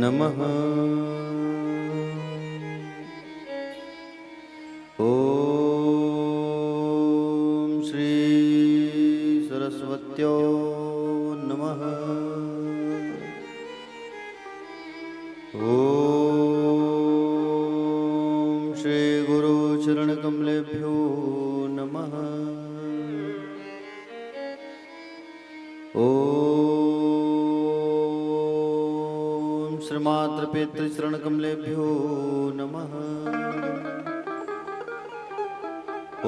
नमः। ॐ श्री सरस्वत्यो नमः। ॐ श्री गुरु चरण कमलेभ्यो नमः। श्रीमात्र पितृ चरण कमलेभ्यो नमः।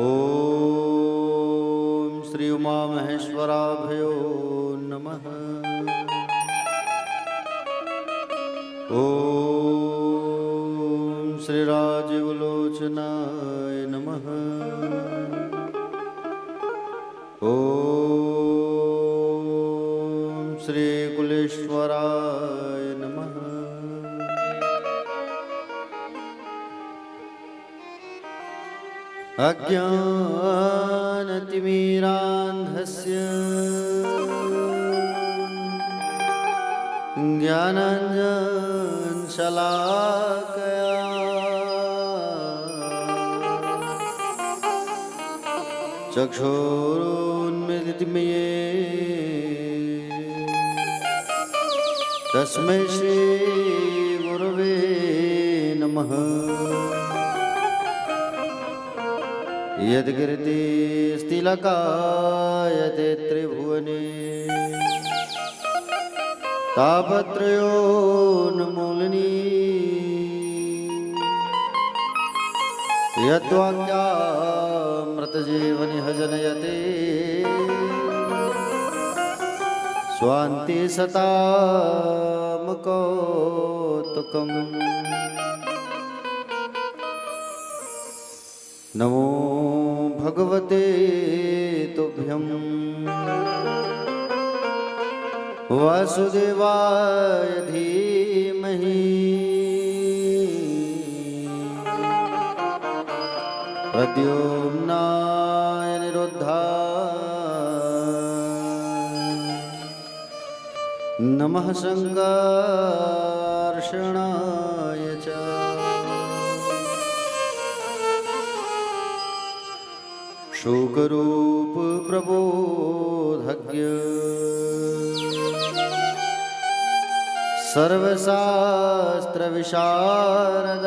ओम श्री उमा महेश्वराभ्यो नमः। ओम श्री राजीव लोचनाय नमः। ओम श्री कुलेश्वराय नमः। अज्ञानतिमिरान्धस्य ज्ञानाञ्जनशलाकया चक्षुरुन्मीलितं येन तस्मै श्री गुरवे नमः। यद्गिरिति स्थिलकायते त्रिभुवने तापत्रयोन्मूलिनी यद्वाक्यामृतजीवनिह जनयते स्वान्ति सतामकौतुकम्। नमो भगवते तुभ्यं वासुदेवाय धीमहि प्रद्युम्नाय निरुद्धाय नमः संकर्षणाय च। शोकरूप प्रबोधज्ञ सर्वशास्त्र विशारद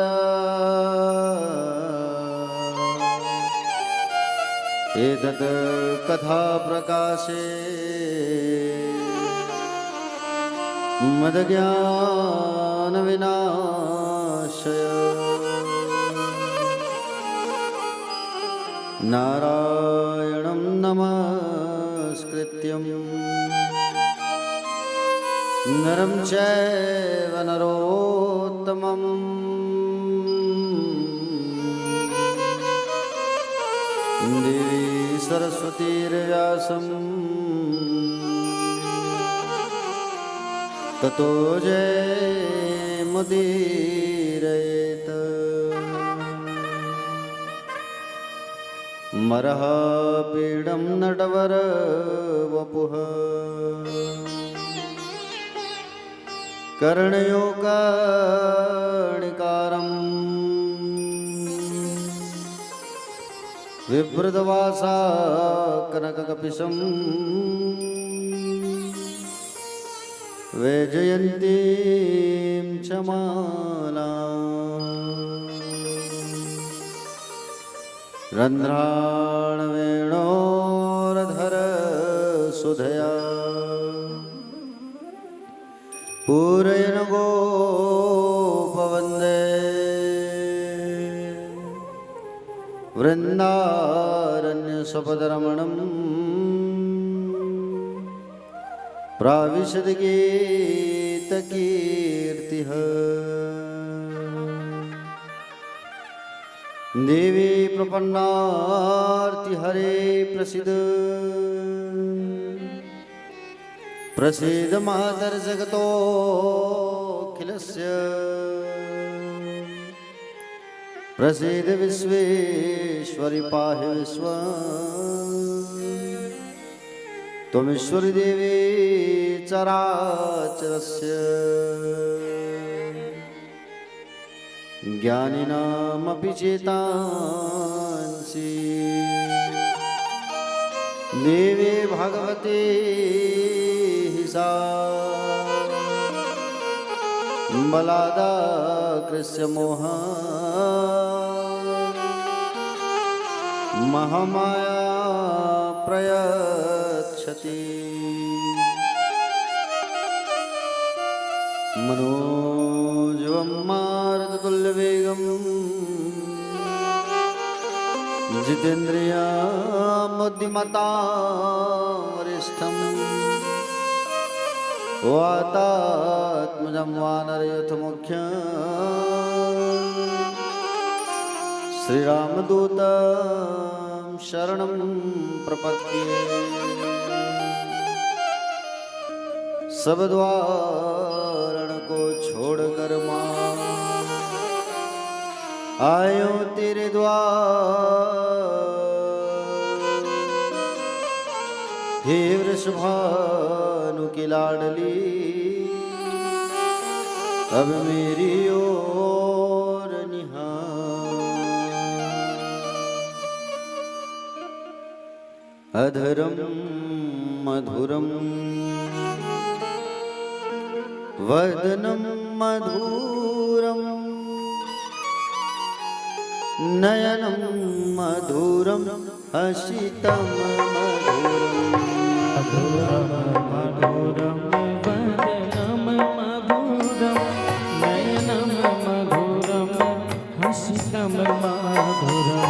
एतत् कथा प्रकाशे मद्ज्ञान विनाशय नारायणं नमस्कृत्यं नरं चैव नरोत्तमं देवी सरस्वतीर्व्यासं ततो जयमुदीरयेत्। मरःपीडं नटवर वपुः कर्णयो कर्णिकारम् विभृतवासा कनककपिशं वैजयन्तीं च मालाम् रन्ध्राणवेणोरधर सुधया पूरयन् गोपवन्दे वृन्दारण्यसपदरमणं प्राविशद्गीतमाला गीतकीर्तिः देवी प्रपन्नार्तिहरे प्रसीद प्रसीद मातर्जगतोऽखिलस्य प्रसीद विश्वेश्वरि पाहि विश्वम् त्वमीश्वरी देवी चराचरस्य ज्ञानिनामपि चेतांसि देवी भगवती सा बलादाकृष्य मोह महामाया प्रयच्छति मनोजवं मारुततुल्यवेगं जितेन्द्रियं बुद्धिमतां वरिष्ठम् वातात्मजं वानरयूथमुख्यं श्रीरामदूतं शरणं प्रपद्ये सब द्वारण को छोड़कर माँ आयो तेरे द्वार हे वृषभानु की लाडली अब मेरी ओर निहार अधरम मधुरम वदनं मधुरं नयनं मधुरं हसितं मधुरं मधुरं वदनं मधुरं नयनं मधुरं हसितं मधुरं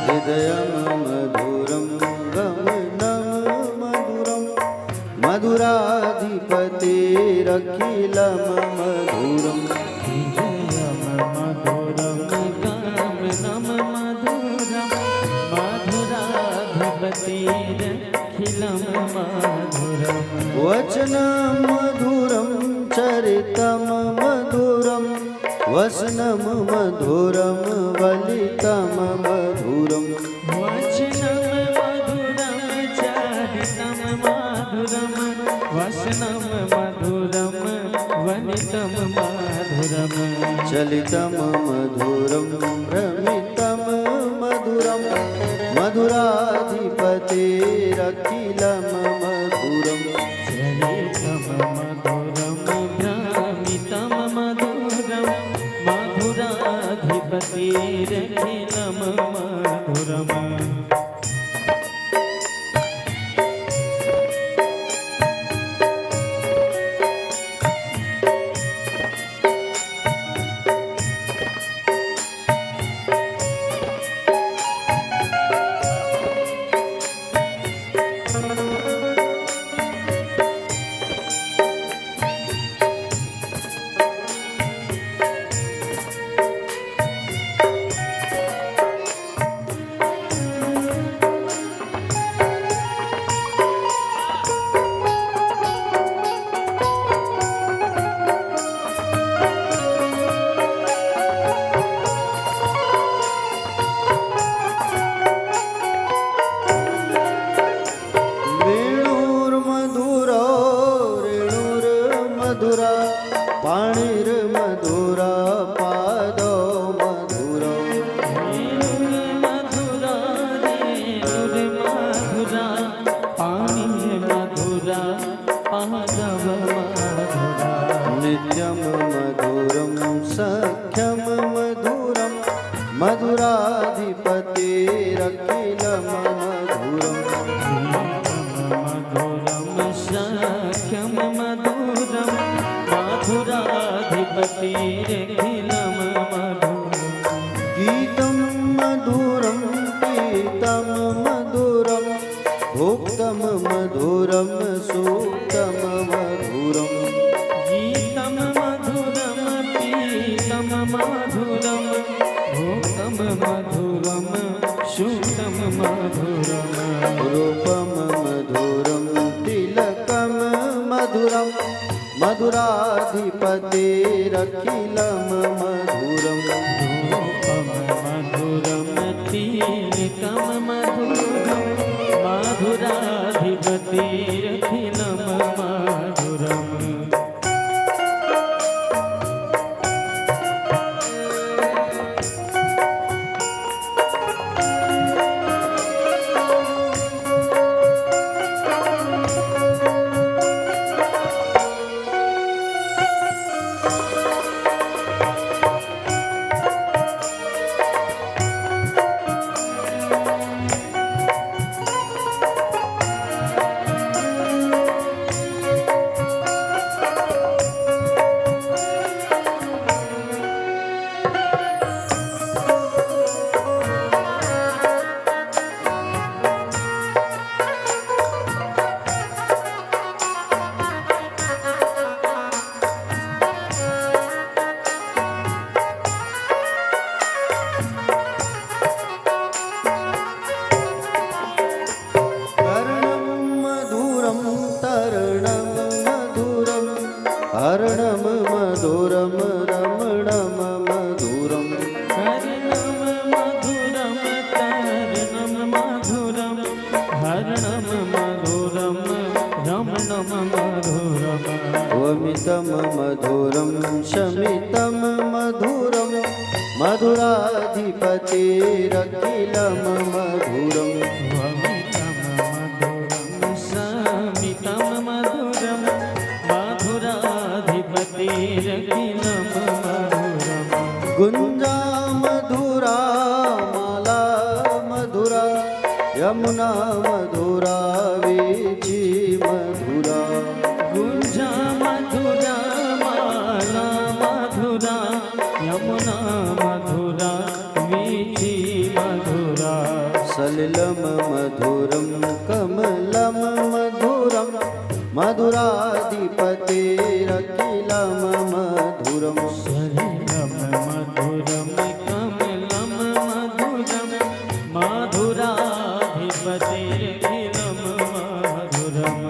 हृदयं मधुरं गमनं मधुरं मधुराधिपतिरखिलं मधुरं हृदयं मधुरं गमनं मधुरं मधुराधिपतिरखिलं मधुरं वचनं मधुरं चरितं मधुरं वसनं मधुरं वलितं मधुरं वचनं मधुरं चरितं मधुरं वसनं मधुरं वनितं मधुरं चलितं मधुरं भ्रमितं मधुरं मधुराधिपतिरखिलं मधुरं चलितं मधुरं भ्रमितं मधुरं मधुराधिपतिरखिलं मधुरम् पाणिर्मधुरा पादो मधुरो मधुरा मधुरा पाणिर्मधुरा पादव मधुरा नित्यं मधुरं सख्यं मधुरं मधुराधिपतिरखिलं मधुरं मधुरं सख्यं मधुरं मधुराधिपतिरखिलं मधुरं गीतं मधुरं पीतं मधुरं भोक्तं मधुरं सूक्तं मधुरं गीतं मधुरं मधुराधिपतेरखिलं मधुरम् धूपम मधुरम तिलकम मधुरम मधुराधिपतिरखिलं मधुरम हरणं मधुरं रमणं मधुरम् कर्णम मधुरम तरणम मधुरम हरणम मधुरम रमणम मधुरम वमितं मधुरं शमितं मधुरं मधुराधिपतेरखिलं मधुरम् वमितं मधुरम समितं मधुरम मधुराधिपतिरखिलं मधुरम गुञ्जा मधुरा माला मधुरा यमुना मधुरा वीची मधुरा गुंजा मधुरा माला मधुरा यमुना मधुरा वीची मधुरा सलिलं मधुरं कमलं मधुरं मधुराधिपतेरखिलं मधुरम् सलिलं मधुरं कमलं मधुरं मधुराधिपतिरखिलं मधुरम्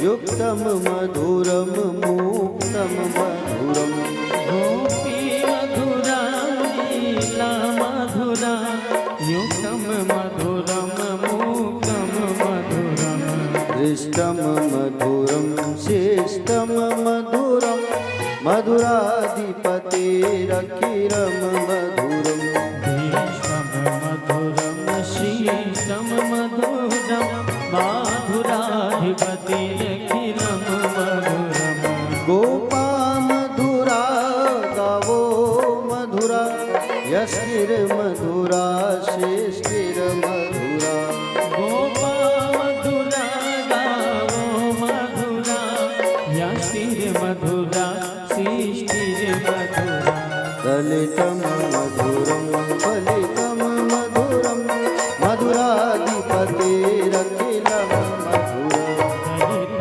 युक्तं मधुरं मुक्तं मधुरम् गोपी मधुरा लीला मधुरा युक्तं मधुरं मुक्तं मधुरम् दृष्टं मधुरं शिष्टं मधुरं मधुराधिपतेरखिलं मधुरम् भीष्टं मधुरं शीष्टं मधुरं माधुराधिपतिरखिलं मधुरम् गोपा मधुरा गावो मधुरा यष्टिर्मधुरा श्रेष्ठिर्मधुरा गोपा मधुरा गावो मधुरा यष्टिर्मधुरा शिष्टिर्मधुरा दलितं मधुरं फलितं मधुरं मधुराधिपतेरखिलं मधुरम्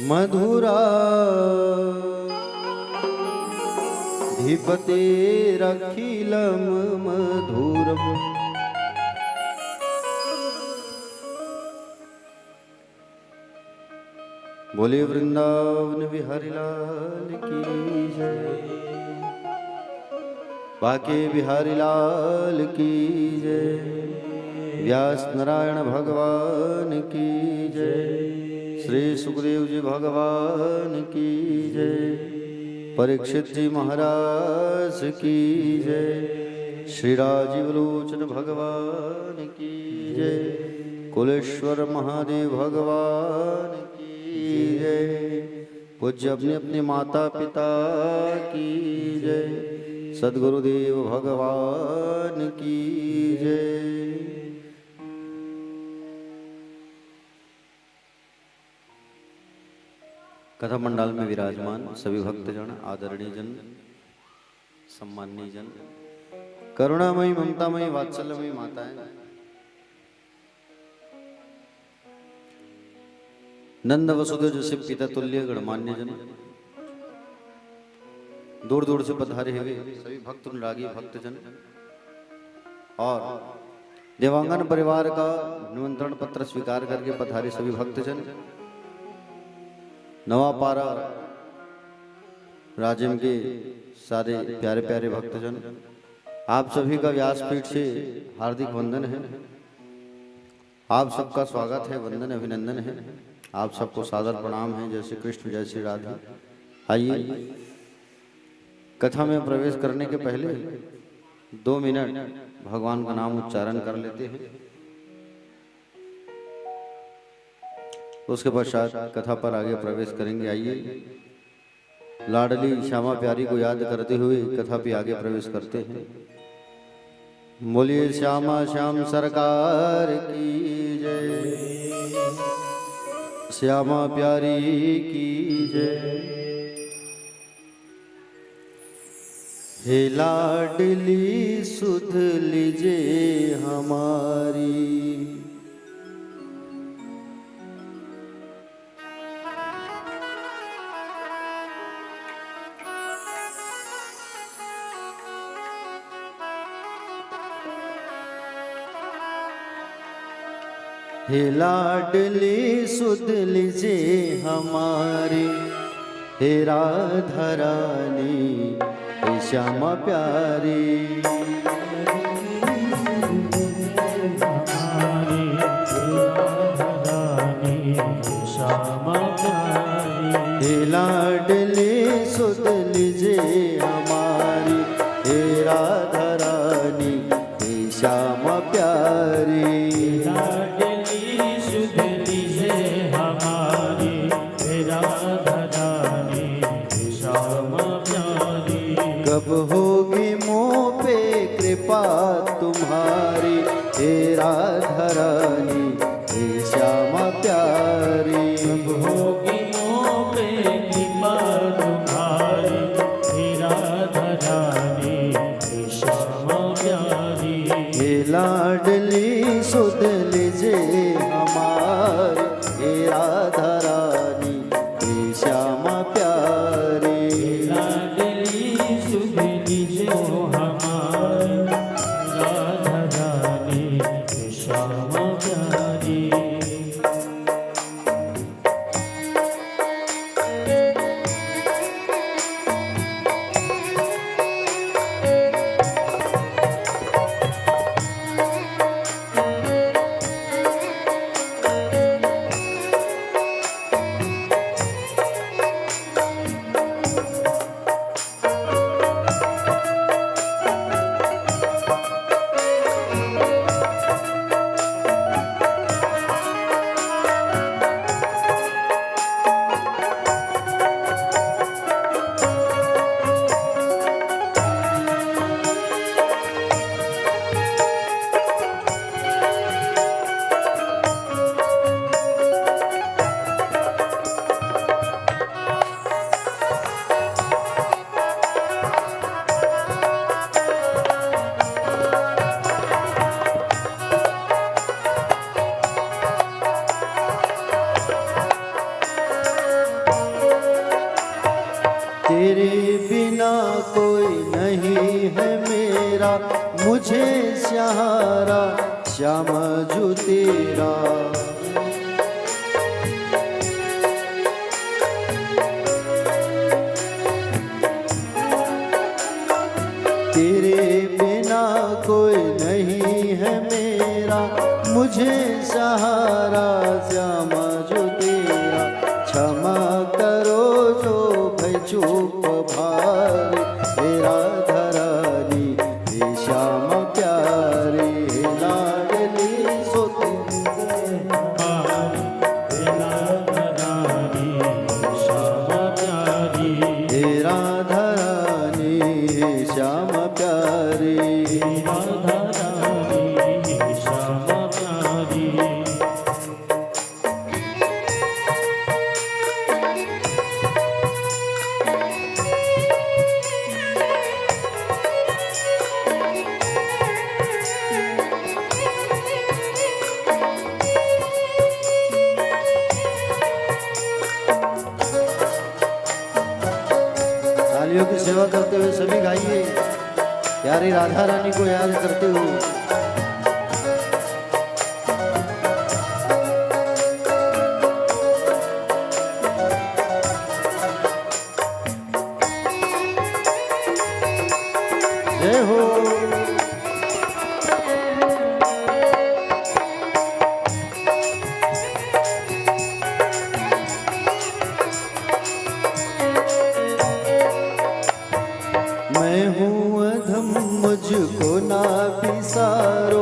मधुरा धीपतेरखिलं मधुरम् बोले वृंदावन बिहारी लाल की जय, बाके बिहारी लाल की जय, व्यास नारायण भगवान की जय, श्री सुखदेव जी भगवान की जय, परीक्षित जी महाराज की जय, श्री राजीव लोचन भगवान की जय, कुलेश्वर महादेव भगवान की जय, पूज्य अपने अपने माता पिता की जय, सद्गुरुदेव भगवान की जय। कथा मंडल में विराजमान सभी भक्तजन, आदरणीय जन, सम्माननीय जन, करुणामयी ममतामयी वात्सल्यमयी माताएं, नंद वसुदेव जैसे पिता तुल्य गणमान्य जन, दूर दूर से पधारे हुए सभी भक्त अनुरागी भक्तजन और देवांगन परिवार का निमंत्रण पत्र स्वीकार करके पधारे सभी भक्तजन, नवापारा राजिम के सारे प्यारे प्यारे भक्तजन, आप सभी का व्यासपीठ से हार्दिक वंदन है। आप सबका स्वागत है, वंदन अभिनंदन है। आप सबको सादर प्रणाम है। जय श्री कृष्ण, जय श्री राधा। आइए कथा में प्रवेश करने के पहले 2 मिनट भगवान का नाम उच्चारण कर लेते हैं। उसके पश्चात कथा पर आगे प्रवेश करेंगे। आइए लाडली श्यामा प्यारी को याद करते हुए कथा पे आगे प्रवेश करते हैं। बोलिए श्यामा श्याम सरकार की जय, श्यामा प्यारी की जय। हे लाडली सुध लीजे हमारी, हे लाडली सुध लीजे हमारी, हे राधा रानी, हे श्यामा प्यारी। हे लाडली सुध लीजे हमारी, हे राधा रानी, हे श्यामा प्यारी। कब होगी मुँह पे कृपा तुम्हारी, हे राधा रानी, हे श्यामा प्यारी। कब होगी मुँह पे कृपा तुम्हारी, हे राधा रानी, हे श्यामा प्यारी। हे लाडली सुध लीजे हमारी, हे राधा रानी, हे श्यामा प्यारी। तेरे बिना कोई नहीं है मेरा, मुझे सहारा श्याम जो तेरा। तेरे बिना कोई नहीं है मेरा, मुझे सहारा श्याम जो तेरा। क्षमा करो जो भय चूक भारी, तेरा धरानी हे श्याम प्यारे। लाडली सो तेरा धरानी हे श्याम प्यारे। तालियों की सेवा करते हुए सभी गाइए, प्यारी राधा रानी को याद करते हुए। जय हो। मैं हूँ अधम मुझको ना बिसारो,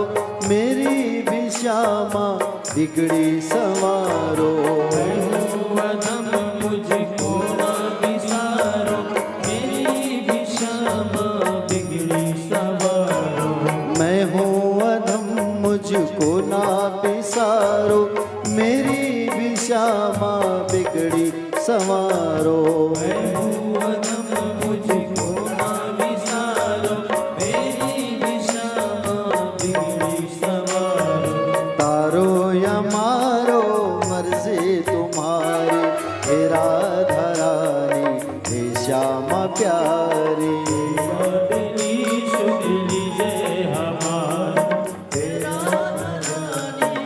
मेरी भी श्यामा बिगड़ी संवारो। मैं हूँ अधम मुझको ना बिसारो, मेरी भी श्यामा बिगड़ी संवारो। मैं हूँ अधम मुझको ना बिसारो, मेरी भी श्यामा बिगड़ी संवारो। मैं हूँ अधम मुझको ना बिसारो, मेरी भी श्यामा बिगड़ी संवारो। तारो या मारो मर्जी तुम्हारी, हे राधा रानी हे श्यामा प्यारी। लाडली शुक्ली जय हमारी, हे राधा रानी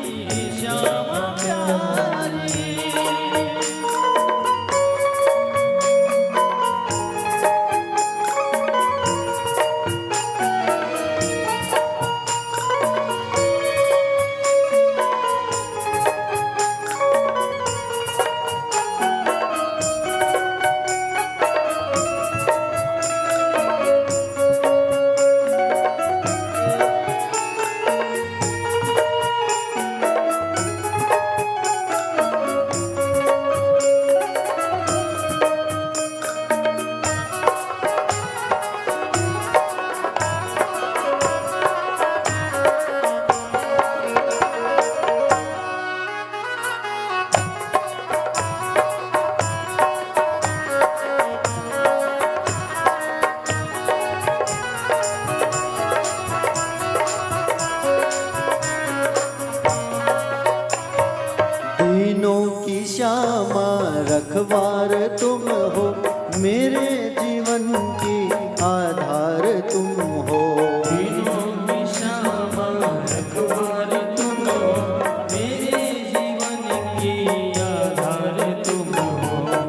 श्यामा प्यारी। दीनों की श्यामा रखवार तुम हो, मेरे जीवन की आधार तुम हो। दीनों की श्यामा रखवार तुम हो, मेरे जीवन की आधार तुम हो।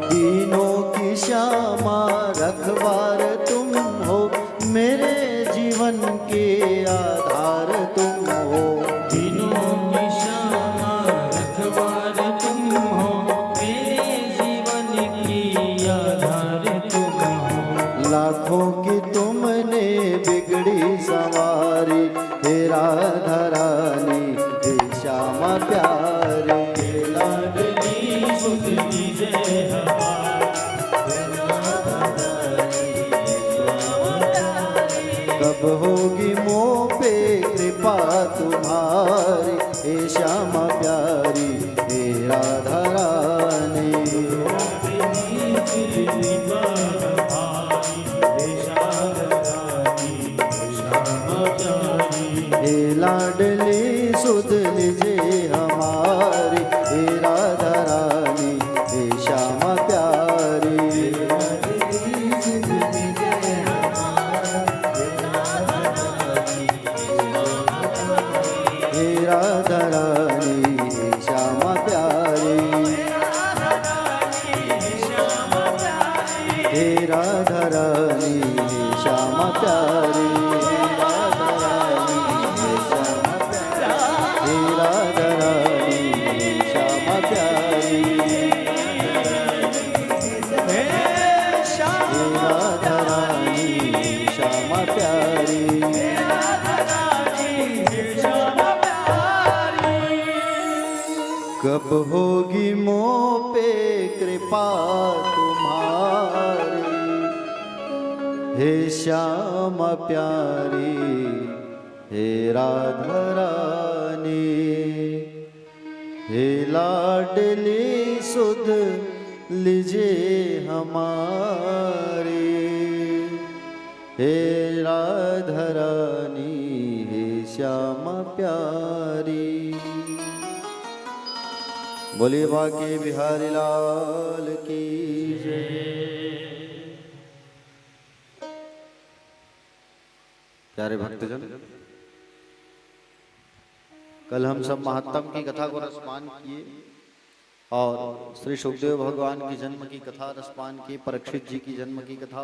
दीनों की श्यामा रखवार तुम हो, मेरे जीवन के आधार तुम हो। दीनों की श्यामा रखवार तुम हो, मेरे जीवन की आधार तुम हो। लाखों की तुमने बिगड़ी सवारी, हे राधा रानी हे श्यामा प्यारे। लाडली शुक्ली जय हमारी, राधा रानी श्यामा प्यारी। कब होगी मोह पे कृपा तुम्हारी, हे श्यामा प्यारी हे राधा रानी। हे लाडली सुध लीजे हमारी, हे राधा रानी हे श्यामा प्यारी। हे राधा रानी हे श्यामा प्यारी, राधा रानी हे श्यामा प्यारी, हे राधा रानी हे श्यामा प्यारी, हे श्याम हे राधा रानी हे श्यामा प्यारी। कब होगी मोह पे कृपा तुम्हारी, हे श्यामा प्यारी, हे राधा रानी, हे लाडली सुध लीजिए हमारी, हे राधा रानी हे श्यामा प्यारी। बोलिए बाके बिहारी लाल की जय। प्यारे भक्तजन, कल हम सब महात्म की कथा को रसपान किए और श्री सुखदेव भगवान की जन्म की कथा रसपान की, परीक्षित जी की जन्म की कथा।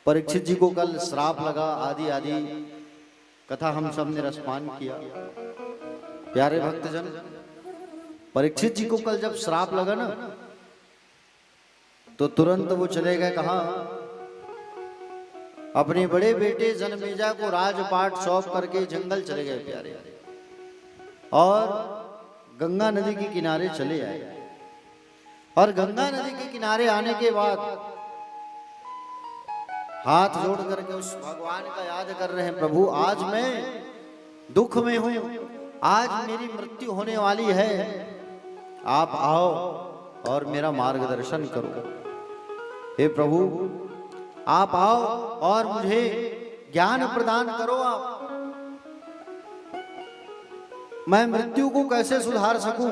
परीक्षित जी को कल श्राप लगा, आदि आदि कथा हम सब ने रसपान किया। प्यारे भक्तजन, परीक्षित जी को कल जब श्राप लगा ना, तो तुरंत वो चले गए कहाँ? अपने बड़े बेटे जनमेजा को राजपाट सौंप करके जंगल चले गए प्यारे, और गंगा नदी के किनारे चले आए। और गंगा नदी के किनारे आने के बाद हाथ जोड़ करके उस भगवान का याद कर रहे हैं, प्रभु आज मैं दुख में हूं, आज मेरी मृत्यु होने वाली है, आप आओ और मेरा मार्गदर्शन करो। हे प्रभु आप आओ और मुझे ज्ञान प्रदान करो, आप मैं मृत्यु को कैसे सुधार सकूं,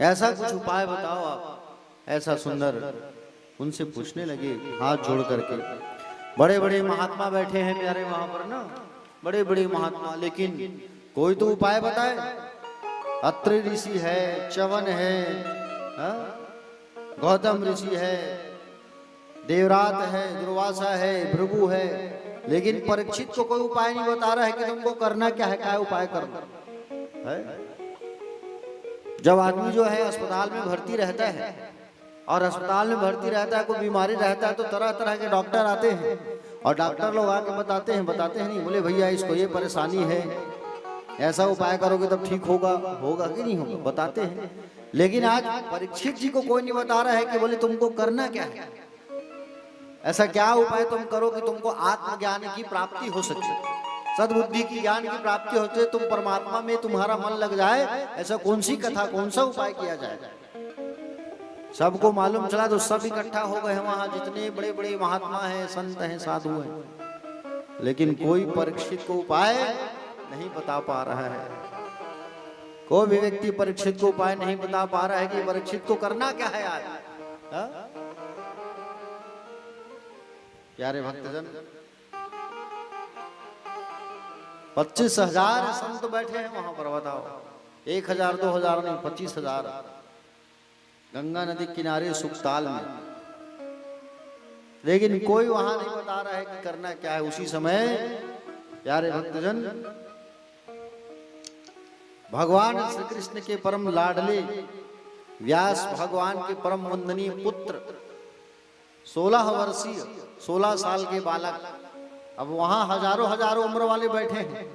ऐसा कुछ उपाय बताओ आप। ऐसा सुंदर उनसे पूछने लगे हाथ जोड़ करके। बड़े बड़े महात्मा बैठे हैं प्यारे वहां पर ना, बड़े बड़े महात्मा, लेकिन कोई तो उपाय बताए। अत्रि ऋषि है, च्यवन है, गौतम ऋषि है, देवरात है, दुर्वासा है, भृगु है, लेकिन परीक्षित को कोई उपाय नहीं बता रहा है कि तुमको करना क्या है, क्या उपाय करना है। जब आदमी जो है अस्पताल में भर्ती रहता है, और अस्पताल में भर्ती रहता है, कोई बीमारी रहता है, तो तरह तरह के डॉक्टर आते हैं, और डॉक्टर लोग आके बताते हैं नहीं, बोले भैया इसको ये परेशानी है, ऐसा उपाय करोगे तब ठीक होगा, होगा कि नहीं होगा, बताते हैं। लेकिन आज परीक्षित जी को कोई नहीं बता रहा है कि बोले तुमको करना क्या है, ऐसा क्या उपाय तुम करो कि तुमको आत्मज्ञान की प्राप्ति हो सके, सद्बुद्धि की ज्ञान की प्राप्ति हो सके, तुम परमात्मा में तुम्हारा मन लग जाए। ऐसा कौन सी कथा, कौन सा उपाय किया जाए? सबको मालूम चला तो सब इकट्ठा हो गए हैं वहां, जितने बड़े बड़े महात्मा हैं, संत हैं, साधु हैं, लेकिन कोई परीक्षित को उपाय नहीं बता पा रहा है। कोई भी व्यक्ति परीक्षित को उपाय नहीं बता पा रहा है कि परीक्षित को करना क्या है आज। प्यारे भक्तजन, 25,000 संत बैठे हैं वहां पर, बताओ 1,000 2,000 नहीं, 25,000 गंगा नदी किनारे सुखताल में, लेकिन कोई वहां नहीं बता रहा है कि करना क्या है। उसी समय प्यारे भक्तजन, भगवान श्री कृष्ण के परम लाडले व्यास भगवान के परम वंदनीय पुत्र 16 वर्षीय 16 साल के बालक, अब वहां हजारों हजारों उम्र वाले बैठे हैं,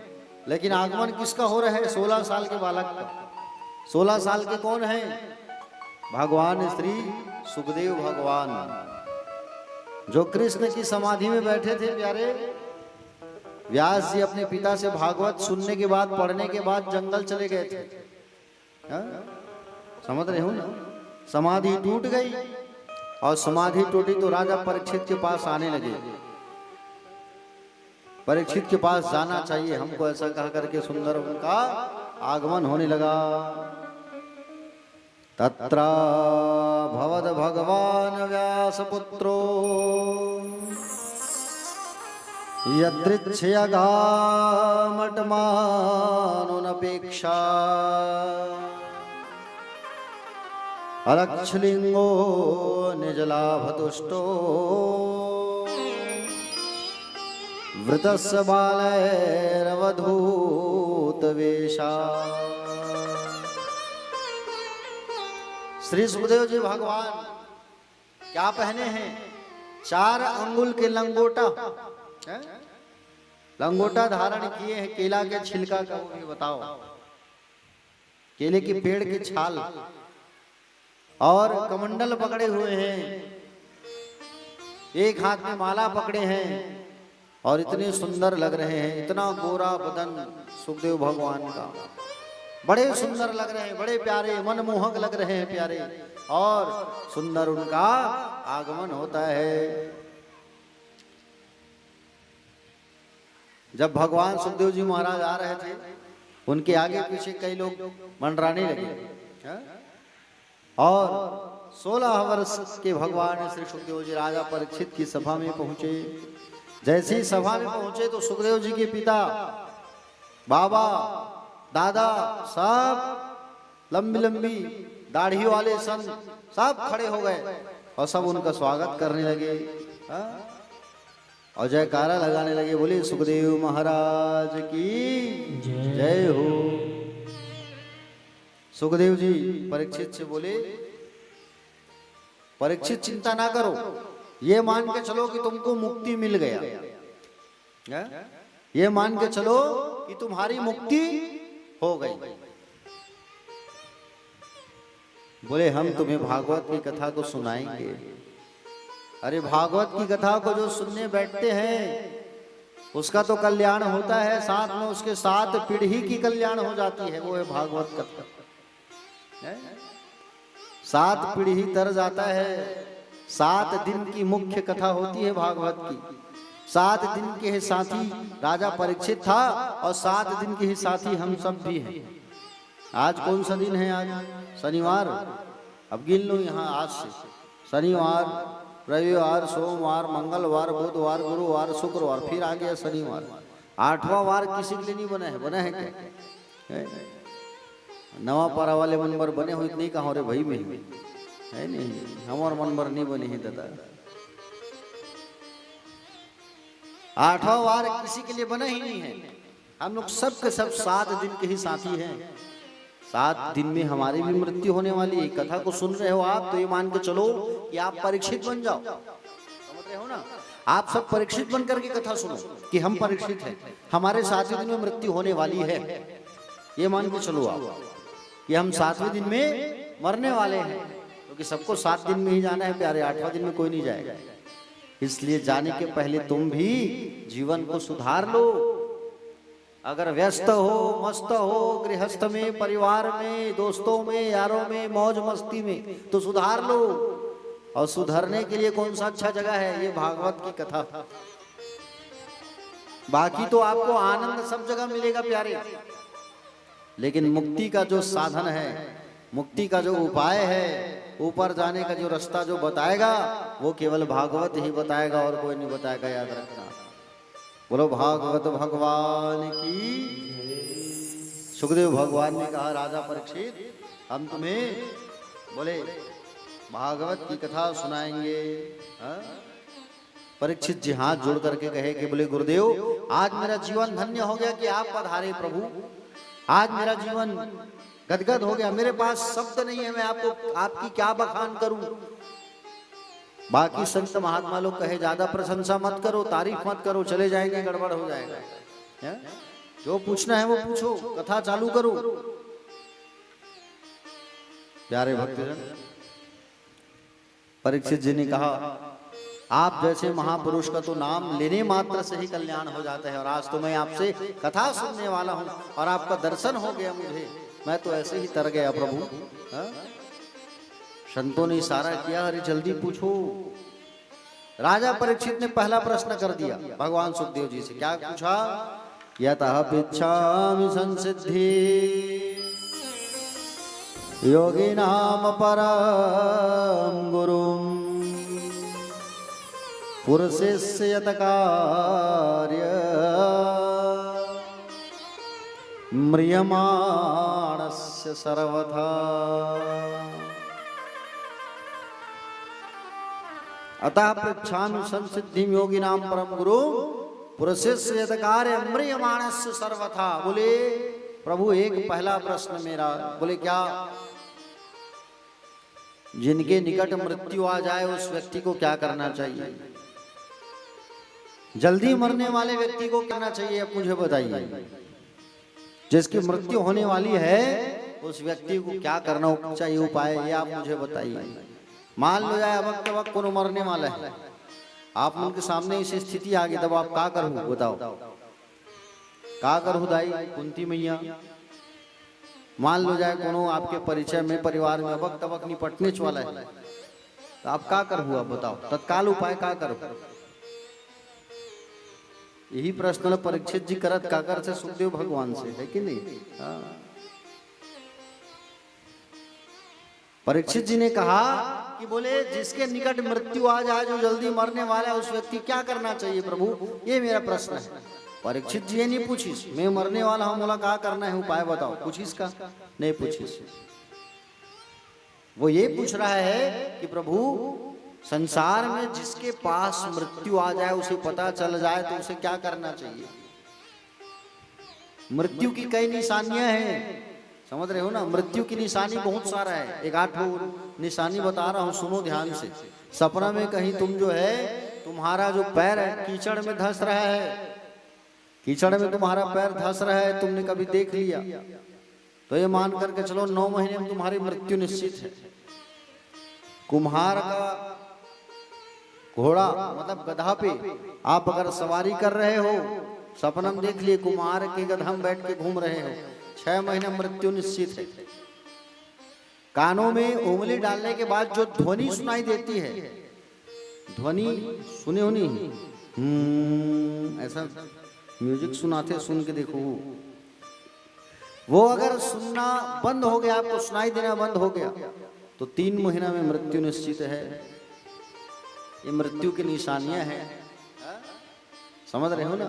लेकिन आगमन किसका हो रहा है? 16 साल के बालक का। 16 साल के कौन है? भगवान श्री सुखदेव भगवान, जो कृष्ण की समाधि में बैठे थे प्यारे। व्यास जी अपने पिता से भागवत सुनने के बाद, पढ़ने के बाद जंगल चले गए थे। समझ रहे हो ना? समाधि टूट गई, और समाधि टूटी तो राजा परीक्षित के पास आने लगे। परीक्षित के पास जाना चाहिए हमको, ऐसा कह करके सुंदर उनका आगमन होने लगा। तत्र भवद भगवान व्यास पुत्रो यदृच्छयगामटमानुनपेक्षा अलक्षलिंगो निजलाभतुष्टो वृतस्य बालैरवधूतवेशा। श्री सुखदेव जी भगवान क्या पहने हैं? 4 अंगुल के लंगोटा, लंगोटा धारण किए हैं। केला के छिलका का, वो भी बताओ, केले के पेड़ की छाल, और कमंडल पकड़े हुए हैं, एक हाथ में माला पकड़े हैं, और इतने सुंदर लग रहे हैं। इतना गोरा बदन सुखदेव भगवान का, बड़े सुंदर लग रहे हैं, बड़े प्यारे, मनमोहक लग रहे हैं, प्यारे, और सुंदर उनका आगमन होता है। जब भगवान सुखदेव जी महाराज आ रहे थे, उनके आगे पीछे कई लोग मंडराने लगे, और 16 वर्ष के भगवान श्री सुखदेव जी राजा परीक्षित की सभा में पहुंचे। जैसे ही सभा में पहुंचे तो सुखदेव जी के पिता, बाबा, दादा सब लंबी लंबी दाढ़ी वाले संत सब खड़े हो गए और सब उनका स्वागत करने लगे और जयकारा लगाने लगे। बोले सुखदेव महाराज की जय हो। सुखदेव जी परीक्षित से बोले, परीक्षित चिंता ना करो, ये मान के चलो कि तुमको मुक्ति मिल गया, ये मान के चलो कि तुम्हारी मुक्ति हो गई। बोले हम तुम्हें भागवत की कथा को सुनाएंगे। अरे भागवत की कथा को जो सुनने बैठते हैं उसका तो कल्याण होता है, साथ में उसके 7 पीढ़ी की कल्याण हो जाती है। वो है भागवत कथा, 7 पीढ़ी तर जाता है। 7 दिन की मुख्य कथा होती है भागवत की। 7 दिन के ही साथी राजा परीक्षित था और 7 दिन के ही साथी हम सब भी हैं। आज कौन सा दिन है? आज शनिवार। अब गिन लो यहाँ आज से, शनिवार, रविवार, सोमवार, मंगलवार, बुधवार, गुरुवार, शुक्रवार, फिर आ गया शनिवार। 8वां वार किसी के लिए नहीं बना है? बना है क्या? नवा पारा वाले मनबर बने हुए नहीं कहा रे भाई में है नहीं, हमारे मनबर नहीं बने हैं दादा। 8वां वार किसी के लिए बना ही नहीं है। हम लोग सब के सब 7 दिन के ही साथी हैं। 7 दिन में हमारी भी मृत्यु होने वाली है। कथा को सुन रहे हो आप तो ये मान के चलो कि आप परीक्षित बन जाओ। समझ रहे हो ना? आप सब परीक्षित बन करके कथा सुनो कि हम परीक्षित हैं, हमारे 7वें दिन में मृत्यु होने वाली है। ये मान के चलो आप कि हम 7वें दिन में मरने वाले हैं, क्योंकि सबको 7 दिन में ही जाना है प्यारे, 8वां दिन में कोई नहीं जाएगा। इसलिए जाने के पहले तुम भी जीवन को सुधार लो। अगर व्यस्त हो, मस्त हो, गृहस्थ में, परिवार में, दोस्तों में, यारों में, मौज मस्ती में, तो सुधार लो। और सुधरने के लिए कौन सा अच्छा जगह है? ये भागवत की कथा। बाकी तो आपको आनंद सब जगह मिलेगा प्यारे, लेकिन मुक्ति का जो साधन है, मुक्ति का जो उपाय है, ऊपर जाने का जो रास्ता जो बताएगा वो केवल भागवत ही बताएगा और कोई नहीं बताएगा। याद रखना। बोलो भागवत भगवान की। सुखदेव भगवान ने कहा राजा परीक्षित हम तुम्हें बोले भागवत की कथा सुनाएंगे। परीक्षित जी हाथ जोड़ करके कहे कि बोले गुरुदेव आज मेरा जीवन धन्य हो गया कि आप पधारे प्रभु। आज मेरा जीवन गदगद हो गया, मेरे पास शब्द नहीं है, मैं आपको आपकी क्या बखान करूं। बाकी संत महात्मा लोग कहे ज्यादा प्रशंसा मत करो, तारीफ मत करो, चले जाएंगे, गड़बड़ हो जाएगा। जो पूछना है वो पूछो, कथा चालू करो। प्यारे भक्तजन, परीक्षित जी ने कहा आप जैसे महापुरुष का तो नाम लेने मात्र से ही कल्याण हो जाता है, और आज तो मैं आपसे कथा सुनने वाला हूं और आपका दर्शन हो गया मुझे, मैं तो ऐसे ही तर गया प्रभु। संतों ने इशारा किया अरे जल्दी पूछो। राजा परीक्षित ने पहला प्रश्न कर दिया भगवान सुखदेव जी से। क्या पूछा? यतः पृच्छामि संसिद्धि योगिनाम परम गुरुम पुरुषस्य यत कार्य म्रियमाणस्य सर्वथा। अतः पृच्छामि संसिद्धिं योगिनां परम गुरु पुरुषस्य यद कार्य म्रियमाणस्य सर्वथा। बोले प्रभु एक पहला प्रश्न मेरा, बोले क्या? जिनके निकट मृत्यु आ जाए उस व्यक्ति को क्या करना चाहिए? जल्दी मरने वाले व्यक्ति को करना चाहिए, अब मुझे बताइए। जिसकी मृत्यु होने वाली है उस व्यक्ति को क्या करना चाहिए, उपाय ये आप मुझे बताइए। मान लो जाए वक्त वक्त कोनो मरने वाला है, आप उनके सामने इस स्थिति आ गई, तब आप क्या करूं बताओ? क्या करूं दाई कुंती मैया? मान लो जाए कोनो आपके परिचय में परिवार में वक्त वक्त निपटने वाला है, तो आप क्या करूं? आप बताओ तत्काल उपाय क्या करो? यही प्रश्न परीक्षित जी करत काकर से सुखदेव भगवान से, है कि नहीं? परीक्षित जी ने कहा कि बोले जिसके निकट मृत्यु आ जाए, जो जल्दी मरने वाला है, उस व्यक्ति क्या करना चाहिए प्रभु? ये मेरा प्रश्न है। परीक्षित जी ये नहीं पूछिस मैं मरने वाला हूं, बोला क्या करना है उपाय बताओ, पूछिस का? नहीं पूछिस। वो ये पूछ रहा है कि प्रभु संसार में जिसके पास मृत्यु आ जाए, उसे पता चल जाए, तो उसे क्या करना चाहिए? मृत्यु की कई निशानियां हैं, समझ रहे हो ना? मृत्यु की निशानी बहुत सारा है, एक 8 निशानी बता रहा हूं, सुनो ध्यान से। सपना में कहीं तुम जो है, तुम्हारा जो पैर है कीचड़ में धंस रहा है, कीचड़ में तुम्हारा पैर धंस रहा है, तुमने कभी देख लिया, तो ये मान करके चलो 9 महीने में तुम्हारी मृत्यु निश्चित है। कुम्हार का घोड़ा मतलब गधा पे आप अगर सवारी कर रहे हो, सपना में देख लिए कुम्हार के गधा में बैठ के घूम रहे हो, 6 महीने मृत्यु निश्चित है। कानों में उंगली डालने के बाद जो ध्वनि सुनाई देती है, ध्वनि सुने होनी, ऐसा म्यूजिक सुनाते, सुन के देखो, वो अगर सुनना बंद हो गया, आपको सुनाई देना बंद हो गया, तो 3 महीना में मृत्यु निश्चित है। ये मृत्यु की निशानियां हैं, समझ रहे हो ना?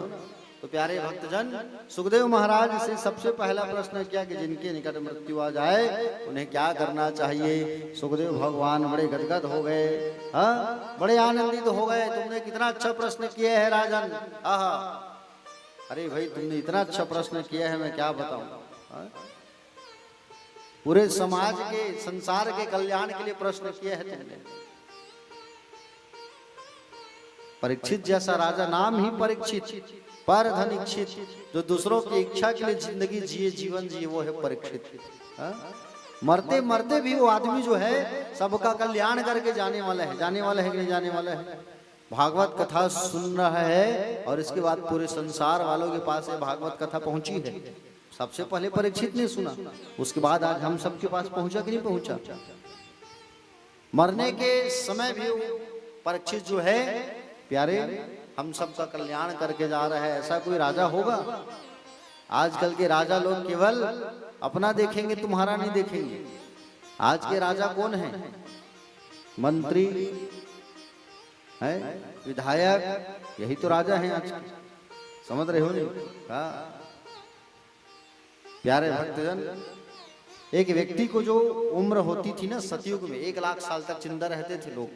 तो प्यारे भक्तजन, सुखदेव महाराज से सबसे पहला प्रश्न किया कि जिनके निकट मृत्यु आ जाए उन्हें क्या करना चाहिए। सुखदेव भगवान बड़े गदगद हो गए, बड़े आनंदित हो गए। तुमने कितना अच्छा प्रश्न किया है राजन, आहा, अरे भाई तुमने इतना अच्छा प्रश्न किया है, मैं क्या बताऊं। पूरे समाज के, संसार के कल्याण के लिए प्रश्न किया है तुमने। परीक्षित जैसा राजा, नाम ही परीक्षित, पर धन इच्छित, जो दूसरों की इच्छा के लिए जिंदगी जिए, जीवन जिए, वो है परीक्षित। मरते मरते भी वो आदमी जो है सबका कल्याण करके जाने वाला है। जाने वाला है कि नहीं जाने वाला है? भागवत कथा सुन रहा है और इसके बाद पूरे संसार वालों के पास ये भागवत कथा पहुंची है। सबसे पहले परीक्षित ने सुना, उसके बाद आज हम सबके पास पहुंचा कि नहीं पहुंचा? मरने के समय भी परीक्षित जो है प्यारे हम सबका कल्याण करके जा रहा है। ऐसा कोई राजा होगा? आजकल के राजा लोग केवल अपना देखेंगे, तुम्हारा नहीं देखेंगे। आज के राजा कौन है? मंत्री है, विधायक, यही तो राजा हैं आज के। समझ रहे हो नहीं? हाँ प्यारे भक्तजन, एक व्यक्ति को जो उम्र होती थी ना सतयुग में, 1 लाख साल तक जिंदा रहते थे लोग।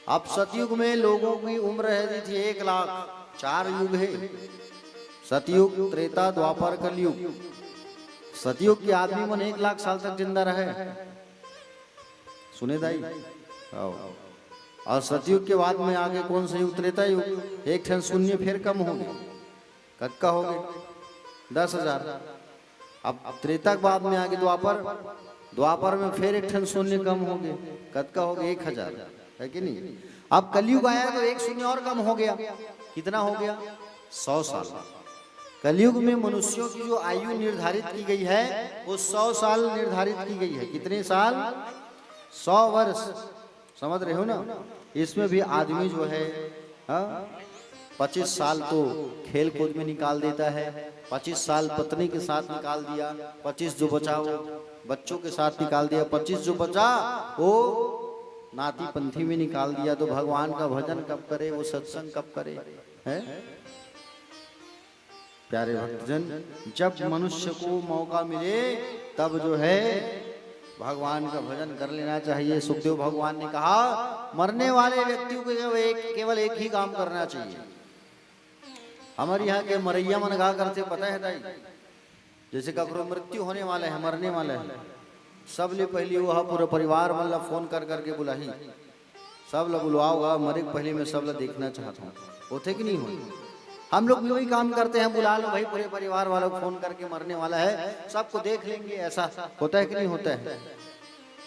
अब सतयुग में लोगों की उम्र रहती थी 1 लाख। 4 युग है, सतयुग, त्रेता, द्वापर, कलयुग। सतयुग के आदमी मन 1 लाख साल तक जिंदा रहे, सुने दाई? और सतयुग के बाद में आगे कौन सा युग? त्रेता युग। 1 ठन शून्य फिर कम हो गए, कक्का हो गए 10,000। अब त्रेता के बाद में आगे द्वापर, द्वापर में फिर 1 ठन शून्य कम हो गए, कक्का हो गए 1,000, है कि नहीं? अब कलयुग आया तो 1 शून्य और कम हो गया। कितना हो गया? 100 साल। कलयुग में मनुष्यों की जो आयु निर्धारित की गई है वो 100 साल निर्धारित की गई है। कितने साल? 100 वर्ष। समझ रहे हो ना? इसमें भी आदमी जो है 25 साल तो खेल कूद में निकाल देता है, 25 साल पत्नी के साथ निकाल दिया, 25 जो बचा वो बच्चों के साथ निकाल दिया, 25 जो बचा वो नाती पंथी में निकाल दिया। तो भगवान का भजन कब करे, वो सत्संग कब करे? है प्यारे भक्तजन, जब मनुष्य को मौका मिले तब जो है भगवान का भजन कर लेना चाहिए। सुखदेव भगवान ने कहा मरने वाले व्यक्तियों को केवल एक ही काम करना चाहिए। हमारे यहाँ के मरैया मन गा करते पता है दाई, जैसे कब्रों मृत्यु होने वाले है, मरने वाले हैं, सब ले पहले वह पूरा परिवार मतलब फोन कर करके बुलाही, सब लोग बुलवाओगा मरे पहले में सब लोग देखना चाहता हूँ, होते कि नहीं हो? हम लोग भी वही काम करते हैं, बुला लो भाई पूरे परिवार वालों को फोन करके मरने वाला है, सबको देख लेंगे, ऐसा होता है कि नहीं होता है?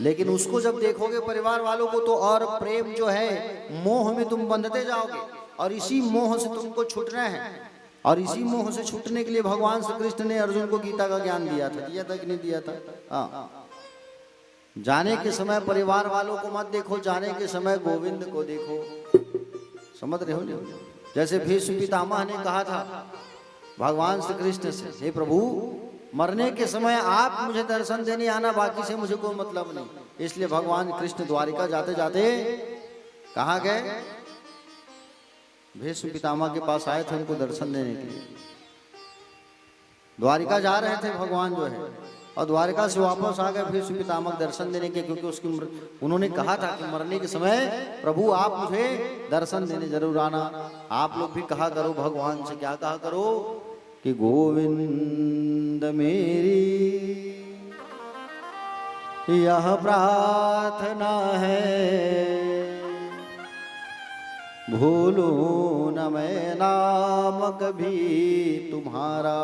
लेकिन उसको जब देखोगे परिवार वालों को तो और प्रेम जो है मोह में तुम बंधते जाओगे, और इसी मोह से तुमको छूटना है। और इसी मोह से छूटने के लिए भगवान श्री कृष्ण ने अर्जुन को गीता का ज्ञान दिया था कि नहीं दिया था? हाँ, जाने के समय परिवार वालों को मत देखो, जाने के समय गोविंद को देखो। समझ रहे हो? जैसे भीष्म पितामह ने कहा था भगवान श्री कृष्ण से, हे प्रभु मरने के समय आप मुझे दर्शन देने आना, बाकी से मुझे कोई मतलब नहीं। इसलिए भगवान कृष्ण द्वारिका जाते जाते कहाँ गए? भीष्म पितामह के पास आए थे उनको दर्शन देने के लिए। द्वारिका जा रहे थे भगवान जो है, और द्वारिका से वापस आ गए भीष्म पितामह दर्शन देने के, क्योंकि उसकी उन्होंने कहा था कि मरने के समय प्रभु आप मुझे दर्शन देने जरूर आना। आप लोग भी कहा करो भगवान से, क्या कहा करो कि गोविंद मेरी यह प्रार्थना है, भूलूं न मैं नाम कभी तुम्हारा,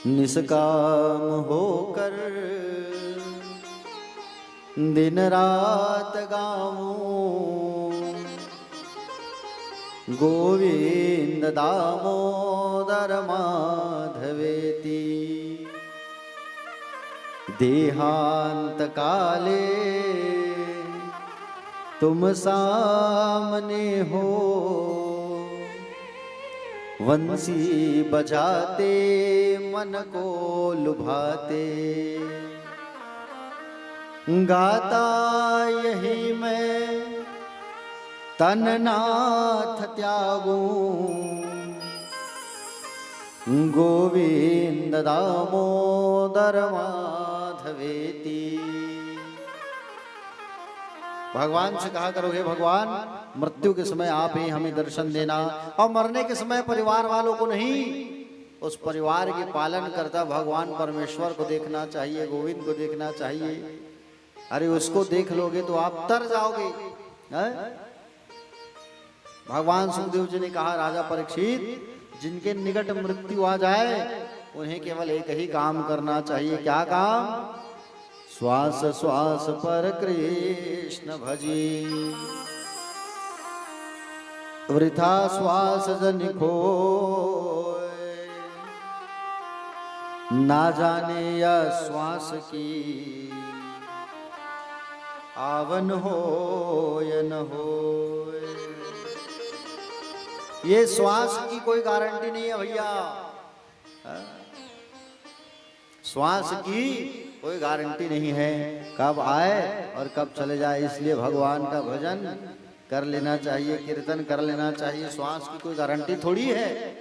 निष्काम होकर दिन रात गाऊं, गोविंद दामोदर माधवेति, देहांत काले तुम सामने हो, वंशी बजाते मन को लुभाते, गाता यही मैं तन नाथ त्यागूं, गोविंद दामोदर माधवेति। भगवान से कहा करोगे भगवान मृत्यु के समय आप ही हमें दर्शन देना, और मरने के समय परिवार वालों को नहीं, उस परिवार के पालन करता भगवान परमेश्वर को देखना चाहिए, गोविंद को देखना चाहिए। अरे उसको देख लोगे तो आप तर जाओगे। भगवान सुखदेव जी ने कहा राजा परीक्षित जिनके निकट मृत्यु आ जाए उन्हें केवल एक ही काम करना चाहिए। क्या काम? श्वास श्वास पर कृष्ण भजी, वृथा श्वास जन खोए, ना जाने या श्वास की आवन हो या न हो। ये श्वास की कोई गारंटी नहीं है भैया, श्वास की कोई गारंटी नहीं है कब आए और कब चले जाए। इसलिए भगवान का भजन कर लेना चाहिए, कीर्तन कर लेना चाहिए। श्वास की कोई गारंटी थोड़ी है,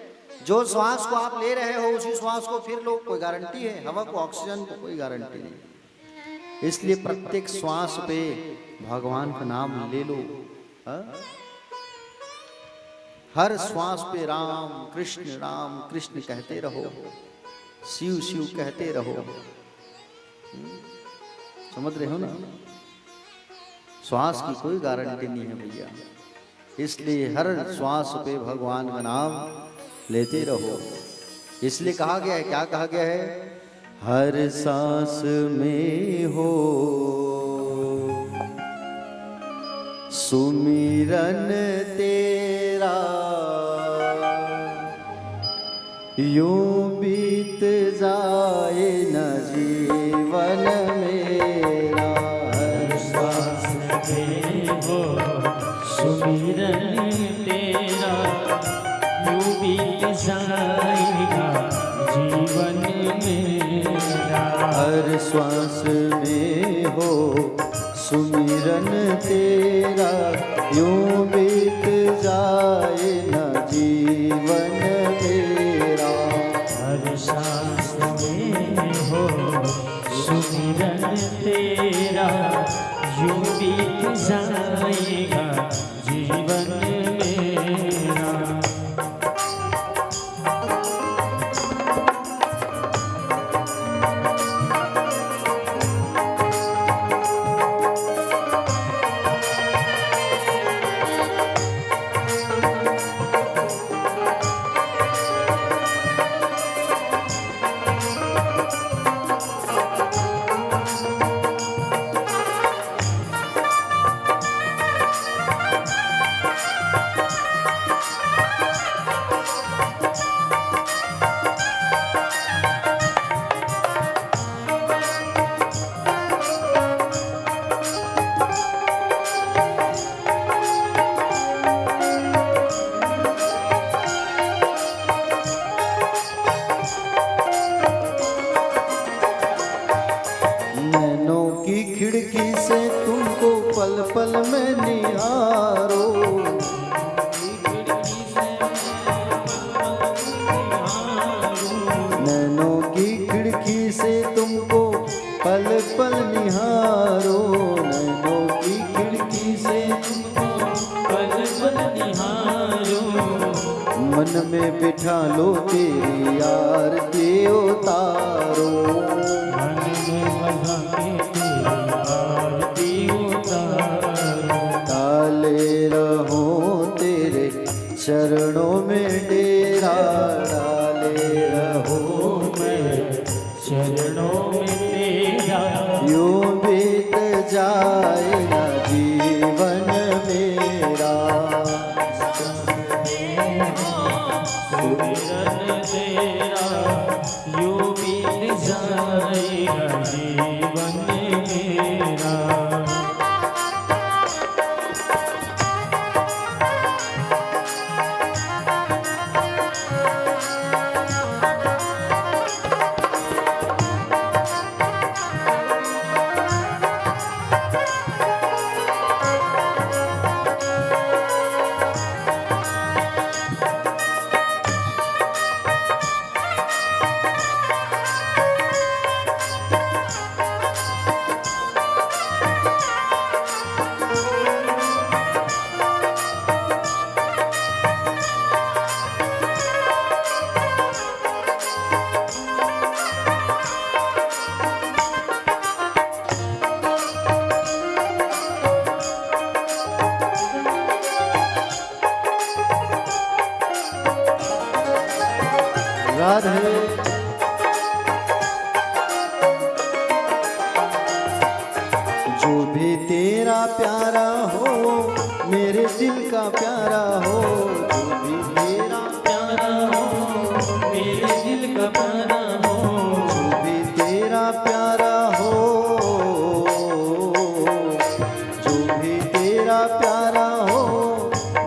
जो श्वास को आप ले रहे हो उसी श्वास को फिर लो, कोई गारंटी है? हवा को, ऑक्सीजन को कोई गारंटी नहीं। इसलिए प्रत्येक श्वास पे भगवान का नाम ले लो। हर श्वास पे राम कृष्ण कहते रहो, शिव शिव कहते रहो। समझ रहे हो ना? श्वास की कोई गारंटी नहीं है भैया, इसलिए हर श्वास पे भगवान का नाम लेते रहो। इसलिए कहा गया है, क्या कहा गया है? हर सांस में हो सुमिरन तेरा, यूं बीत जाए न जीवन मेरा। हर सांस में हो सुमिरन तेरा, यूं बीत जाएगा जीवन मेरा। हर श्वास में हो सुमिरन तेरा, यूं बीत जाए न जीवन मेरा। हर सांस में हो मेरा यूं बीत जाएगा जीवन मेरा। नैनों की खिड़की से तुमको पल पल में निहारो, नैनों की खिड़की से तुमको पल पल निहारो, नैनों की खिड़की से पल पल निहारो। मन में बिठा लो तेरी आरती उतारो, मन में बसा के तेरी आरती उतारो। डाले रहो तेरे चरणों में डेरा, डाले रहो मैं चरणों में तेरा यूं बीत जाएगा जीवन मेरा। सुमिरन तेरा यूं बीत जाएगा जीवन मेरा। राधे जो भी तेरा प्यारा हो, मेरे दिल का प्यारा हो, जो भी तेरा प्यारा हो मेरे दिल का प्यारा हो। जो भी तेरा प्यारा हो, जो भी तेरा प्यारा हो,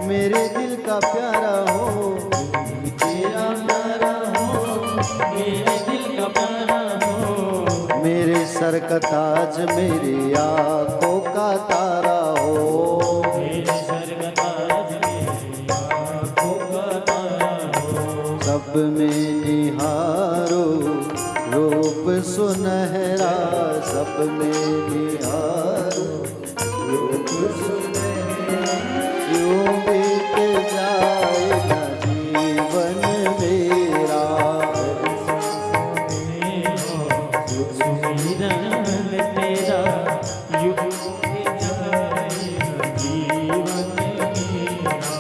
मेरे दिल का प्यारा हो, तेरा प्यारा हो, मेरे दिल का प्यारा हो। मेरे सर का ताज, मेरी आँखों का तारा हो, मेरे सर का ताज मेरी आँखों का तारा हो। सब में निहारो रूप सुनहरा, सब में निहारो रूप सुनहरा, यूं बीत जाएगा जीवन मेरा। सुमिरन तेरा यूं बीत जाएगा जीवन मेरा।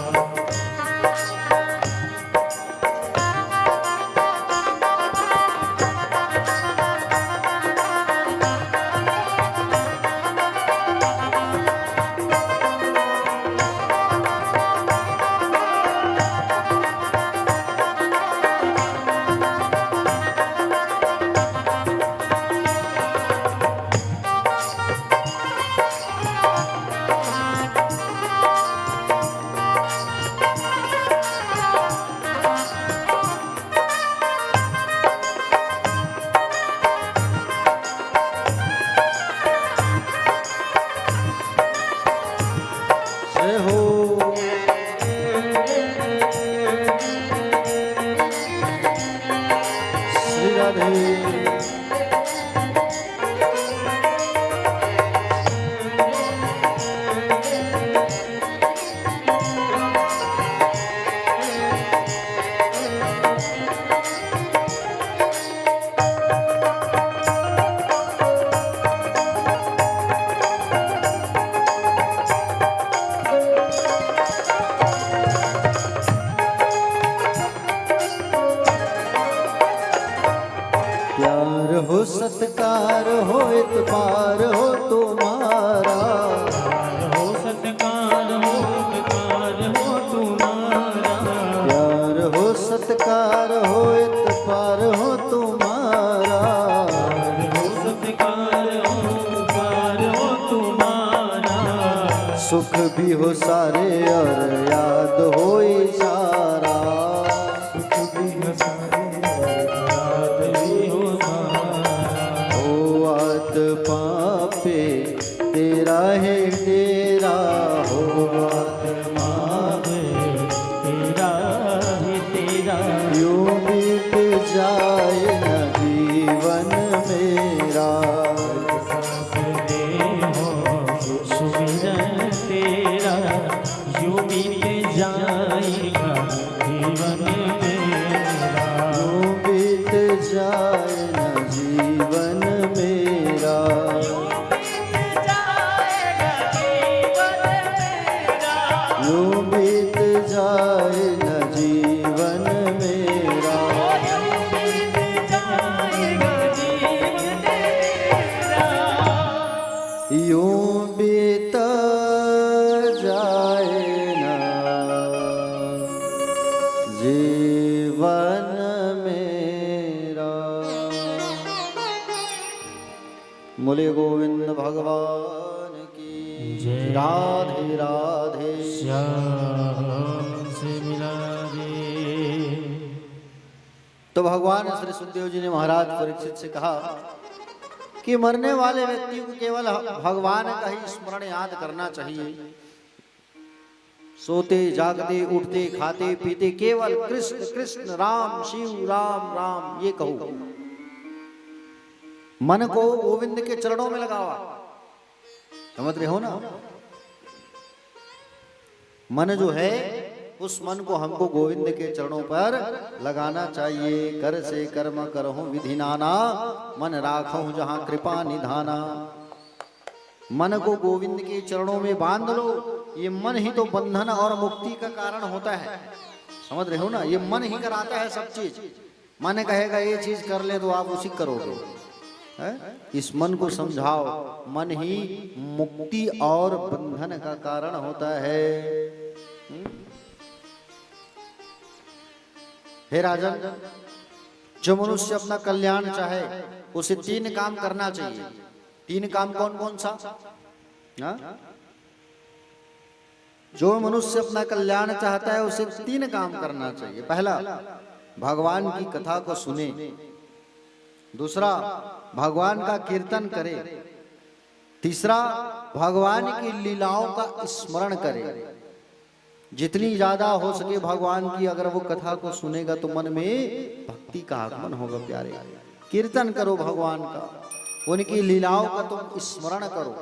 सुख भी हो सारे और याद हो सारा। सुख भी हो सारे याद भी हो सारा। हो आत्मा पे तेरा है डेरा, हो आत्मा है तेरा है तेरा। यूं बीत जाए न जीवन मेरा। सांस में हो सुमिरन तेरा, यूं बीत जाएगा जीवन मेरा। यूं बीत जाए न जीवन मेरा। यूं बीत जाए न जीवन मेरा। यूं बीत जाए न जीवन मेरा। बोले गोविंद भगवान की जय। राधे राधे। श्याम से मिला दे। तो भगवान श्री सुखदेव जी ने महाराज परीक्षित से कहा कि मरने वाले व्यक्ति को केवल भगवान का ही स्मरण याद करना चाहिए। सोते जागते उठते खाते पीते केवल कृष्ण कृष्ण राम शिव राम राम ये कहो। मन को गोविंद के चरणों में लगावा। समझ रहे हो ना? मन जो है उस मन को हमको गोविंद के चरणों पर लगाना चाहिए। कर से कर्म करहूं विधि नाना, मन राखूं जहां कृपा निधाना। मन को गोविंद के चरणों में बांध लो। ये मन ही तो बंधन और मुक्ति का कारण होता है। समझ रहे हो ना? ये मन ही कराता है सब चीज। मन कहेगा ये चीज कर ले तो आप उसी करोगे। इस मन को समझाओ, मन ही मुक्ति और बंधन का कारण होता है। हे राजन, जो मनुष्य अपना कल्याण चाहे उसे 3 काम करना चाहिए। 3 काम कौन कौन सा? जो मनुष्य अपना कल्याण चाहता है उसे 3 काम करना चाहिए। पहला, भगवान की कथा को सुने। दूसरा, भगवान का कीर्तन करे। तीसरा, भगवान की लीलाओं का स्मरण करे। जितनी ज्यादा हो सके भगवान की अगर वो कथा को सुनेगा तो मन में भक्ति का आगमन होगा। प्यारे, कीर्तन करो भगवान का, उनकी लीलाओं का तुम स्मरण करो।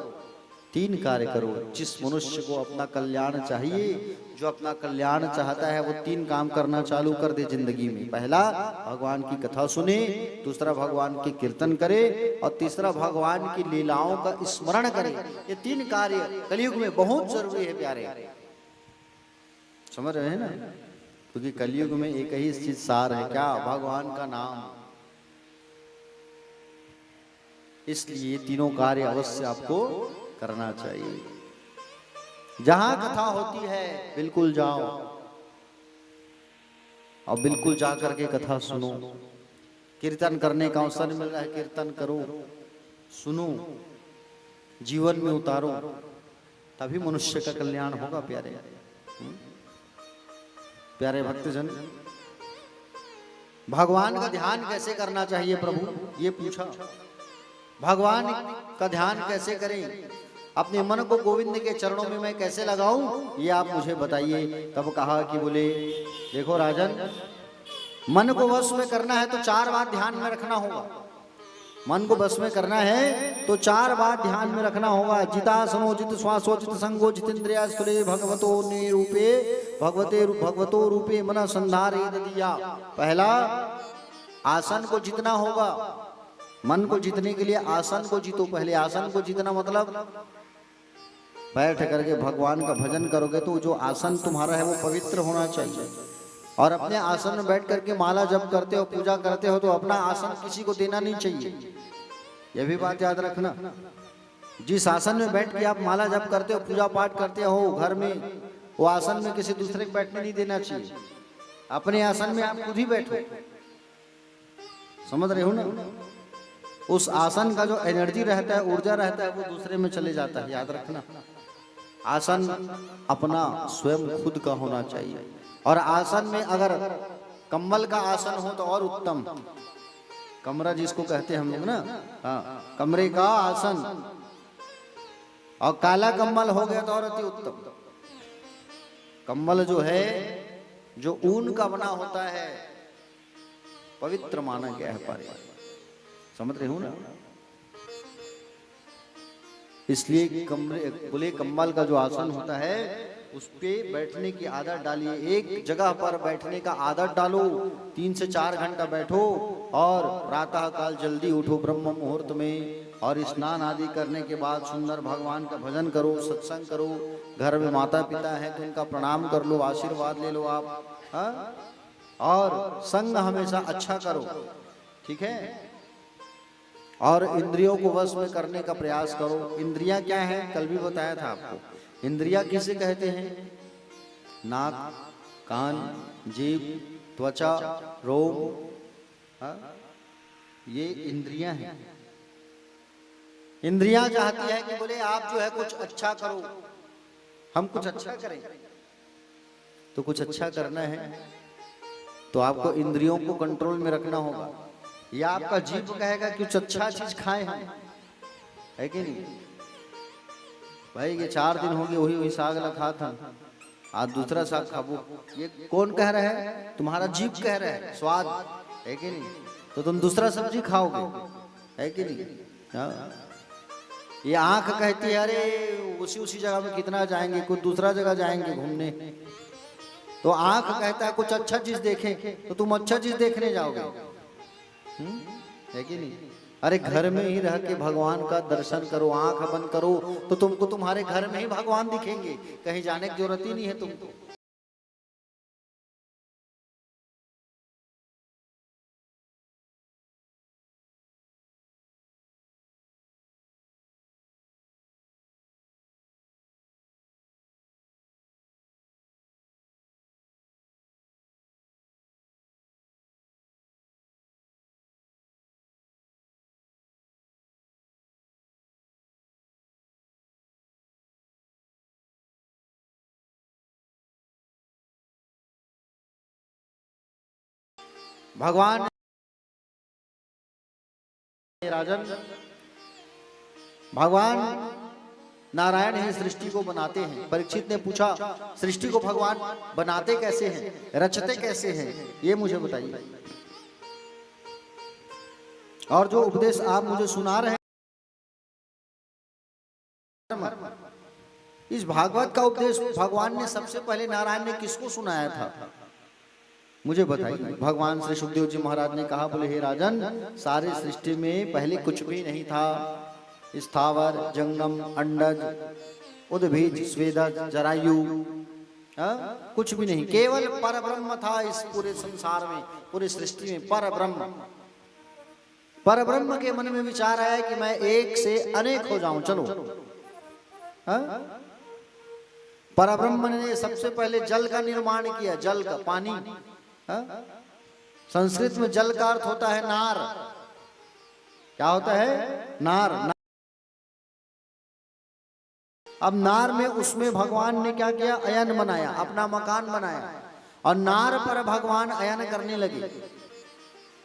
3 कार्य करो। जिस मनुष्य को अपना कल्याण चाहिए, जो अपना कल्याण चाहता है, वो 3 काम करना चालू कर दे जिंदगी में। पहला, भगवान की कथा सुने। दूसरा, भगवान के कीर्तन करे। और तीसरा, भगवान की लीलाओं का स्मरण करे। ये 3 कार्य कलयुग में बहुत जरूरी है प्यारे। समझ रहे हैं ना? क्योंकि कलयुग में एक ही चीज सार है, क्या? भगवान का नाम। इसलिए तीनों कार्य अवश्य आपको करना चाहिए। जहां कथा होती है बिल्कुल जाओ और बिल्कुल जा करके कथा सुनो। कीर्तन करने का अवसर मिल रहा है, कीर्तन करो, सुनो, जीवन में उतारो, तभी मनुष्य का कल्याण होगा। प्यारे प्यारे भक्तजन, भगवान का ध्यान कैसे करना चाहिए प्रभु, ये पूछा। भगवान का ध्यान कैसे करें, अपने मन को गोविंद के चरणों में मैं कैसे लगाऊं, ये आप मुझे बताइए। तब कहा कि बोले देखो राजन, मन को वश में करना है तो 4 बात ध्यान में रखना होगा। मन को बस में करना है तो 4 बात ध्यान में रखना होगा। जितासनो जित श्वासो जित संगो जितेन्द्रिया स्थूले भगवतो निरूपे भगवतो रूपे मन संधारे दिया। पहला, आसन को जीतना होगा। मन को जीतने के लिए आसन को जीतो। पहले आसन को जीतना मतलब बैठ करके भगवान का भजन करोगे तो जो आसन तुम्हारा है वो पवित्र होना चाहिए। और अपने आसन में बैठ करके माला जप करते हो, पूजा करते हो तो अपना आसन किसी को देना नहीं चाहिए। यह भी बात याद रखना। जिस आसन में बैठ के आप माला जप करते हो, पूजा पाठ करते हो घर में, वो आसन में किसी दूसरे को बैठने नहीं देना चाहिए। अपने आसन में आप खुद ही बैठो। समझ रहे हो ना? उस आसन का जो एनर्जी रहता है, ऊर्जा रहता है, वो दूसरे में चले जाता है। याद रखना, आसन अपना स्वयं खुद का होना चाहिए। और आसन में अगर कम्बल का आसन हो तो और उत्तम, कमरा जिसको कहते हैं हम लोग ना, हाँ, कमरे का आसन, और काला कम्बल हो गया तो और अति उत्तम। कम्बल जो है, जो ऊन का बना होता है, पवित्र माना गया है पारे, समझ रहे हो ना। इसलिए कमरे खुले कम्बल का जो आसन होता है उस पे बैठने की आदत डालिए। एक जगह पर बैठने का आदत डालो, 3 से 4 घंटा बैठो, और प्रातः काल जल्दी उठो ब्रह्म मुहूर्त में, और स्नान आदि करने के बाद सुंदर भगवान का भजन करो, सत्संग करो। घर में माता पिता हैं तो उनका प्रणाम कर लो, आशीर्वाद ले लो आप, हाँ? और संग हमेशा अच्छा करो, ठीक है। और इंद्रियों को वश में करने का प्रयास करो। इंद्रियां क्या है, कल भी बताया था आपको। इंद्रियां किसे कहते हैं? नाक, कान, जीभ, त्वचा, रोम, ये इंद्रियां हैं। इंद्रियां चाहती है कि बोले आप जो है कुछ अच्छा करो, हम कुछ अच्छा करें। तो कुछ अच्छा करना है तो आपको इंद्रियों को कंट्रोल में रखना होगा। या आपका जीभ कहेगा कि कुछ अच्छा चीज खाएं हम, है कि नहीं भाई? ये 4 दिन हो गए वही साग लखा था, आज दूसरा साग खाबो। ये कौन कह रहा है? तुम्हारा जीभ कह रहा है, स्वाद, है कि नहीं? तो तुम दूसरा सब्जी खाओगे, है कि नहीं? हाँ। ये आंख कहती है अरे उसी जगह में कितना जाएंगे, कुछ दूसरा जगह जाएंगे घूमने। तो आंख कहता है कुछ अच्छा चीज देखें, तो तुम अच्छा चीज देखने जाओगे, है कि नहीं? अरे घर में ही रह के भगवान का दर्शन करो, आंख बंद करो तो तुमको तुम्हारे घर में ही भगवान दिखेंगे, कहीं जाने की जरूरत ही नहीं है तुमको। भगवान राजन, भगवान नारायण ही सृष्टि को बनाते हैं। परीक्षित ने पूछा सृष्टि को भगवान बनाते कैसे हैं, रचते कैसे हैं, ये मुझे बताइए। और जो उपदेश आप मुझे सुना रहे हैं, इस भागवत का उपदेश भगवान ने सबसे पहले नारायण ने किसको सुनाया था, मुझे बताइए। भगवान श्री सुखदेव जी महाराज ने कहा, बोले हे राजन, सारे सृष्टि में पहले कुछ भी नहीं था। स्थावर, जंगम, अंडज, उद्भिज, स्वेदज, जरायु, कुछ भी नहीं, केवल परब्रह्म था इस पूरे संसार में, पूरी सृष्टि में परब्रह्म। परब्रह्म के मन में विचार आया कि मैं एक से अनेक हो जाऊं, चलो। परब्रह्म ने सबसे पहले जल का निर्माण किया, जल का, पानी। संस्कृत में जल का अर्थ होता है नार। क्या होता है? नार। अब नार में उसमें भगवान ने क्या किया? अयन बनाया, अपना मकान बनाया, और नार पर भगवान अयन करने लगे।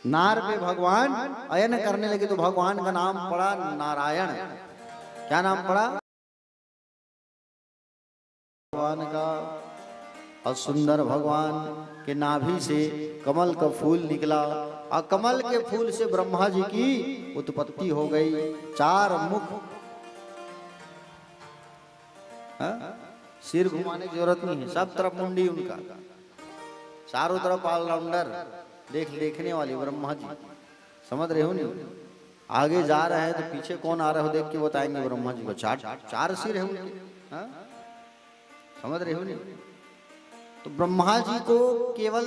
नार पे भगवान अयन करने लगे तो भगवान का नाम पड़ा नारायण। क्या नाम पड़ा? भगवान का। और सुंदर भगवान के नाभि से कमल का फूल निकला, और कमल के फूल से ब्रह्मा जी की उत्पत्ति हो गई। 4 मुख, सिर घुमाने की जरूरत नहीं है, सब तरफ मुंडी उनका, चारों तरफ ऑलराउंडर, देखने वाली ब्रह्मा जी, समझ रहे हो नहीं? आगे जा रहे हैं तो पीछे कौन आ रहा है देख के बताएंगे ब्रह्मा जी को। 4 सिर है उनके, समझ रहे हो नहीं? तो ब्रह्मा जी को केवल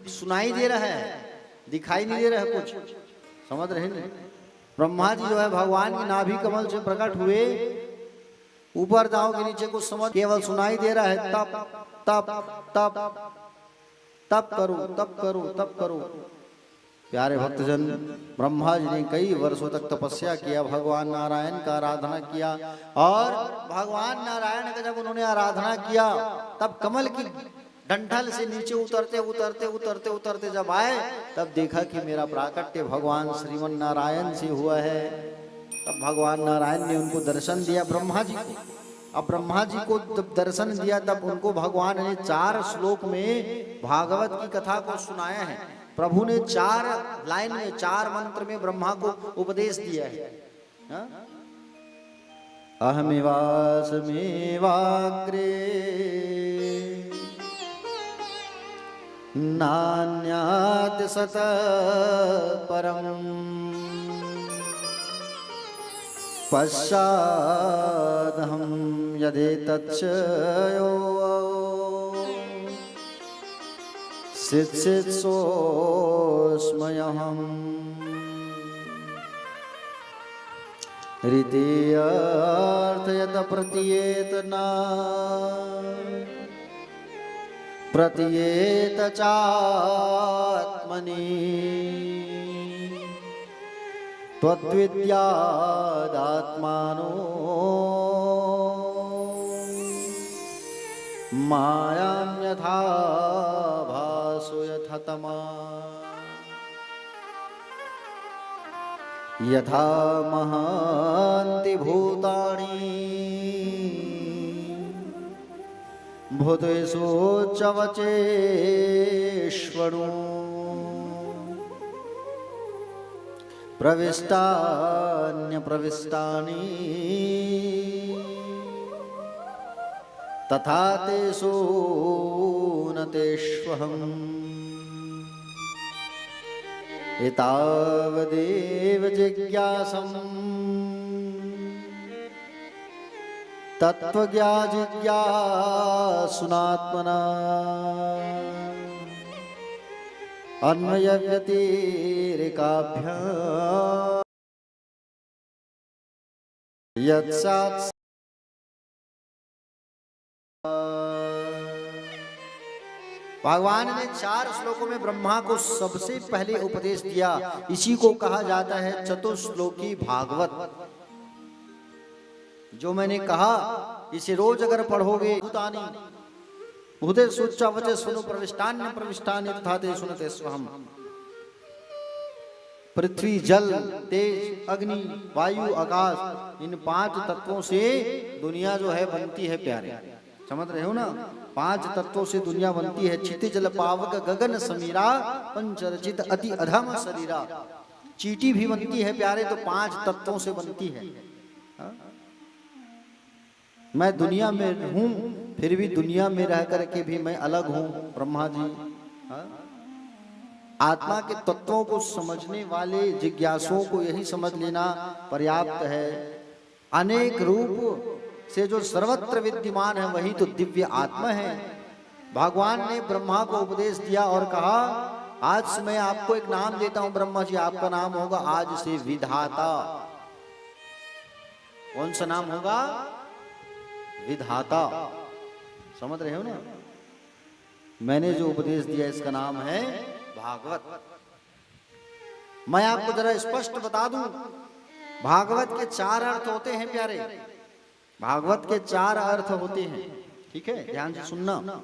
सुनाई दे रहा है, दिखाई नहीं दे रहा है कुछ, समझ रहे नहीं? ब्रह्मा जी जो है भगवान की नाभि कमल से प्रकट हुए, ऊपर जाओगे नीचे कुछ समझ, केवल सुनाई दे रहा है तप तप तप तप करो, तप करो, तप करो। प्यारे भक्तजन, ब्रह्मा जी ने कई वर्षों तक तपस्या किया, भगवान नारायण का आराधना किया, और भगवान नारायण का जब उन्होंने आराधना किया तब कमल की डंठल से नीचे उतरते उतरते उतरते उतरते जब आए तब देखा कि मेरा प्राकट्य भगवान श्रीमन नारायण से हुआ है। तब भगवान नारायण ने उनको दर्शन दिया ब्रह्मा जी को। अब ब्रह्मा जी को जब दर्शन दिया तब उनको भगवान ने 4 श्लोक में भागवत की कथा को सुनाया है। प्रभु ने 4 लाइन में 4 मंत्र में ब्रह्मा को उपदेश दिया है। अहमेवास्मेवाग्रे नान्यात् सत परम् पश्चादहं यदेतच्चयो सित्सित्सोऽस्म्यहम् ऋतेऽर्थयत प्रतीयेत चात्मनि त्वद्विद्यादात्मानो मायां यथा भासो यथा तमा यथा महान्ति भूतानि भूतेषु चवचेष्वणु प्रविष्टान्यप्रविष्टानि तथा तेषु न तेष्वहम् एतावदेव जिज्ञासम् तत्त्वज्ञाजिज्ञासुनात्मना अन्वयव्यतिरेकाभ्याम् यत्सात् भगवान ने 4 श्लोकों में ब्रह्मा को सबसे पहले उपदेश दिया। इसी को कहा जाता है चतुश्लोकी भागवत। जो मैंने कहा इसे रोज अगर पढ़ोगे भूतानि भूते सुच्चावचे सुनो प्रविष्टान्य प्रविष्टान्य तथा ते सुनते स्वहम। पृथ्वी जल तेज अग्नि वायु आकाश, इन 5 तत्वों से दुनिया जो है बनती है। प्यारे समझ रहे हो ना? 5 तत्वों से दुनिया बनती है। क्षिति जल पावक गगन समीरा पंचरचित अति अधम शरीरा। चींटी भी बनती है प्यारे तो 5 तत्वों से बनती है। मैं दुनिया में हूं फिर भी दुनिया में रह करके भी मैं अलग हूं ब्रह्मा जी। आत्मा के तत्वों को समझने वाले जिज्ञासुओं को यही समझ लेना पर्याप्त है। अनेक रूप से जो सर्वत्र विद्यमान है वही तो दिव्य आत्मा है। भगवान ने ब्रह्मा को उपदेश दिया और कहा आज मैं आपको एक नाम देता हूं ब्रह्मा जी, आपका नाम होगा आज से विधाता। कौन सा नाम होगा? विधाता। समझ रहे हो ना? मैंने जो उपदेश दिया इसका नाम है भागवत। मैं आपको जरा स्पष्ट बता दूं, भागवत के 4 अर्थ होते हैं प्यारे। भागवत के 4 अर्थ होते हैं, ठीक है? ध्यान से सुनना।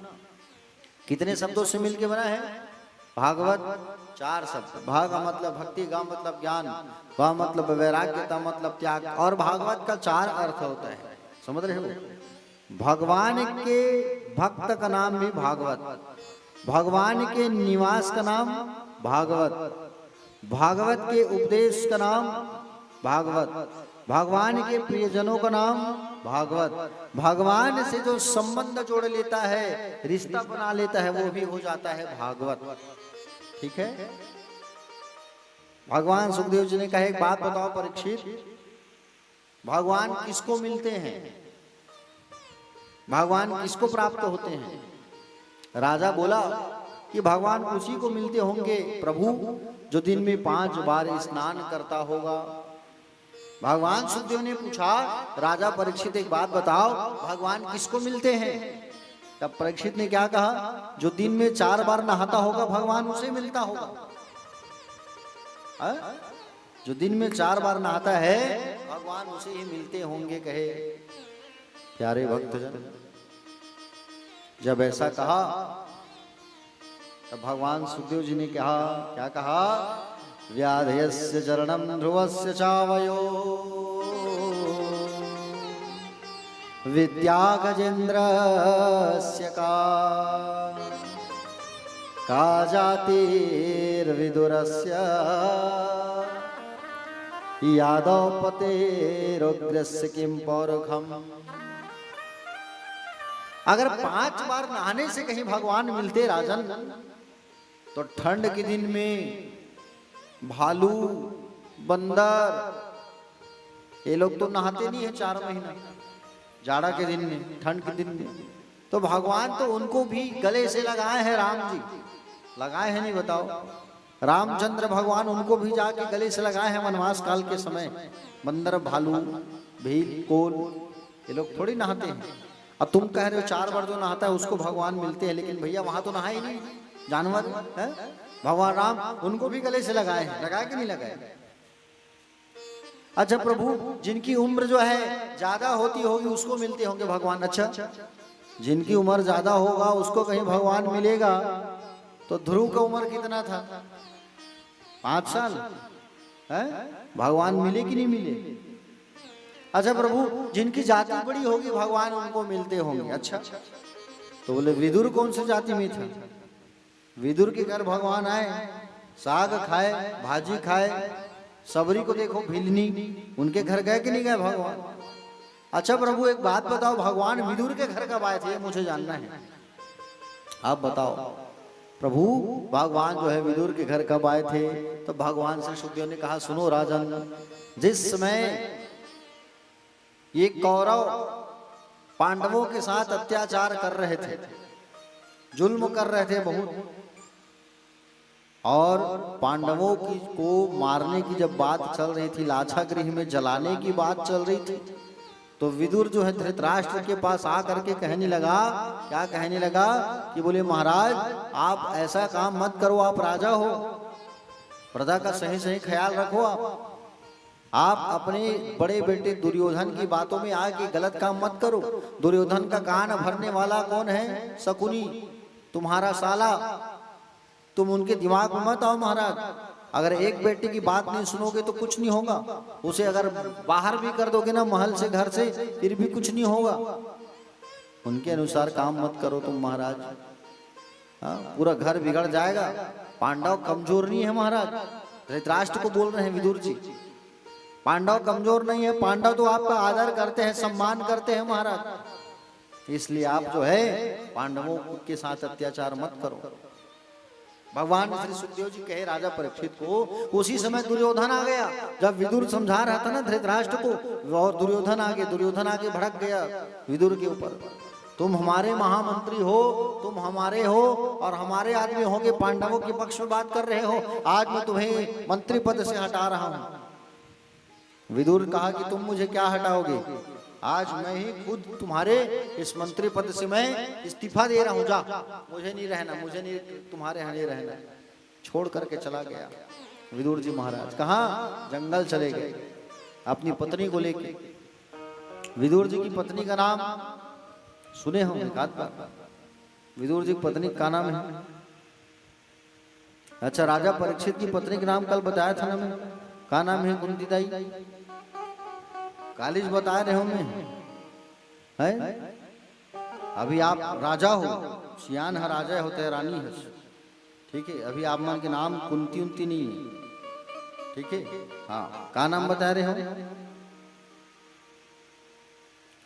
कितने शब्दों से मिलके बना है भागवत? 4 शब्द। भाग मतलब भक्ति, गा मतलब ज्ञान, वा मतलब वैराग्य, ता मतलब त्याग। और भागवत का 4 अर्थ होता है। समझ रहे हो? भगवान के भक्त का नाम भी भागवत, भगवान के निवास का नाम भागवत, भागवत के उपदेश का नाम भागवत, भगवान के प्रियजनों का नाम भागवत, भगवान से जो संबंध जोड़ लेता है, रिश्ता बना लेता है, वो भी हो जाता है भागवत। ठीक है? भगवान सुखदेव जी ने कहा एक बात बताओ परीक्षित, भगवान किसको मिलते हैं? भगवान किसको प्राप्त होते हैं? राजा बोला कि भगवान उसी को मिलते होंगे प्रभु जो दिन में 5 बार स्नान करता होगा। भगवान सुखदेव ने पूछा राजा परीक्षित एक बात बताओ भगवान किसको मिलते हैं? तब परीक्षित ने क्या कहा? जो दिन में 4 बार नहाता होगा भगवान उसे मिलता होगा। हाँ? जो दिन में 4 बार नहाता है भगवान उसे ही मिलते होंगे कहे प्यारे भक्तजन। जब ऐसा कहा तब भगवान सुखदेव जी ने कहा, क्या कहा? व्याधयस्य चरणम ध्रुवस्य चावयो विद्या गजेन्द्रस्य का जातिर्विदुरस्य यादव पतेरुग्रस्य किं पौरुखम। अगर 5 बार नहाने से कहीं भगवान मिलते राजन, तो ठंड के दिन में भालू बंदर ये लोग तो नहाते नहीं है 4 महीना, जाड़ा के दिन में, ठंड के दिन में, तो भगवान तो उनको भी गले से लगाए हैं। राम जी लगाए हैं, नहीं बताओ? रामचंद्र भगवान उनको भी जाके गले से लगाए हैं वनवास काल के समय। बंदर भालू भील कोल ये लोग थोड़ी नहाते हैं। अब तुम कह रहे हो 4 बार जो नहाता है उसको भगवान मिलते हैं, लेकिन भैया वहां तो नहाए नहीं जानवर है। भगवान राम उनको भी गले से लगाए हैं, लगाए कि नहीं लगाए? अच्छा प्रभु, जिनकी उम्र जो है ज्यादा होती होगी उसको मिलते होंगे भगवान। अच्छा, जिनकी उम्र ज्यादा होगा उसको कहीं भगवान मिलेगा। तो ध्रुव का उम्र कितना था? 5 साल है? भगवान मिले कि नहीं मिले? अच्छा प्रभु, जिनकी जाति बड़ी होगी भगवान उनको मिलते होंगे। अच्छा, तो बोले विदुर कौन सी जाति में था? विदुर के घर भगवान आए, साग खाए, भाजी खाए, सबरी को देखो भिलनी, उनके घर गए कि नहीं गए भगवान? अच्छा प्रभु, एक बात बताओ, भगवान विदुर के घर कब आए थे? मुझे जानना है, आप बताओ प्रभु। भगवान जो है विदुर के घर कब आए थे? तो भगवान से सुखदेव ने कहा, सुनो राजन, जिस समय ये कौरव पांडवों के साथ अत्याचार कर रहे थे, जुल्म कर रहे थे बहुत, और पांडवों की को मारने की जब बात चल रही थी, लाछा गृह में जलाने की बात चल रही थी, तो विदुर जो है धृतराष्ट्र के पास आकर के कहने लगा, क्या कहने लगा कि बोले महाराज आप ऐसा काम मत करो, आप राजा हो, प्रजा का सही सही ख्याल रखो। आप अपने बड़े बेटे दुर्योधन की बातों में आके गलत काम मत करो। दुर्योधन का कान भरने वाला कौन है? शकुनी, तुम्हारा साला। तुम उनके दिमाग में मत आओ महाराज। अगर एक बेटे की बात नहीं सुनोगे तो कुछ नहीं होगा, उसे अगर बाहर भी कर दोगे ना महल से, घर से, फिर भी कुछ नहीं होगा। उनके अनुसार काम मत करो तुम महाराज, हाँ, पूरा घर बिगड़ जाएगा। पांडव कमजोर नहीं है महाराज, धृतराष्ट्र को बोल रहे हैं विदुर जी। पांडव कमजोर नहीं है, पांडव तो आपका आदर करते हैं, सम्मान करते हैं महाराज। इसलिए आप जो है पांडवों के साथ अत्याचार मत करो। भगवान श्री सुखदेव जी कहे राजा परीक्षित को। उसी समय दुर्योधन आ गया। जब विदुर समझा रहा था ना धृतराष्ट्र को, और दुर्योधन आगे भड़क गया विदुर के ऊपर। तुम हमारे महामंत्री हो, तुम हमारे हो, और हमारे आदमी होगे, पांडवों के पक्ष में बात कर रहे हो। आज मैं तुम्हें मंत्री पद से हटा रहा हूं। विदुर कहा कि तुम मुझे क्या हटाओगे? आज मैं ही खुद तुम्हारे इस मंत्री पद से मैं इस्तीफा दे रहा हूं। जा, मुझे नहीं रहना, मुझे नहीं तुम्हारे यहाँ नहीं रहना। छोड़ करके चला गया विदुर जी महाराज। कहाँ? जंगल चले गए अपनी पत्नी को लेके। विदुर जी की पत्नी का नाम सुने होंगे, विदुर जी की पत्नी का नाम है, अच्छा, राजा परीक्षित की पत्नी का नाम कल बताया था ना मैं, का नाम है? कुंती दाई। कालिज बता रहे हो मैं है? अभी आप राजा हो, सियान है, राजा होते हैं, रानी है, ठीक है। अभी आप मान के नाम कुंती उंती नहीं है, ठीक है। हाँ, का नाम बता रहे हो?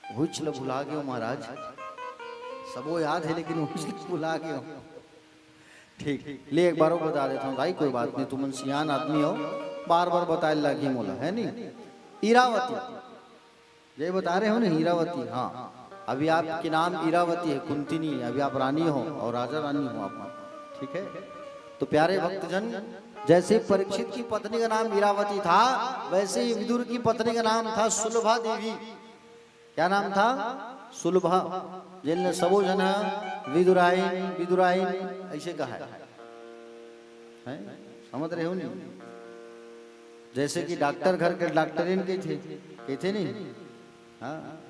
हुचल भुला गए हो महाराज, सबो याद है लेकिन हुचल भुला गए हो। ठीक, ले एक बार बता देता हूँ भाई, कोई बात नहीं, तुम सियान आदमी हो, बार बार बताए लगी मोला है नहीं। इरावती, ये बता रहे हो ना, हीरावती। हाँ, अभी आपके नाम इरावती है, कुंती नहीं है। अभी आप रानी हो और राजा रानी हो आप, ठीक है। तो प्यारे भक्तजन, जैसे परीक्षित की पत्नी का नाम इरावती था, वैसे ही विदुर की पत्नी का नाम था सुलभा देवी। क्या नाम था? सुलभा। जिनने सबो जना विदुराइन विदुराइन ऐसे कहा है, समझ रहे हो नहीं? जैसे कि डॉक्टर घर के डॉक्टरीन के थे नहीं, हाँ,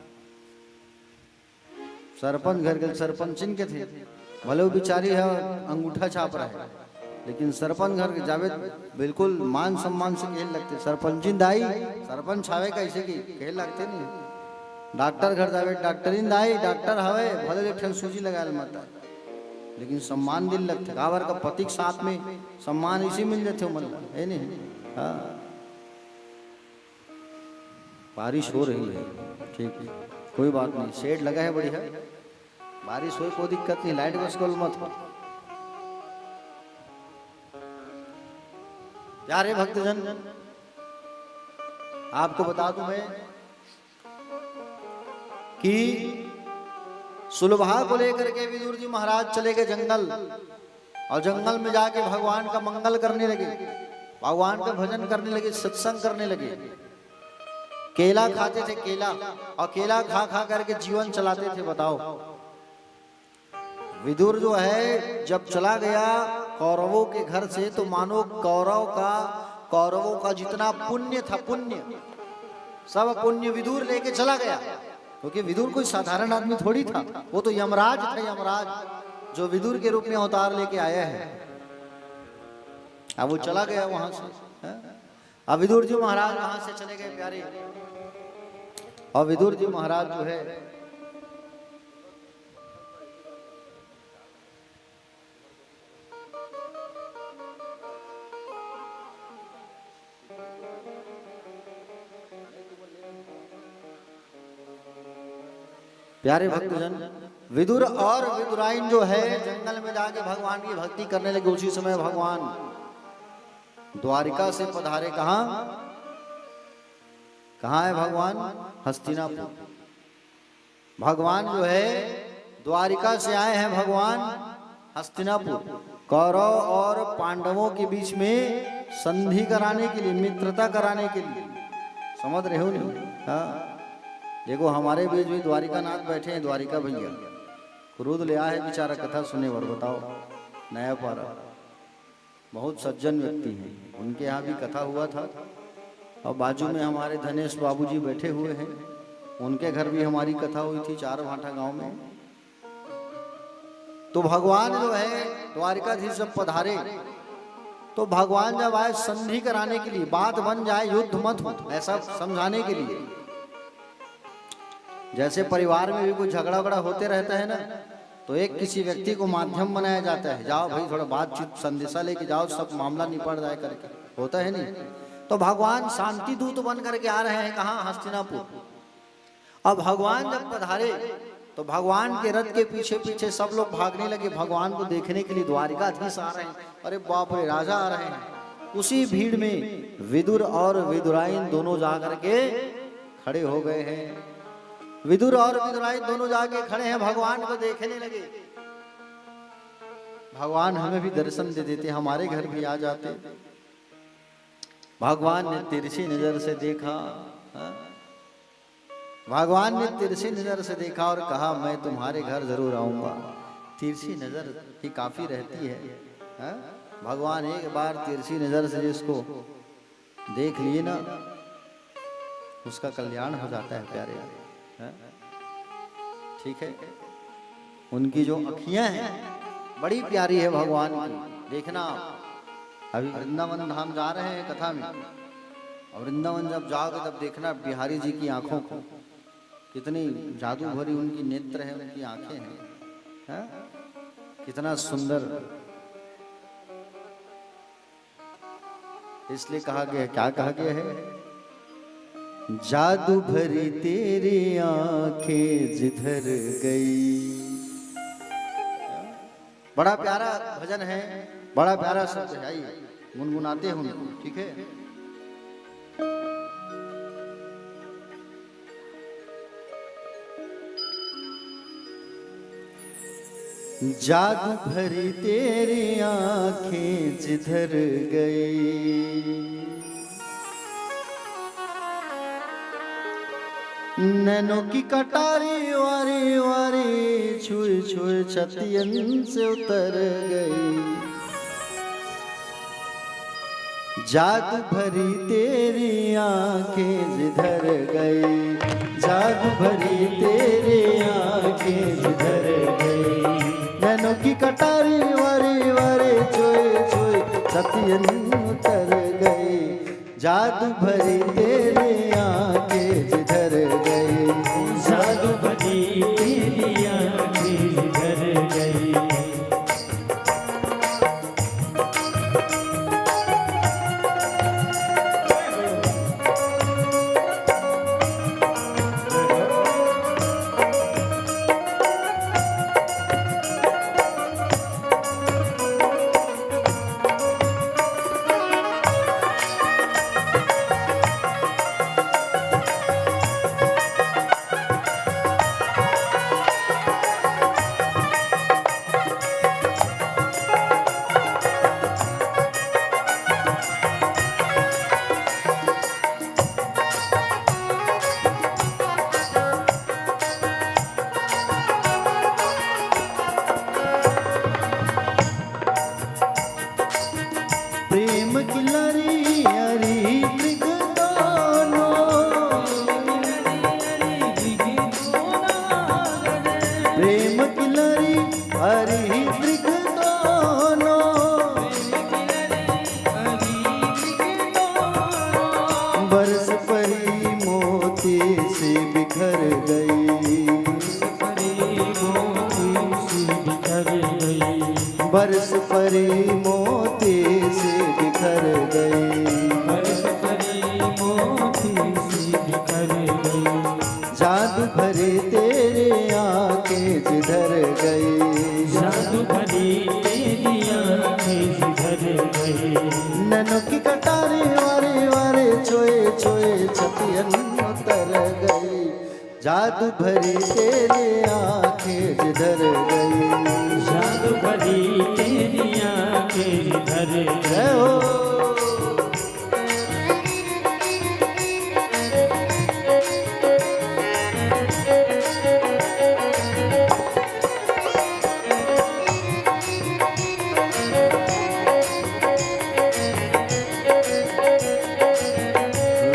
सरपंच घर के सरपंचिन के थे, भले वो बिचारी है अंगूठा छाप रहा है, लेकिन सरपंच घर के जावे बिल्कुल मान सम्मान से खेल लगते। सरपंचिन दाई सरपंच छावे कैसे की खेल लगते नहीं। डॉक्टर घर जावे डॉक्टरीन दाई डॉक्टर हवे, भले एक ठन सूजी लगाए मत, लेकिन सम्मान दिल लगते। कावर का पति के साथ में सम्मान इसी मिल जाते मन है नहीं। हाँ, बारिश हो रही है, ठीक है, कोई बात नहीं, शेड लगा है बढ़िया, बारिश हो कोई दिक्कत नहीं, लाइट बस को मत। प्यारे भक्तजन, आपको बता दूं मैं कि सुलभा को लेकर के विदुर जी महाराज चले गए जंगल, और जंगल में जाके भगवान का मंगल करने लगे, भगवान का भजन करने लगे, सत्संग करने लगे। केला खाते थे, केला, और केला खा खा करके जीवन चलाते थे। बताओ, विदुर जो है जब चला गया कौरवों के घर से, तो मानो कौरवों का जितना पुण्य था, पुण्य सब पुण्य विदुर लेके चला गया, क्योंकि विदुर कोई साधारण आदमी थोड़ी था, वो तो यमराज था, यमराज जो विदुर के रूप में अवतार लेके आया है। अब वो चला गया वहां से। अब विदुर जी महाराज वहां से चले गए प्यारे, और विदुर जी महाराज जो है प्यारे भक्तजन, विदुर और विदुराइन जो है जंगल में जाके भगवान की भक्ति करने लगे। उसी समय भगवान द्वारिका से पधारे। कहाँ है भगवान? हस्तिनापुर। भगवान जो है द्वारिका से आए हैं, भगवान हस्तिनापुर, कौरव और पांडवों के बीच में संधि कराने के लिए, मित्रता कराने के लिए। समझ रहे हो नहीं? हाँ, देखो हमारे बीच भी द्वारिका नाथ बैठे हैं, द्वारिका भैया, क्रोध ले आया है बेचारा, कथा सुने और बताओ, नया पारा, बहुत सज्जन व्यक्ति हैं, उनके यहाँ भी कथा हुआ था। और बाजू में हमारे धनेश बाबूजी बैठे हुए हैं, उनके घर भी हमारी कथा हुई थी, चार भाटा गांव में। तो भगवान जो है द्वारिकाधीश जब पधारे, तो भगवान जब आए संधि कराने के लिए, बात बन जाए, युद्ध मत हो, ऐसा समझाने के लिए। जैसे परिवार में भी कोई झगड़ा वगड़ा होते रहता है ना, तो एक किसी व्यक्ति को माध्यम बनाया जाता है, जाओ भाई थोड़ा बातचीत संदेशा लेके जाओ, सब मामला निपट जाए करके, होता है नहीं। तो भगवान शांति दूत बन करके आ रहे हैं, कहाँ? हस्तिनापुर। अब भगवान जब पधारे, तो भगवान के रथ के पीछे पीछे सब लोग भागने लगे भगवान को देखने के लिए। द्वारिकाधीश आ रहे हैं, अरे बाप रे, राजा आ रहे हैं। उसी भीड़ में विदुर और विदुराइन दोनों जा करके खड़े हो गए हैं। विदुर और विदुराइन दोनों जाके खड़े हैं, भगवान को देखने लगे। भगवान हमें भी दर्शन दे देते, हमारे घर भी आ जाते। भगवान ने तिरछी नजर से देखा, भगवान ने तिरछी नजर से देखा और कहा, मैं तुम्हारे घर जरूर आऊंगा। तिरछी नजर ही काफी रहती है। भगवान एक बार तिरछी नजर से जिसको देख लिए ना, उसका कल्याण हो जाता है प्यारे। ठीक है, उनकी जो अखियां हैं बड़ी प्यारी है भगवान की। देखना, अभी वृंदावन धाम जा रहे हैं कथा में, और वृंदावन जब जाओगे तब देखना बिहारी जी की आंखों को, कितनी जादू भरी उनकी नेत्र है, उनकी आंखें हैं, कितना सुंदर। इसलिए कहा गया, क्या कहा गया है? जादू भरी तेरी आंखें जिधर गई। बड़ा प्यारा भजन है, बड़ा प्यारा शब्द है, आइए गुनगुनाते हैं उनको। ठीक है, जादू भरी तेरी आंखें जिधर गई, नैनों की कटारी वारी वारी छुए छुए छतियन से उतर गई। जादू भरी तेरी आंखें जिधर गई, जादू भरी तेरी आंखें जिधर गई, नैनों की कटारी वारे वारे चोए चोए सतियन उतर गई, जादू भरी तेरी आंखें जिधर गई, जादू भरी तेरी आंखें जिधर गई। प्रेम की लरी हरी मृग दोनों, प्रेम की लरी हरी मृग दोनों, बरस परी मोती से बिखर गई, बरस परी मोती से बिखर गई, जादू भरे तेरे आंखें जिधर गई, जादू भरी तेरी आंखें जिधर गई, नैनों की कटारी वारे वारे चोए चोए छतियन उतर गई, जादू भरी तेरे आंखें जिधर गई, जादू भरी तेरी आंखें जिधर जय गई। हो।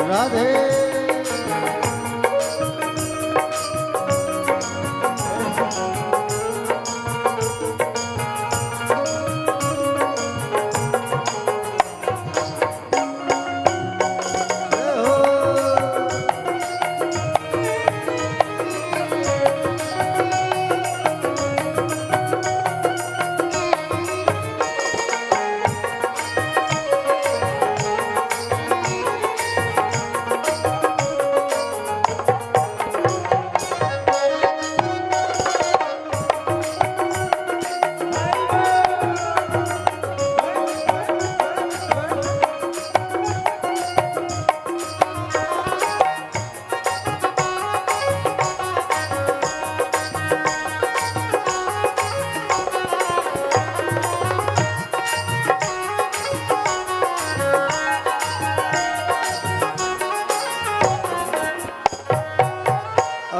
राधे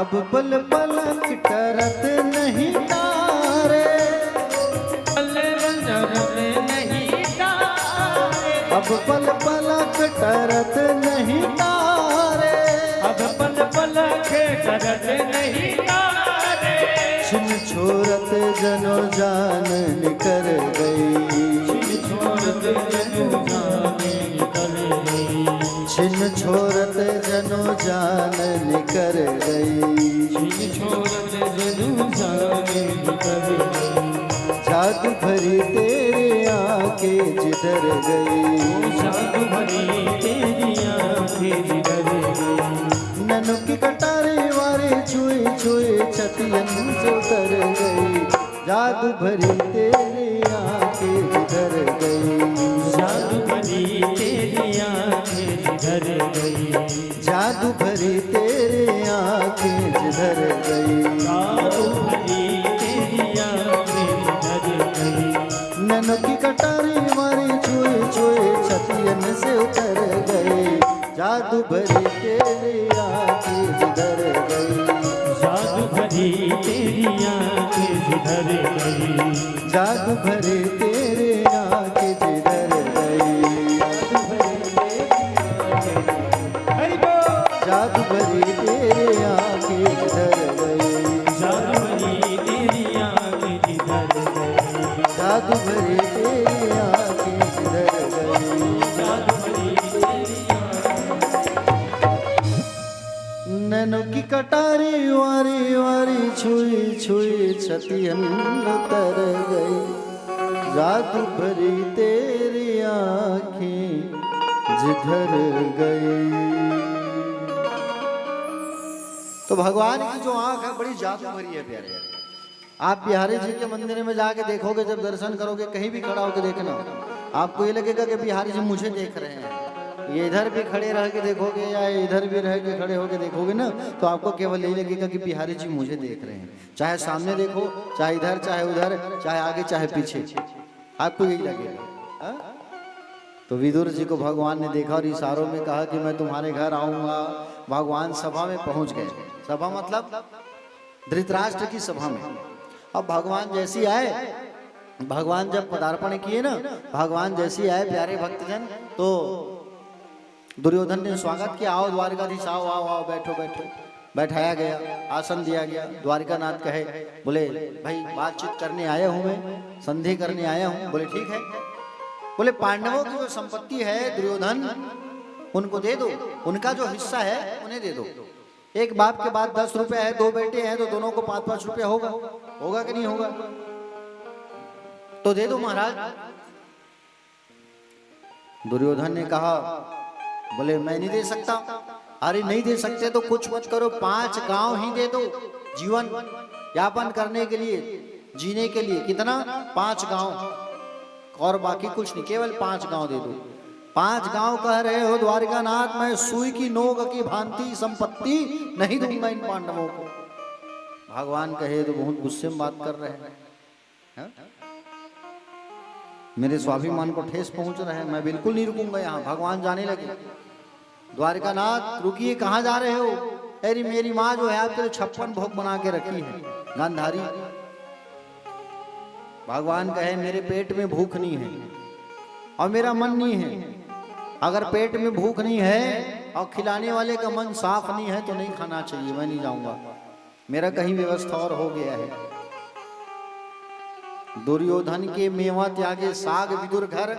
अब पल पलक टरत नहीं तारे, अब पल पलक टरत नहीं तारे, अब पल पल के करत नहीं तारे, छिन छोरत जनो जान निकर गई, छोड़त जनु जाने निकल गई, छिन छोरत जनो जान निकर गई, छोड़त जनु जाने निकल गई, जादू भरी तेरी आंखें जिधर गई, जादू भरी तेरी आंखें जिधर गई, नैनों की कटारे वारे छुए छुए छतियन से उतर गई, जादू भरी तेरी आंखें जिधर गई, जादू भरी तेरी आंखें जिधर गई, जादू भरी तेरी आंखें जिधर गई, जादू भरी तेरी आंखें जिधर गई, नैनों की कटारे वारे छुए छुए छतियन से उतर गई, जादू भरी तेरी आंखें जिधर गई, जादू भरी तेरी आंखें जिधर गई, जादू भरी तेरी आंखें जिधर गई, जादू भरी छुई छुई छतियन उतर गई, जादू भरी तेरी आँखें जिधर गई। तो भगवान की जो आंख है बड़ी जादू भरी है प्यारे। आप बिहारी जी के मंदिर में जाके देखोगे, जब दर्शन करोगे, कहीं भी खड़ा होकर देखना, आपको ये लगेगा कि बिहारी जी मुझे देख रहे हैं। ये इधर भी खड़े रह के देखोगे या इधर भी रह के खड़े होके देखोगे ना, तो आपको केवल यही लगेगा कि बिहारी जी मुझे देख रहे हैं। चाहे सामने देखो, चाहे इधर, चाहे उधर, चाहे आगे, चाहे पीछे, आपको यही लगेगा। हा? तो विदुर जी को भगवान ने देखा और इशारों में कहा कि मैं तुम्हारे घर आऊंगा। भगवान सभा में पहुंच गए। सभा मतलब धृतराष्ट्र की सभा में। अब भगवान जैसी आए, भगवान जब पदार्पण किए ना, भगवान जैसी आए प्यारे भक्तजन, तो दुर्योधन ने स्वागत किया, आओ द्वारकाधीश, आओ आओ आओ, बैठो बैठो। बैठाया गया, आसन दिया गया। द्वारिकानाथ कहे, बोले भाई बातचीत करने आया हूं मैं, संधि करने आया हूं। बोले ठीक है। बोले पांडवों की जो संपत्ति है दुर्योधन, उनको दे दो, उनका जो हिस्सा है उन्हें दे दो। एक बाप के बाद 10 रुपए है, 2 बेटे हैं तो दोनों को 5-5 रुपया होगा, होगा कि नहीं होगा? तो दे दो महाराज। दुर्योधन ने कहा, बोले मैं नहीं दे सकता। अरे नहीं दे सकते तो कुछ मत करो, 5 गांव ही दे दो, जीवन यापन करने के लिए, जीने के लिए। कितना? 5 गांव, और बाकी कुछ नहीं, केवल 5 गांव दे दो। 5 गांव कह रहे हो द्वारिकानाथ, मैं सुई की नोक की भांति संपत्ति नहीं दूंगा इन पांडवों को। भगवान कहे तो बहुत गुस्से में बात कर रहे हैं, है? मेरे स्वाभिमान को ठेस पहुंच रहे हैं, मैं बिल्कुल नहीं रुकूंगा यहाँ। भगवान जाने लगे, द्वारिकानाथ रुकिए, कहाँ जा रहे हो? अरे मेरी माँ जो है आपके लिए 56 भोग बना के रखी है, गांधारी। भगवान कहे मेरे पेट में भूख नहीं है और मेरा मन नहीं है। अगर पेट में भूख नहीं है और खिलाने वाले का मन साफ नहीं है तो नहीं खाना चाहिए, मैं नहीं जाऊंगा, मेरा कहीं व्यवस्था और हो गया है। दुर्योधन के मेवा त्यागे साग विदुर घर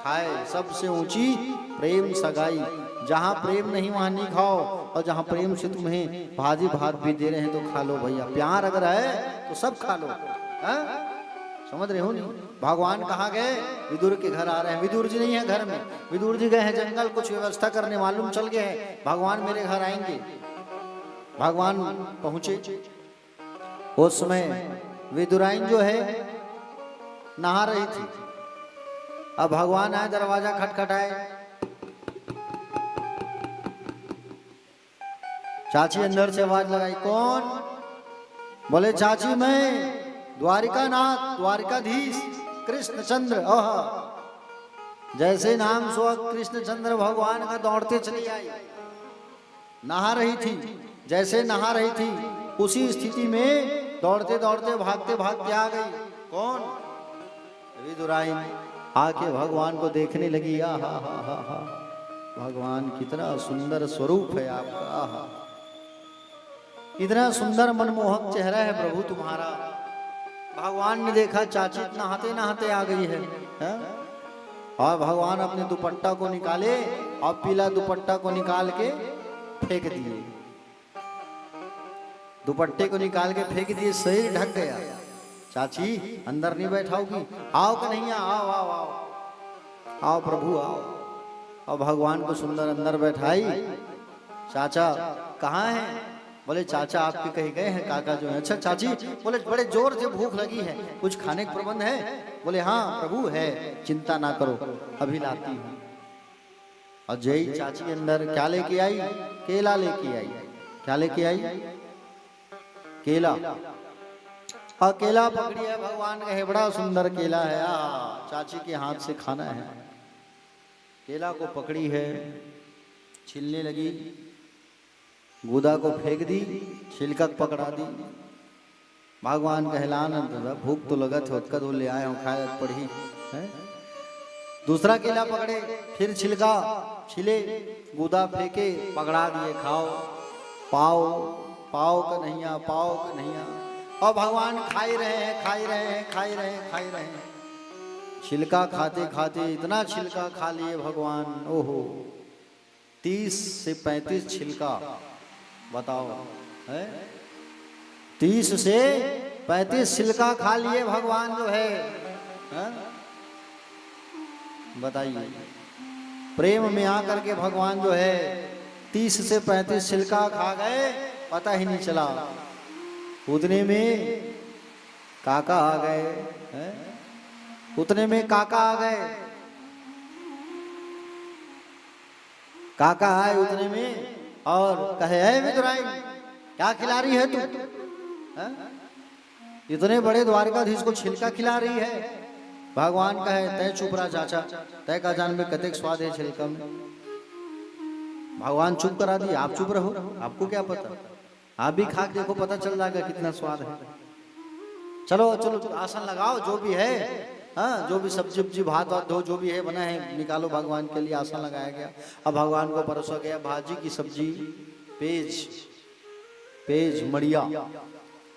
खाए, सबसे ऊंची प्रेम सगाई। जहां प्रेम नहीं वहां नहीं खाओ, और जहां प्रेम से तुम्हें भाजी भात भी दे रहे हैं तो खा लो भैया। प्यार अगर है तो सब खा लो, है? समझ रहे हो नहीं? भगवान कहाँ गए? विदुर के घर आ रहे हैं। विदुर जी नहीं है घर में, विदुर जी गए हैं जंगल, कुछ व्यवस्था करने, मालूम चल गया है भगवान मेरे घर आएंगे। भगवान पहुंचे, उस समय विदुराइन जो है नहा रही थी। अब भगवान आए, दरवाजा खटखटाए, चाची अंदर से आवाज लगाई, कौन? बोले चाची मैं द्वारिकानाथ, द्वारिकाधीश कृष्णचंद्र। जैसे नाम सुआ कृष्णचंद्र भगवान का दौड़ते चली आई। नहा रही थी, जैसे नहा रही थी उसी स्थिति में दौड़ते दौड़ते भागते भागते आ गई। कौन? विदुराइन आके भगवान को देखने लगी। आहा हा हा हा, भगवान कितना सुंदर स्वरूप है आपका, आहा कितना सुंदर मनमोहक चेहरा है प्रभु तुम्हारा। भगवान ने देखा चाची नहाते नहाते आ गई है, और भगवान अपने दुपट्टा को निकाले और पीला दुपट्टा को निकाल के फेंक दिए। दुपट्टे को निकाल के फेंक दिए, शरीर ढक गया। चाची अंदर नहीं बैठाओगी? आओ कन्हैया, आओ आओ आओ आओ प्रभु आओ। और भगवान को सुंदर अंदर बैठाई। चाचा कहाँ है? बोले चाचा आपके कहीं गए हैं, काका जो है। अच्छा चाची, बोले बड़े जोर से भूख लगी है, कुछ खाने का प्रबंध है? बोले हाँ प्रभु है, चिंता ना करो अभी लाती हूँ। और जय चाची अंदर क्या लेके आई? केला लेके आई। क्या लेके आई? केला। और केला पकड़ी है, भगवान कहे बड़ा सुंदर केला है, चाची के हाथ से खाना है। केला को पकड़ी है, छीलने लगी, गुदा को फेंक दी, छिलका पकड़ा दी। भगवान कहलान भूख तो लगत है, उत्कद ले आए हूँ, खाए पड़ी है। दूसरा केला पकड़े, फिर छिलका छिले, गुदा फेंके, पकड़ा दिए, खाओ पाओ पाओ कन्हैया, पाओ कन्हैया। और भगवान खाई रहे हैं, खाई रहे हैं, खाई रहे हैं, खाई रहे हैं। छिलका खाते खाते इतना छिलका खा लिए भगवान, ओहो 30 से 35 छिलका, बताओ है। 30 से 35 छिलका खा लिए भगवान जो है, हाँ? बताइए, प्रेम में आकर के भगवान जो है 30 से 35 छिलका खा गए, पता ही नहीं चला। उतने में काका आ गए, हैं? उतने में काका आ गए, काका आए उतने में और कहे, है विदुराई क्या खिला रही है तू? हैं? इतने बड़े द्वारकाधीश को छिलका खिला रही है। भगवान कहे, तय चुप रहा चाचा, तय का जान में कतेक स्वाद है छिलका में। भगवान चुप करा दिए, आप चुप रहो, आपको क्या पता, आप भी खा के देखो, पता चल जाएगा कितना स्वाद है। चलो चलो आसन लगाओ, जो भी है, हाँ, जो भी सब्जी उब्जी भात वात दो, जो भी है बना है निकालो, भगवान के लिए आसन लगाया गया। अब भगवान को परोसा गया भाजी की सब्जी, पेज मड़िया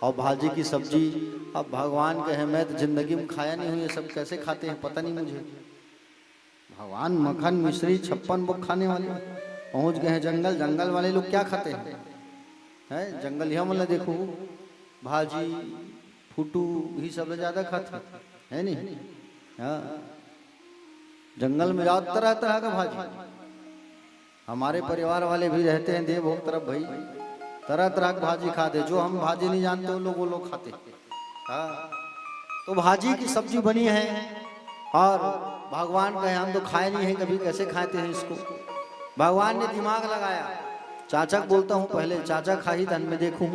और भाजी की सब्जी। अब भगवान कहे, मैं तो जिंदगी में खाया नहीं हूँ, ये सब कैसे खाते हैं पता नहीं मुझे। भगवान मक्खन मिश्री 56 बुक खाने वाले पहुंच गए हैं जंगल। जंगल वाले लोग क्या खाते हैं? जंगल यहाँ मतलब देखो, भाजी फुटू ही सब ज्यादा खाते है नहीं। हाँ, जंगल में जाओ तरह तरह का भाजी। हमारे परिवार वाले भी रहते हैं देवभोग तरफ भाई, तरह तरह की भाजी खाते, जो हम भाजी नहीं जानते वो लोग खाते। हाँ, तो भाजी की सब्जी बनी है और भगवान कहे, हम तो खाए नहीं है कभी, कैसे खाते हैं इसको। भगवान ने दिमाग लगाया, चाचा को बोलता हूँ पहले, चाचा खाई तन में देखूं,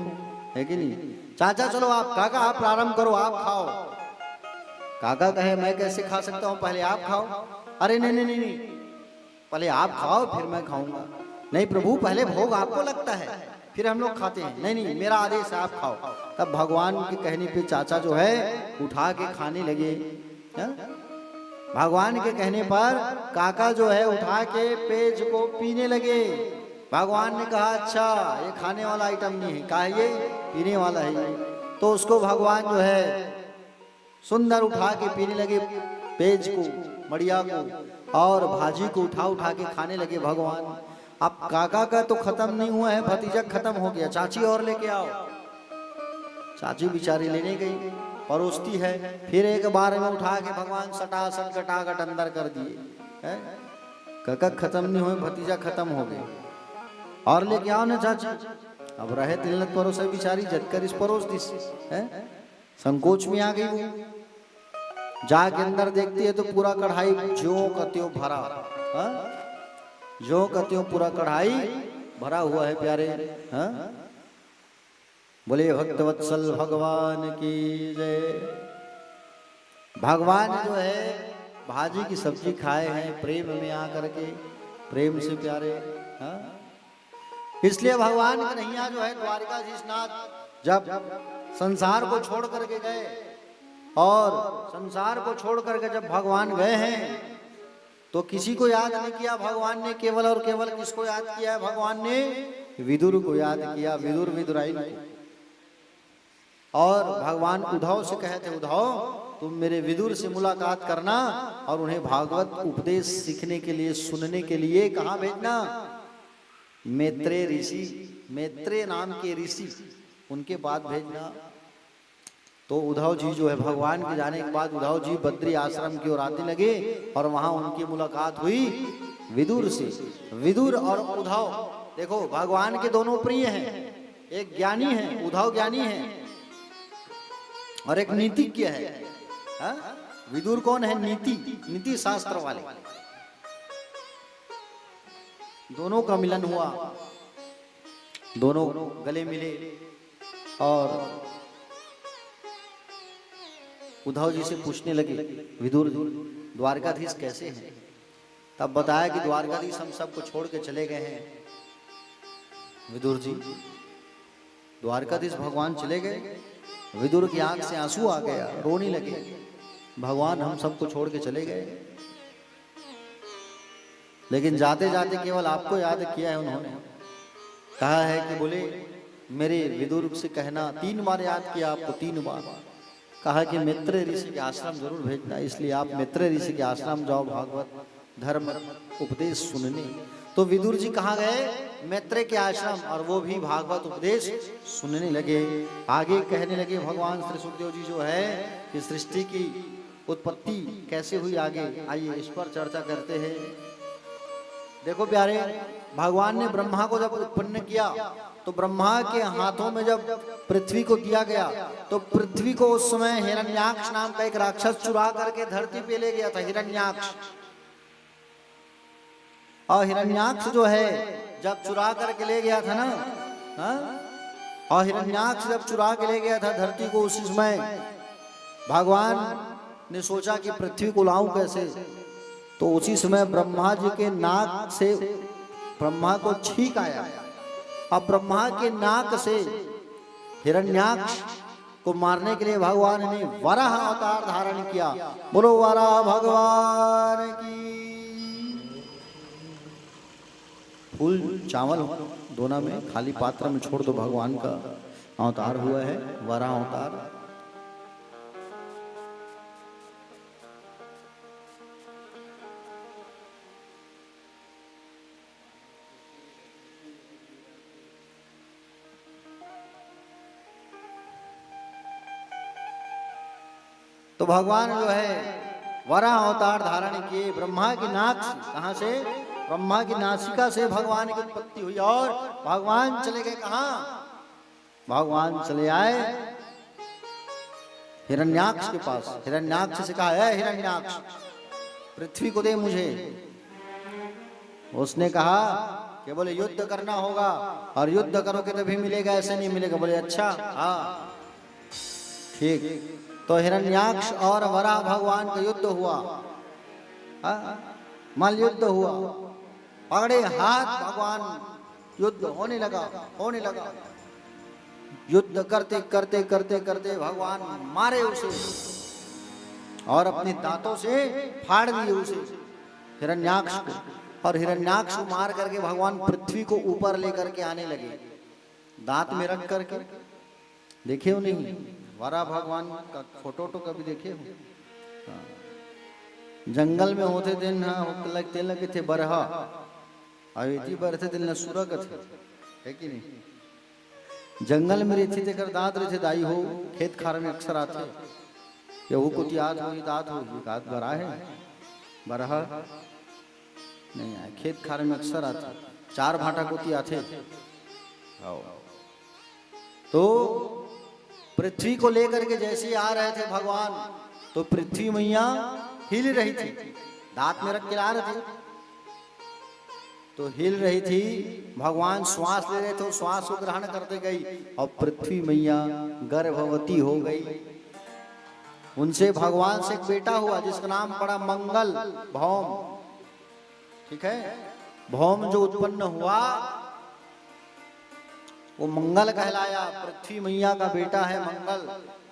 है कि नहीं। चाचा चलो आप, काका आप प्रारंभ करो, आप खाओ। काका कहे, मैं कैसे खा सकता हूँ, पहले आप खाओ। अरे नहीं नहीं नहीं, पहले आप खाओ फिर मैं खाऊंगा। नहीं प्रभु, पहले भोग आपको लगता है फिर हम लोग खाते हैं। नहीं नहीं, मेरा आदेश है, आप खाओ। तब भगवान के कहने पे चाचा जो है उठा के खाने लगे। भगवान के कहने पर काका जो है उठा के पेज को पीने लगे। भगवान ने कहा, अच्छा ये खाने वाला आइटम नहीं है, कहा ये पीने वाला है। तो उसको भगवान जो है सुंदर उठा के पीने लगे, पेज को, मड़िया को और भाजी को उठा उठा के खाने लगे भगवान। अब काका का तो खत्म नहीं हुआ है, भतीजा खत्म हो गया, चाची और लेके आओ। चाची बेचारी लेने गई, परोसती है, फिर एक बार में उठा के भगवान सटासन कटाकट अंदर कर दिए। काका खत्म नहीं हुए, भतीजा खत्म हो गए, और लेके आओ ना चाची। अब रहे तिलत परोस बिचारी, जटकर इस परोस दिस है, संकोच में आ गई वो। जाके अंदर देखती है तो पूरा कढ़ाई ज्यों का त्यों भरा, ज्यों का त्यों पूरा कढ़ाई भरा हुआ है प्यारे। बोले भक्तवत्सल भगवान की जय। भगवान जो है भाजी की सब्जी खाए हैं प्रेम में आकर के, प्रेम से प्यारे। इसलिए भगवान कन्हैया जो है द्वारकाधीश नाथ जब संसार को छोड़ करके गए, और संसार को छोड़ करके जब भगवान गए हैं तो किसी को याद नहीं किया भगवान ने, केवल और केवल किसको याद किया है भगवान ने? विदुर को याद किया, विदुर विदुराई को। और भगवान उद्धव से कहे थे, उद्धव तुम मेरे विदुर से मुलाकात करना और उन्हें भागवत उपदेश सीखने के लिए, सुनने के लिए कहाँ भेजना? मैत्रेय ऋषि, मैत्रेय नाम के ऋषि, उनके बाद भेजना। तो उद्धव जी जो है भगवान के जाने के बाद उद्धव जी बद्री आश्रम की ओर आने लगे और वहां उनकी मुलाकात हुई विदुर से। विदुर और उद्धव देखो भगवान के दोनों प्रिय हैं, एक ज्ञानी है, उद्धव ज्ञानी है और एक नीतिज्ञ है। विदुर कौन है? नीति शास्त्र वाले। दोनों का मिलन हुआ, दोनों गले मिले और उद्धव जी से पूछने लगे, विदुर द्वारकाधीश कैसे हैं? तब बताया कि द्वारकाधीश हम सबको छोड़ के चले गए हैं। विदुर जी, द्वारकाधीश भगवान चले गए। विदुर की आंख से आंसू आ गया, रोने लगे, भगवान हम सबको छोड़ के चले गए, लेकिन जाते जाते केवल आपको याद किया है उन्होंने। कहा है कि बोले मेरे विदुर से कहना, 3 बार याद किया आपको, 3 बार कहा कि मैत्रेय ऋषि के आश्रम जरूर भेजना, इसलिए आप मैत्रेय ऋषि के आश्रम जाओ भागवत धर्म उपदेश सुनने। तो विदुर जी कहाँ गए? मैत्रेय के आश्रम, और वो भी भागवत उपदेश सुनने लगे। आगे कहने लगे भगवान श्री सुखदेव जी जो है कि सृष्टि की उत्पत्ति कैसे हुई, आगे आइए इस पर चर्चा करते हैं। देखो प्यारे, भगवान ने ब्रह्मा को जब उत्पन्न किया तो ब्रह्मा के हाथों में जब पृथ्वी को दिया गया तो पृथ्वी को उस समय हिरण्याक्ष नाम का एक राक्षस चुरा करके धरती पे ले गया था, हिरण्याक्ष। और हिरण्याक्ष जो है जब चुरा करके ले गया था ना, और हिरण्याक्ष जब चुरा के ले गया था धरती को, उसी समय भगवान ने सोचा कि पृथ्वी को लाऊं कैसे। तो उसी समय ब्रह्मा जी के नाक से ब्रह्मा को छींक आया, अब ब्रह्मा के नाक से हिरण्याक्ष को मारने के लिए भगवान ने वराह अवतार धारण किया। बोलो वराह भगवान की। फूल चावल दोनों में खाली पात्र में छोड़ दो, भगवान का अवतार हुआ है वराह अवतार। तो भगवान जो है वराह अवतार धारण किए ब्रह्मा की नाक से, कहां से? ब्रह्मा की नासिका से भगवान की उत्पत्ति हुई। और भगवान चले गए कहां? भगवान चले आए हिरण्याक्ष के पास। हिरण्याक्ष से कहा, है हिरण्याक्ष पृथ्वी को दे मुझे। उसने कहा कि बोले युद्ध करना होगा, और युद्ध करोगे तभी मिलेगा, ऐसे नहीं मिलेगा। बोले अच्छा, हाँ ठीक। तो हिरण्याक्ष और वराह भगवान का युद्ध हुआ, मल युद्ध हुआ, पकड़े हाथ भगवान, युद्ध होने लगा। युद्ध करते करते करते करते भगवान मारे उसे, और अपने दांतों से फाड़ दिए उसे, हिरण्याक्ष को। और हिरण्याक्ष को मार करके भगवान पृथ्वी को ऊपर लेकर के आने लगे, दांत में रख करके। देखे हो नहीं वराह भगवान का फोटो तो कभी देखे हो? जंगल में होते थे ना, लगते लगे थे बरहा, अवेती बरते दिल न सुरग थे, है कि नहीं? जंगल में रहते थे कर दांत रहते दाई हो, खेत खार में अक्सर आते, यहू को याद हो दांत हो, दांत बरा है बरहा नहीं आए, खेत खार में अक्सर आते, चार भाटा को आते। तो पृथ्वी को लेकर के जैसे आ रहे थे भगवान, तो पृथ्वी मैया हिल रही थी, दांत में रख के ला रहे थे तो हिल रही थी। भगवान श्वास ले रहे थे, श्वास को ग्रहण करते गई, और पृथ्वी मैया गर्भवती हो गई। उनसे भगवान से एक बेटा हुआ जिसका नाम पड़ा मंगल भौम, ठीक है? भौम जो उत्पन्न हुआ वो मंगल कहलाया, पृथ्वी मैया का बेटा है मंगल।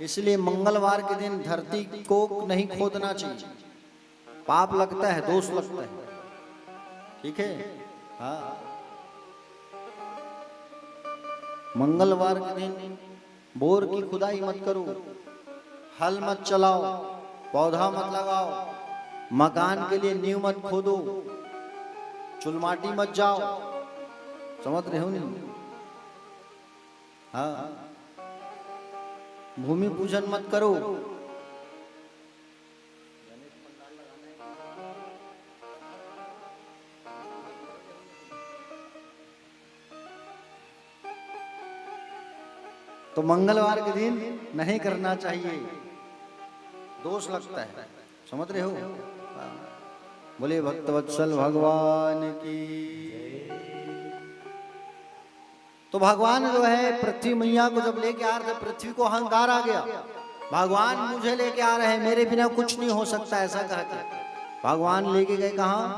इसलिए मंगलवार के दिन धरती को नहीं खोदना चाहिए, पाप लगता है, दोष लगता है, ठीक है? हाँ, मंगलवार के दिन बोर की खुदाई मत करो, हल मत चलाओ, पौधा मत लगाओ, मकान के लिए नींव मत खोदो, चुलमाटी मत जाओ, समझ रहे हो नहीं? हाँ, भूमि पूजन मत करो, तो मंगलवार के दिन नहीं करना चाहिए, दोष लगता है, समझ रहे हो? बोले भक्तवत्सल भगवान की। तो भगवान जो है पृथ्वी मैया को जब लेके आ रहे थे, पृथ्वी को अहंकार आ गया, भगवान मुझे लेके आ रहे हैं, मेरे बिना कुछ नहीं हो सकता, ऐसा कहते। भगवान लेके गए कहाँ?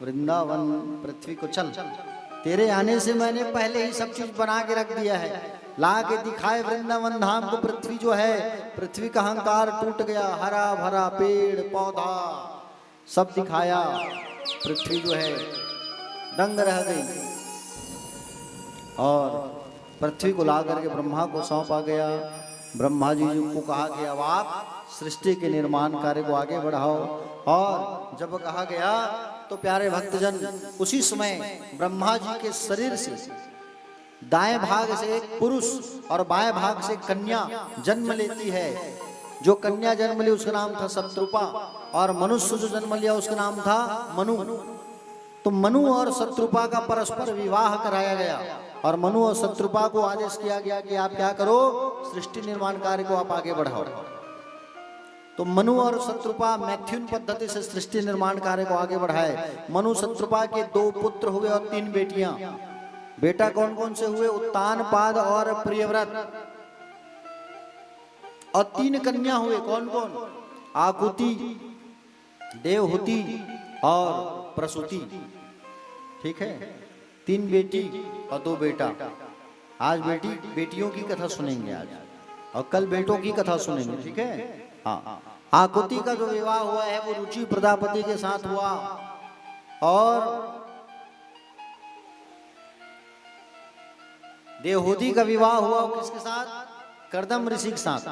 वृंदावन। पृथ्वी को चल, तेरे आने से मैंने पहले ही सब चीज बना के रख दिया है, ला के दिखाए वृंदावन धाम को। पृथ्वी जो है, पृथ्वी का अहंकार टूट गया, हरा भरा पेड़ पौधा सब दिखाया, पृथ्वी जो है दंग रह गई। और पृथ्वी को ला करके ब्रह्मा को सौंपा गया। ब्रह्मा जी को कहा कि अब आप सृष्टि के निर्माण कार्य को आगे बढ़ाओ। और जब कहा गया तो प्यारे भक्तजन उसी समय ब्रह्मा जी के शरीर से दाएं भाग से एक पुरुष और बाएं भाग से कन्या जन्म लेती है। जो कन्या जन्म ली उसका नाम था शत्रुपा और मनुष्य जो जन्म लिया उसका नाम था मनु। तो मनु और शत्रुपा का परस्पर विवाह कराया गया और मनु और शत्रुपा को आदेश किया गया कि आप क्या करो, सृष्टि निर्माण कार्य को आप आगे बढ़ाओ। तो मनु और शत्रुपा मैथ्यून पद्धति से सृष्टि निर्माण कार्य को आगे बढ़ाए। मनु शत्रुपा के 2 पुत्र हुए और 3 बेटियां। बेटा कौन कौन से हुए? उत्तानपाद और प्रियव्रत। और 3 कन्या हुए। कौन कौन? आकुति, देवहूति और प्रसूति। ठीक है, 3 बेटी और 2 बेटा। आज बेटियों की कथा सुनेंगे आज, और कल बेटों की कथा सुनेंगे। ठीक है। हाँ, आकुति का जो विवाह हुआ है वो रुचि प्रजापति के साथ हुआ और देवहूति का विवाह हुआ किसके साथ? कर्दम ऋषि के साथ।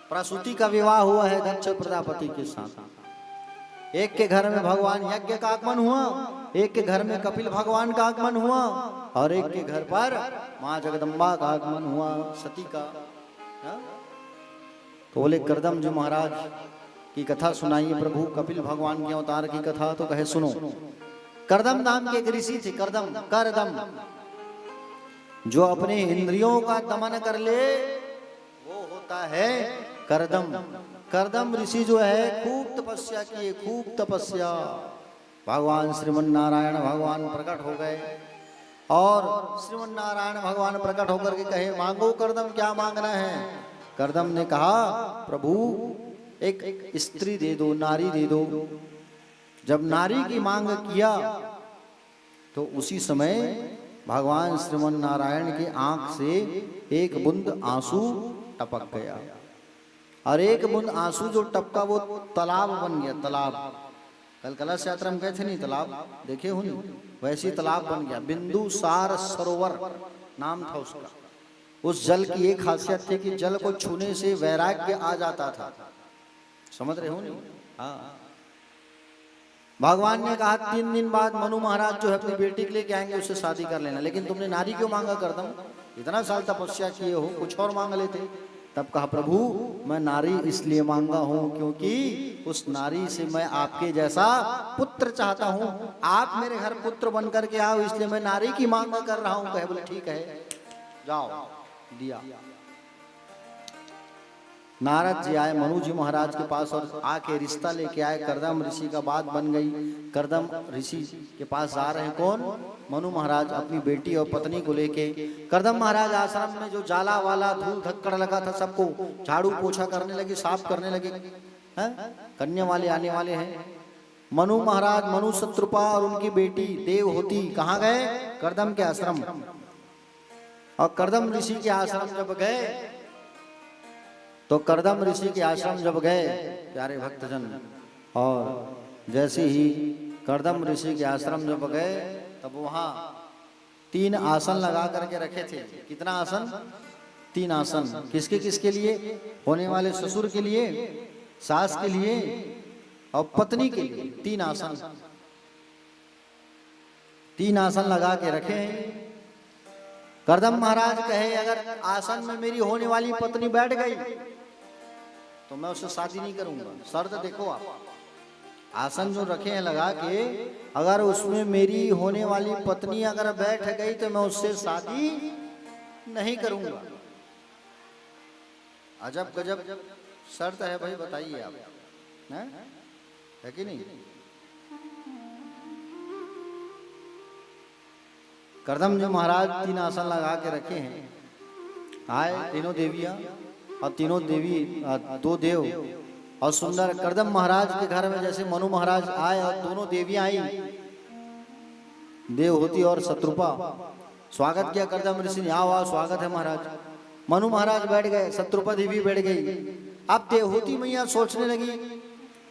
प्रसूति का विवाह हुआ है दक्ष प्रजापति के साथ। एक के घर में भगवान यज्ञ का आगमन हुआ, एक के घर में कपिल भगवान का आगमन हुआ और एक के घर पर मां जगदम्बा का आगमन हुआ, सती का। तो बोले कर्दम जी महाराज की कथा सुनाइए प्रभु, कपिल भगवान के अवतार की कथा। तो कहे सुनो। कर्दम नाम के एक ऋषि थे। करदम जो अपने इंद्रियों का दमन कर ले वो होता है करदम। करदम ऋषि जो है खूब तपस्या किए, खूब तपस्या। भगवान श्रीमन नारायण भगवान प्रकट हो गए और श्रीमन नारायण भगवान प्रकट होकर के कहे मांगो करदम, क्या मांगना है? करदम ने कहा प्रभु एक स्त्री दे दो, नारी दे दो। जब नारी की मांग किया तो उसी समय भगवान श्रीमन नारायण की आंख से एक बूंद आंसू टपक गया और एक बूंद आंसू जो टपका वो तालाब बन गया। तालाब कल कलश यात्रा में गए थे नहीं, तालाब देखे हो नहीं, वैसी तालाब बन गया। बिंदुसार सरोवर नाम था उसका। उस जल की एक खासियत थी कि जल को छूने से वैराग्य आ जाता था। समझ रहे हो नहीं? हाँ। भगवान ने कहा 3 दिन बाद मनु महाराज जो है अपनी बेटी के लेके आएंगे, उससे शादी कर लेना। लेकिन तुमने नारी क्यों मांगा करदम? इतना साल तपस्या किए हो, कुछ और मांग लेते। तब कहा प्रभु मैं नारी इसलिए मांगा हूं क्योंकि उस नारी से मैं आपके जैसा पुत्र चाहता हूं। आप मेरे घर पुत्र बन करके आओ, इसलिए मैं नारी की मांग कर रहा हूं। कहे बोले ठीक है जाओ, दिया। नारद जी आए मनु जी महाराज के पास और आके रिश्ता लेके आए। करदम ऋषि का बात बन गई। करदम ऋषि के पास जा रहे हैं कौन? मनु महाराज अपनी बेटी और पत्नी को लेके। करदम महाराज आश्रम में जो जाला वाला धूल धक्कड़ लगा था सबको झाड़ू पोछा करने लगे, साफ करने लगे। कन्या वाले आने वाले हैं। मनु महाराज, मनु शत्रुपा और उनकी बेटी देवहूति कहाँ गए? करदम के आश्रम। और करदम ऋषि के आश्रम जब गए तो करदम ऋषि के आश्रम जब गए प्यारे भक्तजन, और जैसे ही करदम ऋषि के आश्रम जब गए तब वहां 3 आसन लगा करके रखे थे। कितना आसन? 3 आसन। किसके किसके लिए? होने वाले ससुर के लिए, सास के लिए और पत्नी के लिए। 3 आसन, 3 आसन लगा के रखे हैं। करदम महाराज कहे अगर आसन में मेरी होने वाली पत्नी बैठ गई तो मैं उससे शादी नहीं करूंगा। शर्त देखो आप, आसन जो रखे हैं लगा के, अगर उसमें मेरी होने वाली पत्नी अगर बैठ गई तो मैं उससे शादी नहीं करूंगा। अजब गजब शर्त है भाई, बताइए आप, है कि नहीं? करदम जी महाराज 3 आसन लगा के रखे हैं। आए तीनों देवियां और तीनों देवी 2 देव और सुंदर। करदम महाराज के घर में जैसे मनु महाराज आए और दोनों देवियां आई, देवहूति और शत्रुपा। स्वागत किया करदम ऋषि ने, आओ आओ स्वागत है महाराज। मनु महाराज बैठ गए, शत्रुपा देवी बैठ गई। अब देवहूति मैया सोचने लगी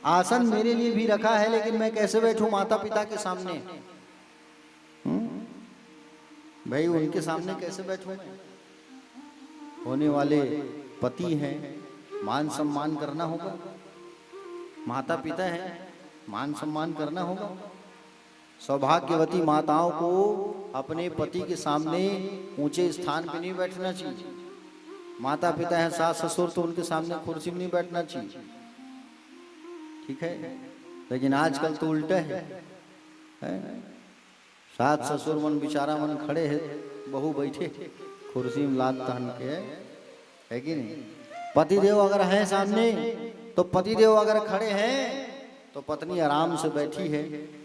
आसन मेरे लिए भी रखा है लेकिन मैं कैसे बैठूं माता पिता के सामने? भाई उनके सामने कैसे बैठूं? होने वाले पति हैं, मान सम्मान करना होगा। माता पिता हैं, मान सम्मान करना होगा। सौभाग्यवती माताओं को अपने पति के सामने ऊंचे स्थान पे नहीं बैठना चाहिए। माता पिता हैं, सास ससुर, तो उनके सामने कुर्सी में नहीं बैठना चाहिए, ठीक है। लेकिन आजकल तो उल्टा है? सास ससुर मन बेचारा मन खड़े है, बहू बैठे कुर्सी में लात तान के, है कि नहीं। पतिदेव अगर हैं सामने तो पतिदेव अगर खड़े हैं तो पत्नी आराम से बैठी है,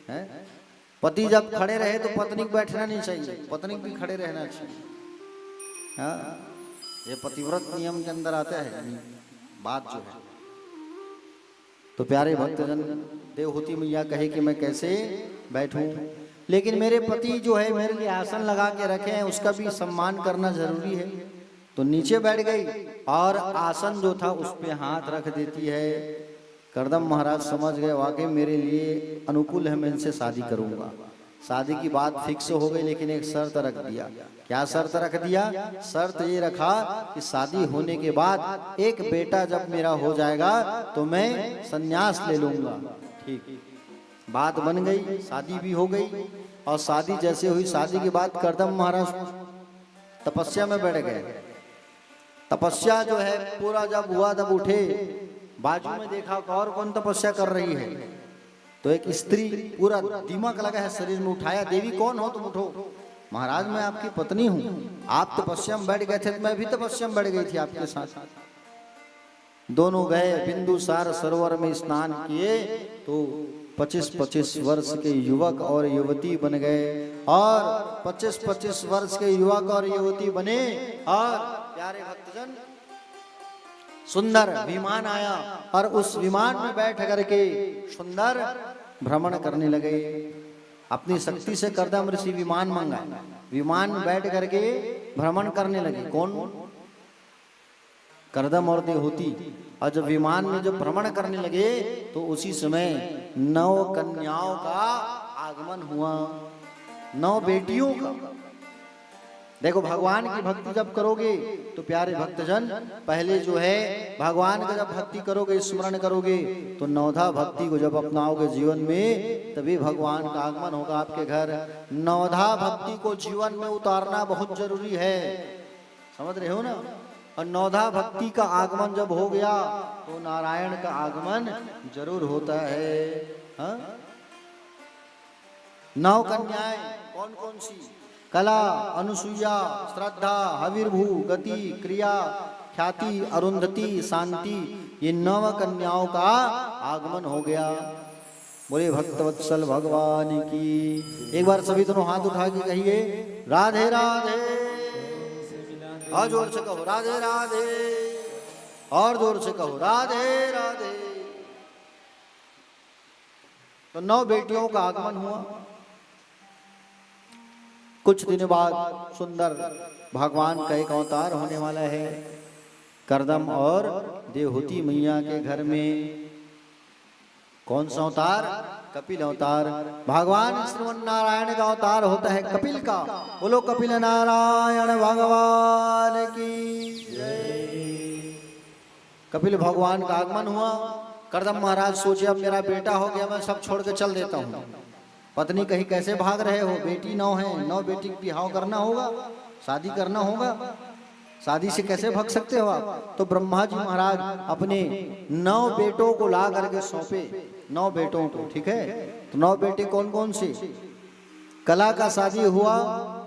हैं? पति जब खड़े रहे तो पत्नी को बैठना नहीं चाहिए, पत्नी भी खड़े रहना चाहिए। हाँ, ये पतिव्रत नियम के अंदर आता है बात जो है। तो प्यारे भक्तजन, देवहूति मैया कहे कि मैं कैसे बैठूं, लेकिन मेरे पति जो है मेरे लिए आसन लगा के रखे हैं, उसका भी सम्मान करना जरूरी है। तो नीचे बैठ गई और आसन जो था उस पे हाथ रख देती है। करदम महाराज समझ गए वाकई मेरे लिए अनुकूल है, मैं इनसे शादी करूंगा। शादी की बात फिक्स हो गई, लेकिन एक शर्त रख दिया। क्या शर्त रख दिया? शर्त ये रखा कि शादी होने के बाद एक बेटा जब मेरा हो जाएगा तो मैं संन्यास ले लूंगा। ठीक, बात बन गई, शादी भी हो गई। और शादी जैसे हुई, शादी के बाद करदम महाराज तपस्या में बैठ गए। तपस्या जो है पूरा जब हुआ तब उठे, बाजू में देखा और कौन तपस्या कर रही है, तो एक स्त्री, पूरा दिमाग लगा है शरीर में, उठाया, देवी कौन हो तुम, उठो। महाराज मैं आपकी पत्नी हूँ, आप तपस्या में बैठ गए थे तो मैं भी तपस्या में बैठ गई थी आपके साथ। दोनों गए बिंदुसार सरोवर में स्नान किए तो 25-25 वर्ष के युवक और युवती बन गए। और 25-25 वर्ष के युवक और युवती बने और प्यारे भक्तजन सुंदर विमान आया और उस विमान में बैठ करके सुंदर भ्रमण करने लगे। अपनी शक्ति से करदम ऋषि विमान मंगाए, विमान में बैठ करके भ्रमण करने लगे। कौन? करदम और देवहूति। और जब विमान में जब भ्रमण करने लगे तो उसी समय 9 कन्याओं का आगमन हुआ, 9 बेटियों का। देखो, भगवान की भक्ति जब करोगे तो प्यारे भक्तजन, पहले जो है भगवान का जब भक्ति करोगे, स्मरण करोगे, तो नवधा भक्ति को जब अपनाओगे जीवन में, तभी भगवान का आगमन होगा आपके घर। नवधा भक्ति को जीवन में उतारना बहुत जरूरी है, समझ रहे हो ना। और नवधा भक्ति का आगमन जब हो गया तो नारायण का आगमन जरूर होता है। हाँ? 9 कन्याएं कौन कौन सी? कला, अनुसुईया, श्रद्धा, हविर्भू, गति, क्रिया, ख्याति, अरुंधति, शांति, ये 9 कन्याओं का आगमन हो गया। बोले भक्तवत्सल भगवान की। एक बार सभी दोनों हाथ उठा के कहिए राधे राधे, और जोर से कहो राधे राधे, और जोर से कहो राधे राधे। तो 9 बेटियों का आगमन हुआ। कुछ दिन बाद सुंदर भगवान का एक अवतार होने वाला है। करदम और देवहूति मैया के घर में कौन सा अवतार? कपिल अवतार। भगवान श्रीमन नारायण का अवतार होता है कपिल का। बोलो कपिल नारायण भगवान की जय। कपिल भगवान का आगमन हुआ। करदम महाराज सोचे अब मेरा बेटा हो गया, मैं सब छोड़ के चल देता हूँ। पत्नी कही कैसे भाग रहे हो, बेटी 9 है, 9 बेटी का बिहाव करना होगा, शादी करना होगा, शादी से कैसे भाग सकते हो आप। तो ब्रह्मा जी महाराज अपने 9 बेटों को ला करके सौंपे, 9 बेटों को, ठीक है। तो 9 बेटे कौन कौन से? कला का शादी हुआ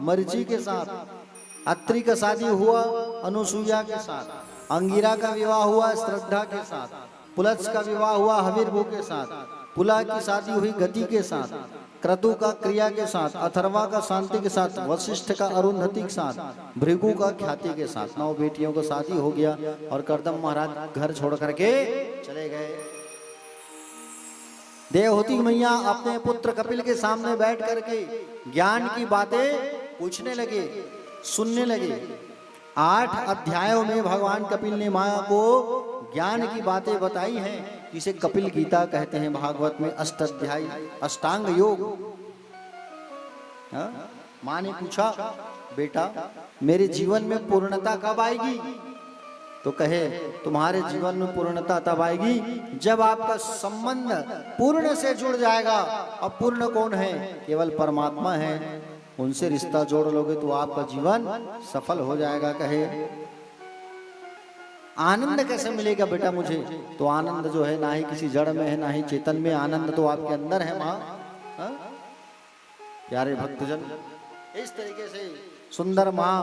मरीचि के साथ, अत्रि का शादी हुआ अनुसुईया के साथ, अंगिरा का विवाह हुआ श्रद्धा के साथ, पुलत्स का विवाह हुआ हविर्भू के साथ, पुला की शादी हुई गति के साथ, क्रतु का क्रिया के साथ, अथर्वा का शांति के साथ, वशिष्ठ का अरुंधति के साथ, भृगु का ख्याति के साथ। 9 बेटियों का शादी हो गया और करदम महाराज घर छोड़ करके चले गए। देवहूति मैया अपने पुत्र कपिल के सामने बैठ करके ज्ञान की बातें पूछने लगे, सुनने लगे। 8 अध्यायों में भगवान कपिल ने माया को ज्ञान की बातें बताई हैं, जिसे कपिल गीता कहते हैं। भागवत में 8 अध्याय अष्टांग योग। माँ ने पूछा बेटा मेरे जीवन में पूर्णता कब आएगी? तो कहे तुम्हारे जीवन में पूर्णता तब आएगी जब आपका संबंध पूर्ण से जुड़ जाएगा। अब पूर्ण कौन है? केवल परमात्मा है। उनसे रिश्ता जोड़ लोगे तो आपका जीवन सफल हो जाएगा। कहे आनंद कैसे मिलेगा बेटा मुझे? तो आनंद जो है ना ही किसी जड़ में है ना ही चेतन में, आनंद तो आपके अंदर है माँ। प्यारे भक्तजन, इस तरीके से सुंदर माँ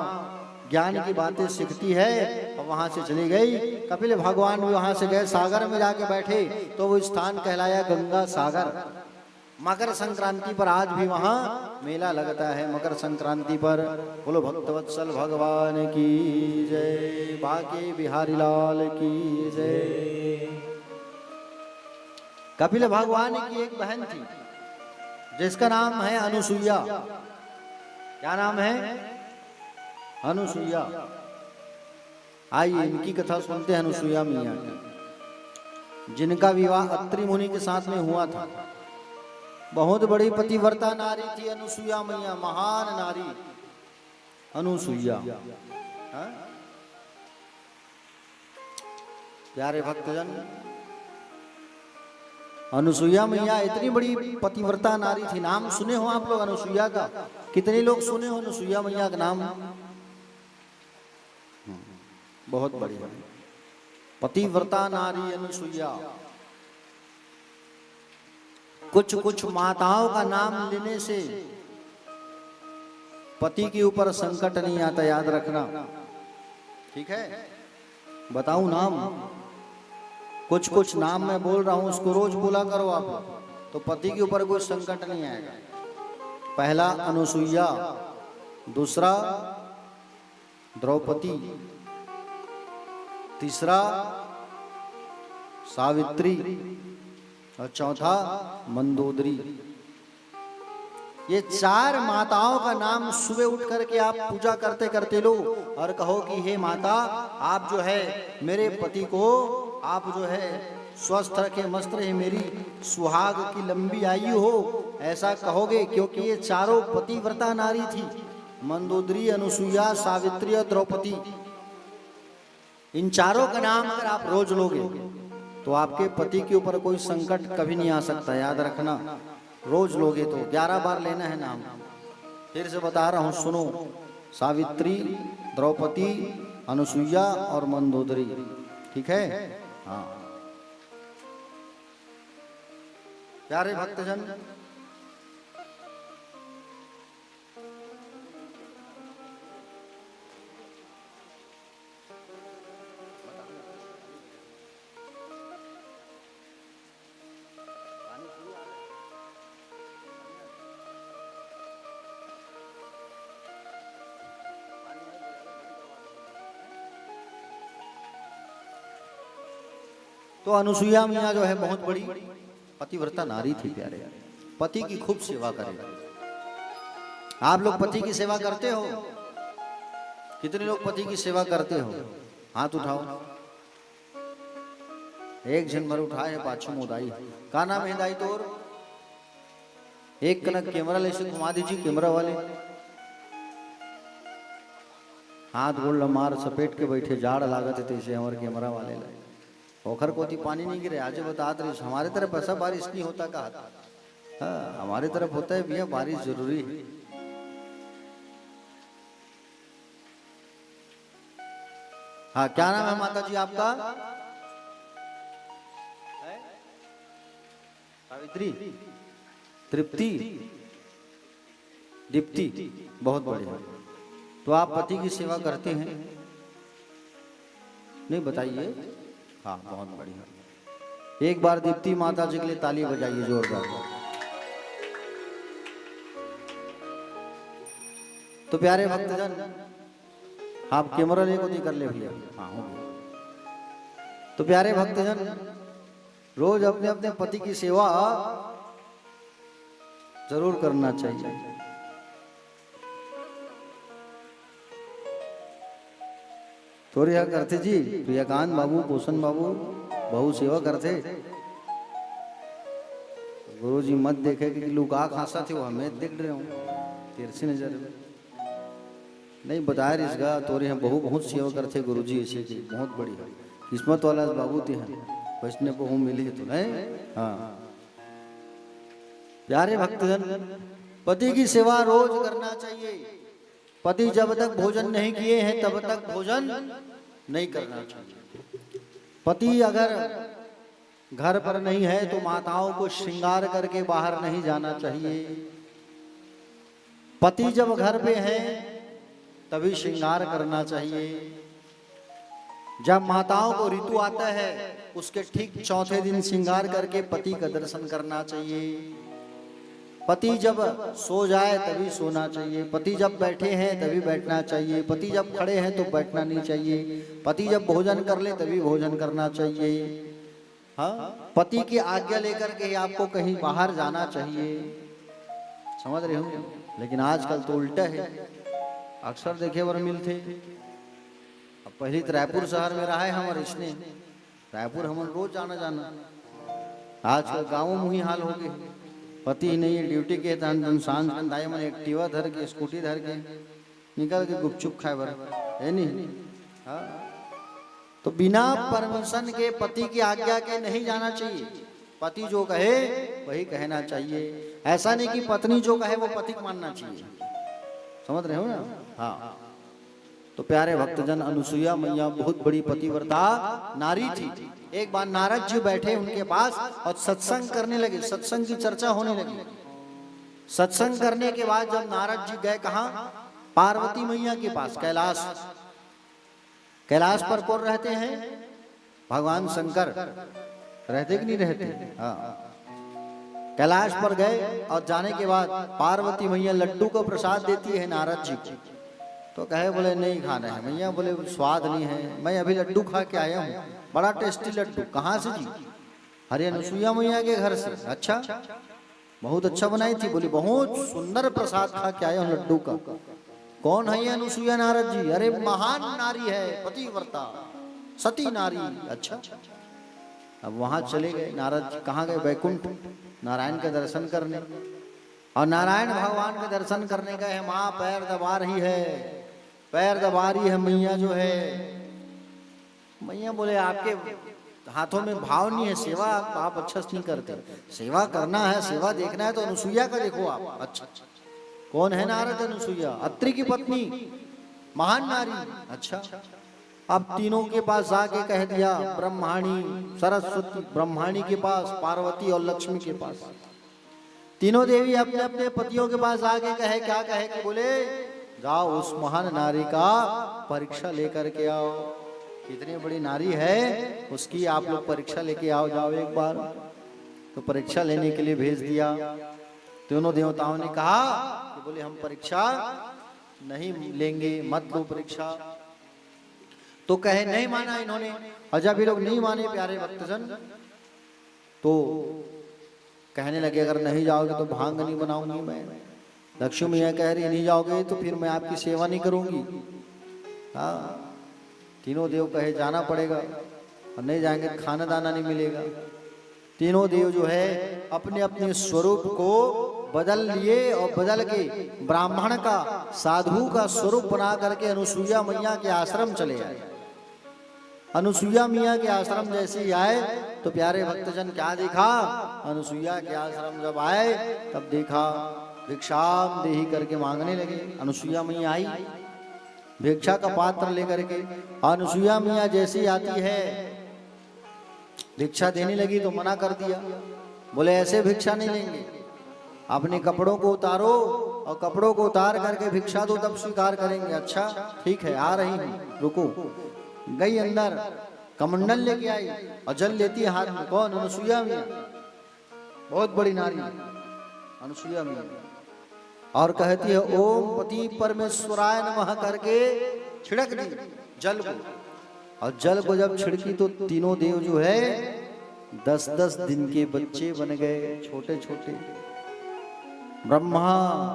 ज्ञान की बातें सीखती है और वहां से चली गई। कपिल भगवान भी वहां से गए, सागर में जाके बैठे तो वो स्थान कहलाया गंगा सागर। मकर संक्रांति पर आज भी वहां मेला लगता है। मकर संक्रांति पर बोलो भक्तवत्सल भगवान की जय, बाके बिहारी लाल की जय। कपिल भगवान की एक बहन थी जिसका नाम है अनुसुईया। क्या नाम है? अनुसुईया। आइए इनकी कथा सुनते हैं। अनुसुईया मैया की, जिनका विवाह अत्रि मुनि के साथ में हुआ था। बहुत बड़ी पतिव्रता नारी थी अनुसुईया मैया, महान नारी अनुसुईया। प्यारे भक्तजन, अनुसुईया मैया इतनी बड़ी पतिव्रता नारी थी। नाम सुने हो आप लोग अनुसुईया का? कितने लोग सुने हो अनुसुईया मैया का नाम? बहुत बढ़िया। पतिव्रता नारी अनुसुईया। कुछ कुछ माताओं का नाम लेने से पति के ऊपर संकट नहीं आता, याद रखना। ठीक है, बताऊं नाम? कुछ कुछ नाम मैं बोल रहा हूं, उसको रोज बोला करो आप, तो पति के ऊपर कोई संकट नहीं आएगा। पहला अनुसुईया, दूसरा द्रौपदी, तीसरा सावित्री और चौथा मंदोदरी। ये चार माताओं का नाम सुबह उठ करके आप पूजा करते करते लो और कहो कि हे माता, आप जो है मेरे पति को आप जो है स्वस्थ रखे, मस्त रहे, मेरी सुहाग की लंबी आयु हो, ऐसा कहोगे। क्योंकि ये चारों पतिव्रता नारी थी, मंदोदरी, अनुसुईया, सावित्री और द्रौपदी। इन चारों का नाम अगर आप रोज लोगे तो आपके पति के ऊपर कोई संकट कभी नहीं आ सकता, याद रखना। रोज लोगे तो 11 बार लेना है नाम। फिर से बता रहा हूं, सुनो। सावित्री, द्रौपदी, अनुसुईया और मंदोदरी। ठीक है? हाँ। प्यारे भक्तजन, तो अनुसुईया मियाँ जो है बहुत बड़ी पतिव्रता नारी थी। प्यारे, पति की खूब सेवा करें। आप लोग पति की सेवा करते हो? कितने लोग पति की सेवा करते हो? हाथ उठाओ। एक जन भर उठाए, पाछू मुदाई। का नाम है दाई तोर? एक कनक कैमरा ले से घुमा दीजिए, कैमरा वाले। हाथ गोड़ मार सपेट के बैठे, जाड़ लागत है तैसे हमारे कैमरा वाले लाए। पोखर कोती पानी नहीं गिरे, आज बता रही हमारे तरफ ऐसा बारिश नहीं होता। कहा हाँ, हमारे तरफ होता है भैया, बारिश जरूरी है। हाँ, क्या नाम है माता जी आपका? सावित्री, तृप्ति, दीप्ति। बहुत बढ़िया। तो आप पति की सेवा करते हैं? नहीं, बताइए। हाँ, बहुत बढ़िया। एक बार दीप्ति माता जी के लिए ताली बजाइए जोरदार। तो प्यारे भक्तजन, आप कैमरा ले को कर ले भैया। हाँ, हो गया। तो प्यारे भक्तजन, रोज अपने अपने पति की सेवा जरूर करना चाहिए। थोड़ी यहाँ करते जी, प्रियकांत बाबू, पोषण बाबू बहु सेवा करते। गुरु जी मत देखे कि लोग आ खासा थे, वो हमें देख रहे हो तिरछी नजर। नहीं बताया इसका तोरे यहाँ बहु बहुत सेवा करते गुरुजी ऐसे की बहुत बड़ी है किस्मत वाला बाबू थे हैं वैष्णव बहु मिली तो नहीं। हाँ प्यारे भक्तजन, पति की सेवा रोज करना चाहिए। पति जब तक भोजन नहीं किए हैं तब तक भोजन नहीं करना चाहिए। पति अगर घर पर नहीं है तो माताओं को श्रृंगार करके बाहर नहीं जाना चाहिए। पति जब घर पे है तभी श्रृंगार करना चाहिए। जब माताओं को ऋतु आता है उसके ठीक चौथे दिन श्रृंगार करके पति का दर्शन करना चाहिए। पति जब सो जाए तभी सोना चाहिए। पति जब बैठे हैं तभी बैठना चाहिए। पति जब खड़े हैं तो बैठना नहीं चाहिए। पति जब भोजन कर ले तभी भोजन करना चाहिए। हाँ, पति की आज्ञा लेकर के आपको कहीं बाहर जाना चाहिए। समझ रहे हो? लेकिन आजकल तो उल्टा है। अक्सर देखे वर मिलते। अब पहले तो रायपुर शहर में रहा है हमारे इसने रायपुर हम रोज जाना आजकल गाँवों में ही हाल हो गए। पति ही नहीं है, ड्यूटी के सांझ दाई मन एक्टिवा धर के स्कूटी धर के निकल के गुपचुप खाए बर है नहीं। हाँ, तो बिना परमिशन के पति की आज्ञा के नहीं जाना चाहिए। पति जो कहे वही कहना चाहिए। ऐसा नहीं कि पत्नी जो कहे वो पति को मानना चाहिए। समझ रहे हो ना? हाँ। तो प्यारे भक्तजन, अनुसुईया मैया बहुत बड़ी पतिव्रता नारी थी। एक बार नारद जी बैठे उनके पास और सत्संग करने लगे। सत्संग की चर्चा होने लगी। सत्संग करने के बाद जब नारद जी गए कहाँ? पार्वती मैया के पास, कैलाश। कैलाश पर कौन रहते हैं? भगवान शंकर रहते कि नहीं रहते? हाँ। कैलाश पर गए और जाने के बाद पार्वती मैया लड्डू का प्रसाद देती है नारद जी को। तो कहे बोले नहीं खाना है। मैया बोले स्वाद नहीं है, मैं अभी लड्डू खा के आया हूँ, बड़ा टेस्टी लड्डू। कहाँ से जी? अरे अनुसुईया मैया के घर से। अच्छा, बहुत अच्छा बनाई थी। बोली बहुत सुंदर प्रसाद खा के आया हूँ लड्डू का। कौन है ये अनुसुईया नारद जी? अरे महान नारी है, पतिव्रता, सती नारी। अच्छा, अब वहां चले गए नारद जी। कहाँ गए? वैकुंठ, नारायण के दर्शन करने। और नारायण भगवान के दर्शन करने गए हैं। माँ पैर दबा रही है, पैर दबा रही है मैया जो है। मैया बोले आपके हाथों में भाव नहीं है, सेवा आप अच्छा से नहीं करते। सेवा करना है, सेवा देखना है तो अनुसुईया का देखो आप। अच्छा, कौन है नारद? अनुसुईया, अत्रि की पत्नी, महान नारी। अच्छा, अब तीनों के पास जाके कह दिया, ब्रह्माणी, सरस्वती, ब्रह्माणी के पास, पार्वती और लक्ष्मी के पास। तीनों देवी अपने अपने पतियों के पास आके कहे, क्या कहे कि बोले जाओ उस महान नारी का परीक्षा लेकर के आओ। कितनी बड़ी नारी है उसकी आप लोग परीक्षा लेके आओ, जाओ एक बार। तो परीक्षा लेने के लिए भेज दिया। तीनों देवताओं ने कहा कि बोले हम परीक्षा नहीं लेंगे, मत लो परीक्षा। तो कहे नहीं माना इन्होंने। और जब ये लोग नहीं माने प्यारे भक्तजन, तो कहने लगे अगर नहीं जाओगे तो भांग नहीं बनाऊंगी मैं। लक्ष्मी मैया कह रही नहीं जाओगे तो फिर मैं आपकी सेवा नहीं करूंगी। हाँ, तीनों देव कहे जाना पड़ेगा, और नहीं जाएंगे खाना दाना नहीं मिलेगा। तीनों देव जो है अपने अपने स्वरूप को बदल लिए और बदल के ब्राह्मण का, साधु का स्वरूप बना करके अनुसुईया मैया के आश्रम चले आए। अनुसुईया मैया के आश्रम जैसे ही आए तो प्यारे भक्तजन क्या देखा? अनुसुईया के आश्रम जब आए तब देखा भिक्षाम देही करके मांगने लगे। अनुसुईया मैया आई भिक्षा का पात्र लेकर के। अनुसुईया मैया जैसे ही आती है भिक्षा देने लगी तो मना कर दिया। बोले ऐसे भिक्षा नहीं लेंगे, अपने कपड़ों को उतारो और कपड़ों को उतार करके भिक्षा दो तब स्वीकार करेंगे। अच्छा ठीक है, आ रही हूँ, रुको। गई अंदर, कमंडल लेके आई और जल लेती है हाथ में। कौन? अनुसुईया मैया, बहुत बड़ी नारी अनुसुईया मैया। और कहती है ओम पति परमेश्वराय नमः करके छिड़क दी जल को। और जल को जब छिड़की तो तीनों देव जो है 10-10 दिन के बच्चे बन गए, छोटे छोटे। ब्रह्मा,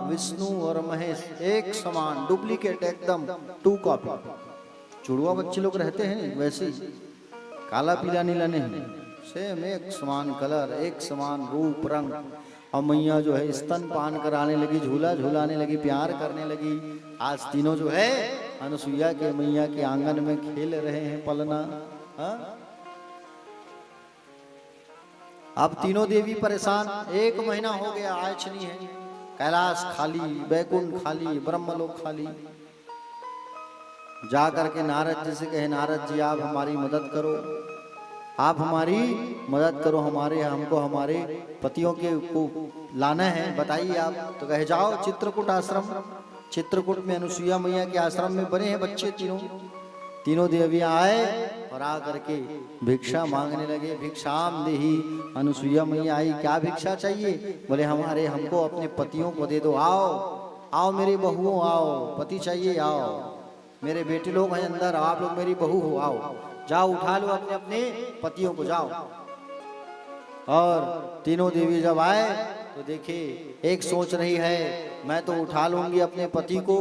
विष्णु और महेश एक समान, डुप्लीकेट, एकदम 2 कॉपी। जुड़वा बच्चे लोग रहते हैं वैसे ही, काला पीला नीला नहीं, सेम एक समान कलर, एक समान रूप रंग। और मैया जो है स्तन पान कराने लगी, झूला झूलाने लगी, प्यार करने लगी। आज तीनों जो है अनुसुईया के मैया के आंगन में खेल रहे हैं पलना। हाँ? अब तीनों देवी परेशान, 1 महीना हो गया आयछ नहीं है, कैलाश खाली, बैकुंठ खाली, ब्रह्मलोक खाली। जा करके नारद जी से कहे, नारद जी आप हमारी मदद करो, आप हमारी मदद करो, हमको हमारे पतियों के को लाना है, बताइए आप। तो कहे जाओ चित्रकूट आश्रम, चित्रकूट में अनुसुईया मैया के आश्रम में बने हैं बच्चे तीनों देवियां आए और आ करके भिक्षा मांगने लगे। भिक्षाम देहि, अनुसुईया मैया आई, क्या भिक्षा चाहिए? बोले हमको अपने पतियों को दे दो, आओ मेरी बहुओं आओ, पति चाहिए आओ, मेरे बेटे लोग हैं अंदर, आप लोग मेरी बहू हो, आओ जाओ उठा लो अपने अपने पतियों को जाओ। और तीनों देवी जब आए तो देखे, एक सोच रही है मैं तो उठा लूंगी अपने पति को,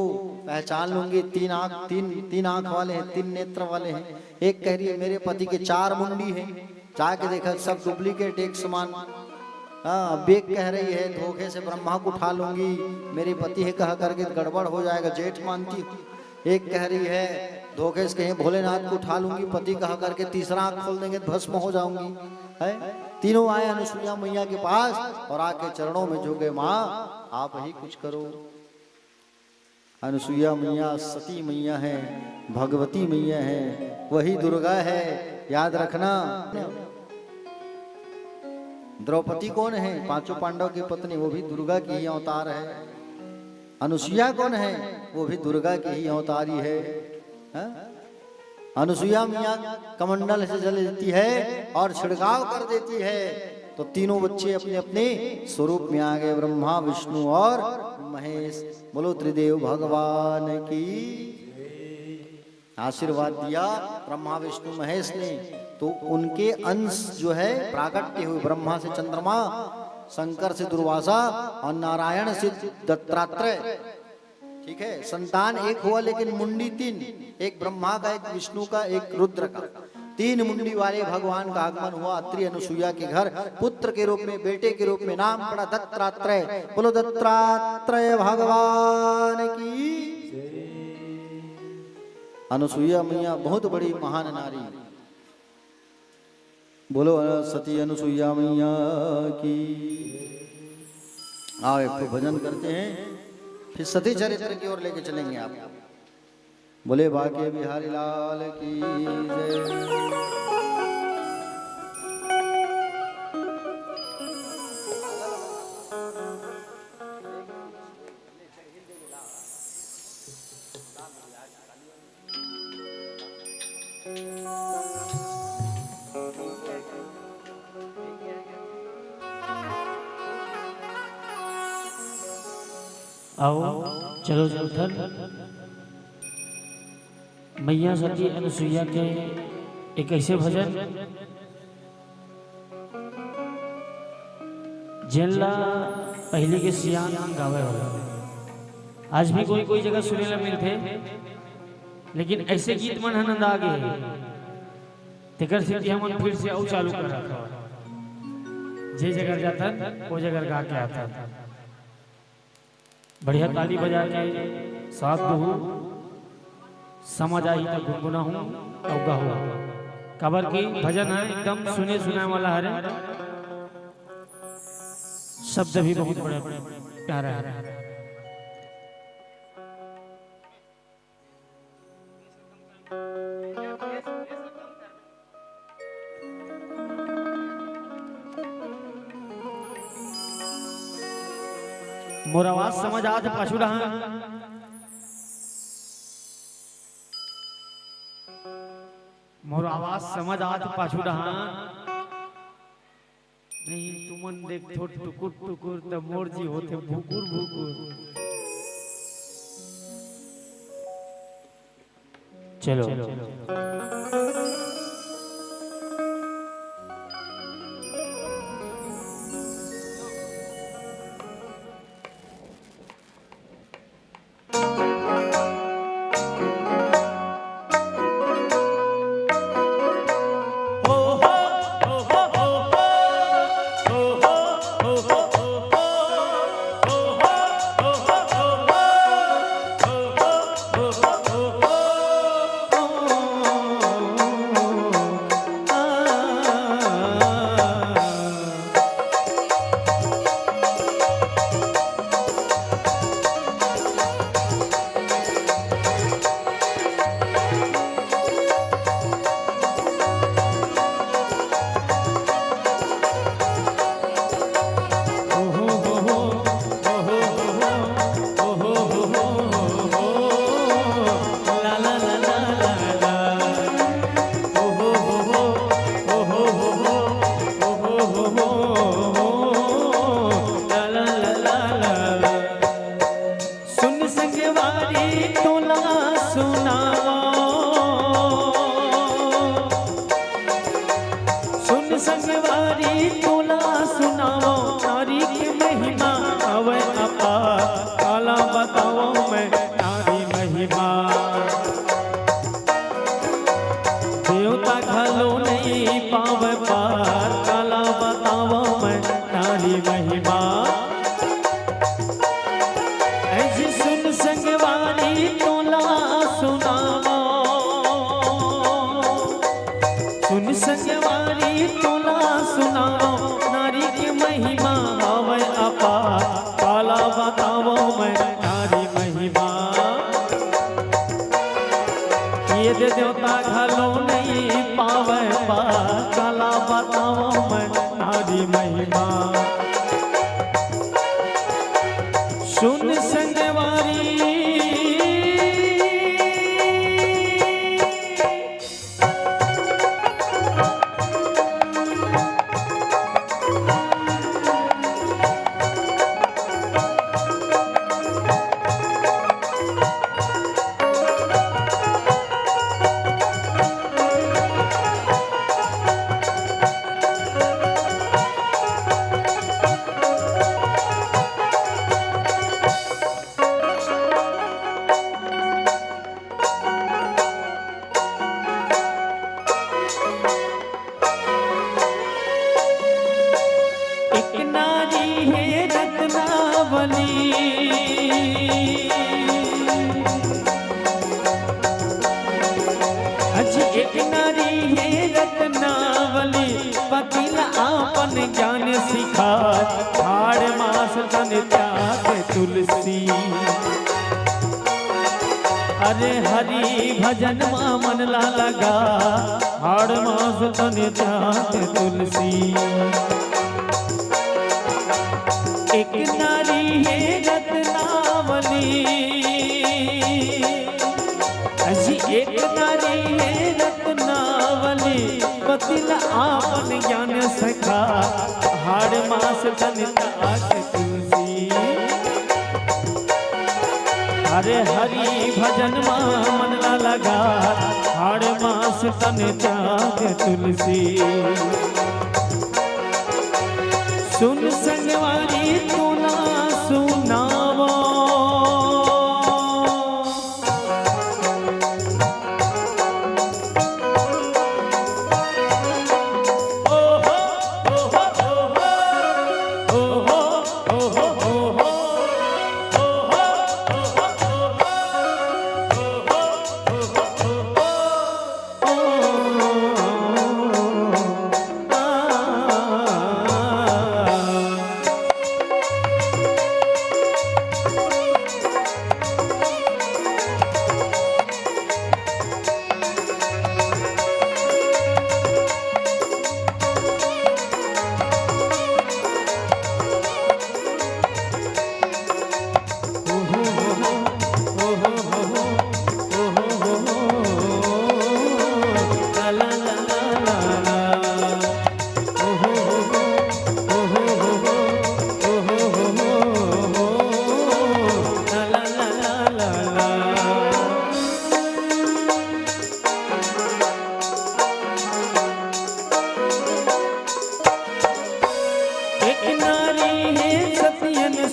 पहचान लूंगी, 3 आंख वाले हैं, 3 नेत्र वाले हैं। एक कह रही है मेरे पति के 4 मुंडी हैं, जाके देखा सब डुप्लीकेट एक समान। अब एक कह रही है धोखे से ब्रह्मा को उठा लूंगी, मेरे पति है कह करके गड़बड़ हो जाएगा, जेठ मानती। एक कह रही है धोखे से कहीं भोलेनाथ को उठा लूंगी, पति कहा करके तीसरा आंख खोल देंगे भस्म हो जाऊंगी। है तीनों आए अनुसुईया मैया के पास और आके चरणों में झुके, माँ आप ही कुछ करो। अनुसुईया मैया सती मैया है, भगवती मैया है, वही दुर्गा है, याद रखना। द्रौपदी कौन है? 5 पांडव की पत्नी, वो भी दुर्गा की ही अवतार है। अनुसुईया कौन है? वो भी दुर्गा की ही अवतारी है। अनुसुईया मैया कमंडल से जल देती है और छिड़काव कर देती है, तो तीनों बच्चे अपने अपने स्वरूप में आ गए, ब्रह्मा विष्णु और महेश। बोलो त्रिदेव भगवान की। आशीर्वाद दिया ब्रह्मा विष्णु महेश ने, तो उनके अंश जो है प्राकट्य हुए, ब्रह्मा से चंद्रमा, शंकर से दुर्वासा और नारायण से दत्तात्रेय। ठीक है, संतान एक हुआ लेकिन मुंडी 3, एक ब्रह्मा का, एक विष्णु का, एक रुद्र का, 3 मुंडी वाले भगवान का आगमन हुआ अत्रि अनुसुईया के घर, पुत्र के रूप में, बेटे के रूप में। नाम पड़ा दत्तात्रेय। बोलो दत्तात्रेय भगवान की। अनुसुईया मैया बहुत बड़ी महान नारी। बोलो सती अनुसुईया मैया की। आओ एक तो भजन करते हैं, फिर सती चरित्र की ओर लेके चलेंगे आप। बोले बाके बिहारी लाल की जय। आओ चलो चल मैया सती अनुसुईया के एक ऐसे भजन जिनला पहले के सियान गावे वाला आज भी कोई जगह सुने ला मिलते, लेकिन ऐसे गीत मन आनंद आ गए तेकर से हम फिर से और चालू कर रहा था। जे जगह जाता वो जगह गा के आता, बढ़िया ताली बजा के साथ बहू समझ आई तो गुनगुना हूँ अवगा हुआ। कबर की भजन है, एकदम सुने सुनाने वाला है, शब्द भी बहुत बड़े प्यारा है। मोर आवाज समझ आज पाछू रहा, मोर आवाज समझ आज पाछू रहा नहीं। तुमन देख थो टुकुर टुकुर त मोर जी होते भुकुर भुकुर। चलो सुन संगवारी तोला सुनाओ नारी की महिमा अवै अपार काला बताओ मैं नारी महिमा देवता घलो नहीं पावे पार काला बताओ मैं नारी महिमा ऐसी सुन संगवारी तोला सुनाओ सुन संगवारी तोला सुनाओ नारी की महिमा अवै अपार काला बताओ मैं नारी महिमा ये दे देवता घलो नहीं पावे पार काला बताओ मैं नारी महिमा सुन संगवारी एक नारी है रत्नावली अजी एक नारी है रत्नावली पतिल आपन ज्ञान सिखा हाड़ मास तन त्याग तुलसी अरे हरि भजन मा मन ला लगा हाड़ मास तन त्याग तुलसी एक नारी है रत्नावली अजी एक नारी है रत्नावली पतिल आपन ज्ञान सखा हाड़ मास तन त्याग तुलसी अरे हरि भजन मा मन ला लगा हाड़ मास तन त्याग तुलसी सुन संगवारी तोला सुनावो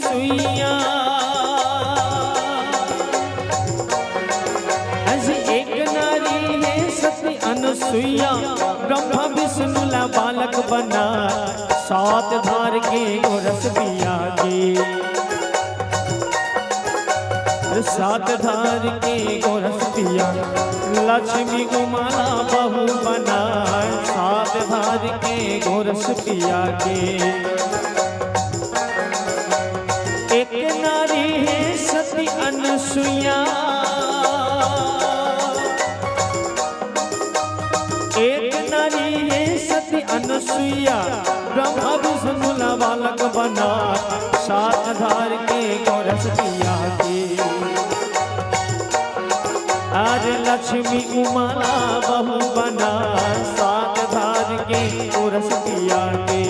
सुइया ऐसी एक नारी है सती अनुसुईया ब्रह्मा विष्णु ला बालक बना सात धार के गोरस पिया के सात धार के गोरस पिया लक्ष्मी गुमाला बहू बना सात धार के गोरस पिया के एक नारी है सती अनुसुईया एक नारी है सती अनुसुईया ब्रह्मा विष्णु ला बालक बना सात धार के गोरस पिया के आज लक्ष्मी उमाला बहू बना सात धार के गोरस पिया के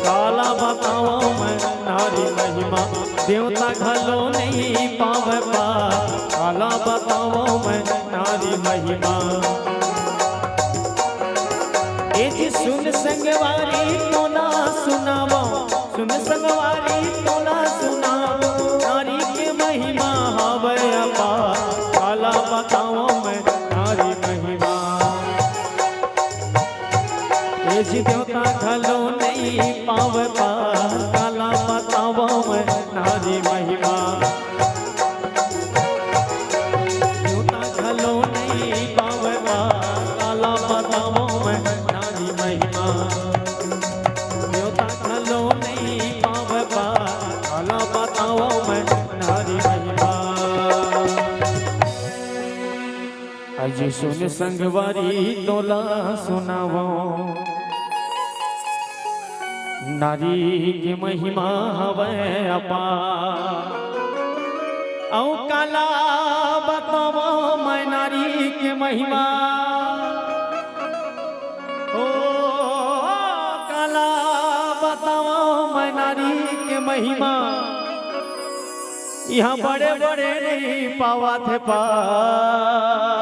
काला बताओ मैं नारी महिमा देवता घलो नहीं पावे पा काला बताओ मैं नारी महिमा संगवारी तोला सुनावो, सुन संगवारी तोला सुनावो, नारी के महिमा हवे अपार, काला बताओ मैं नारी महिमा। ये जी देवता खलो नहीं पावे पार, काला बताओ मैं नारी महिमा। देवता खलो नहीं पावे पार, काला बताओ मैं नारी महिमा। देवता खलो नहीं पावे पार, काला बताओ मैं नारी महिमा। आज सुन संगवारी तोला सुनावो, नारी की महिमा हवे अपार। औ काला बतावो मैं नारी की महिमा, ओ काला बतावो मैं नारी की महिमा। यहाँ बड़े बड़े नहीं पावा थे पार,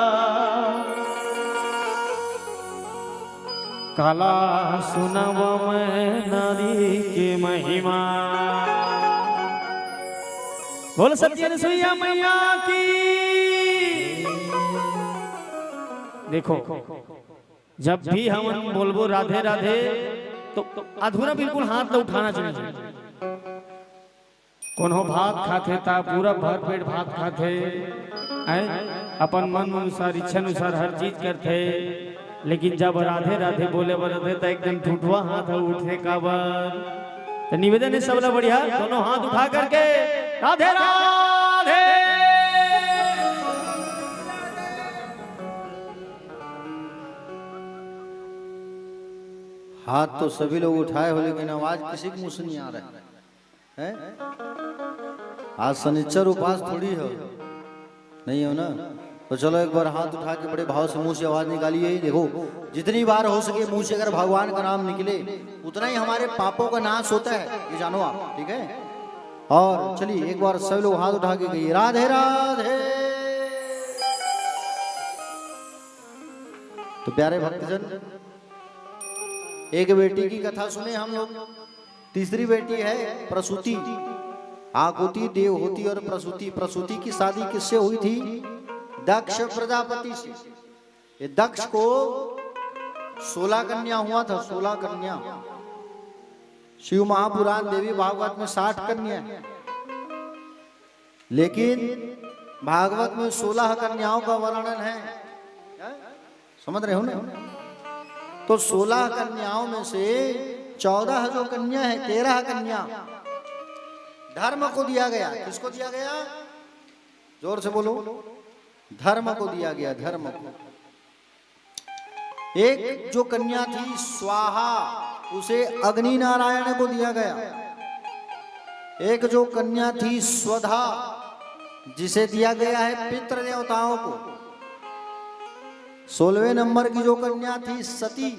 काला सुनावा मैं नारी की महिमा। बोल सत्य सुइया मैया की। देखो जब भी हम बोलबो राधे राधे तो अधूरा बिल्कुल हाथ न उठाना चाहिए। कोनो भात खाते ता पूरा भर पेट भात खाते, अपन मन अनुसार इच्छा अनुसार हर चीज करते, लेकिन जब राधे राधे बोले बरते तो एकदम ठुठवा हाथ उठे काबर। तो निवेदन है सबला बढ़िया दोनों हाथ उठा करके राधे राधे। हाथ तो सभी लोग उठाए हो, लेकिन आवाज किसी के मुंह से नहीं आ रहा है। आज शनिचर उपास थोड़ी हो, नहीं हो ना। तो चलो एक बार हाथ उठा के बड़े भाव से मुंह से आवाज निकालिए। देखो जितनी बार हो सके मुंह से अगर भगवान का नाम निकले उतना ही हमारे पापों का नाश होता है, ये जानो आप, ठीक है। और चलिए एक बार सब लोग हाथ उठा के कहिए राधे राधे। तो प्यारे भक्तजन, एक बेटी की कथा सुने हम लोग। तीसरी बेटी है प्रसूति। आकुति, देवहूति और प्रसूति। प्रसूति की शादी किससे हुई थी? दक्ष प्रजापति से। ये दक्ष को 16 कन्या हुआ था, 16 कन्या। शिव महापुराण देवी भागवत में 60 कन्या, लेकिन भागवत में 16 कन्याओं का वर्णन है। समझ रहे हो ना? तो 16 कन्याओं में से 14 जो कन्या है, 13 कन्या धर्म को दिया गया। किसको दिया गया? जोर से बोलो। धर्म को दिया गया, धर्म को। एक जो कन्या थी स्वाहा, उसे अग्नि नारायण को दिया गया। एक जो कन्या थी स्वधा, जिसे दिया गया है पितृ देवताओं को। 16वें नंबर की जो कन्या थी सती,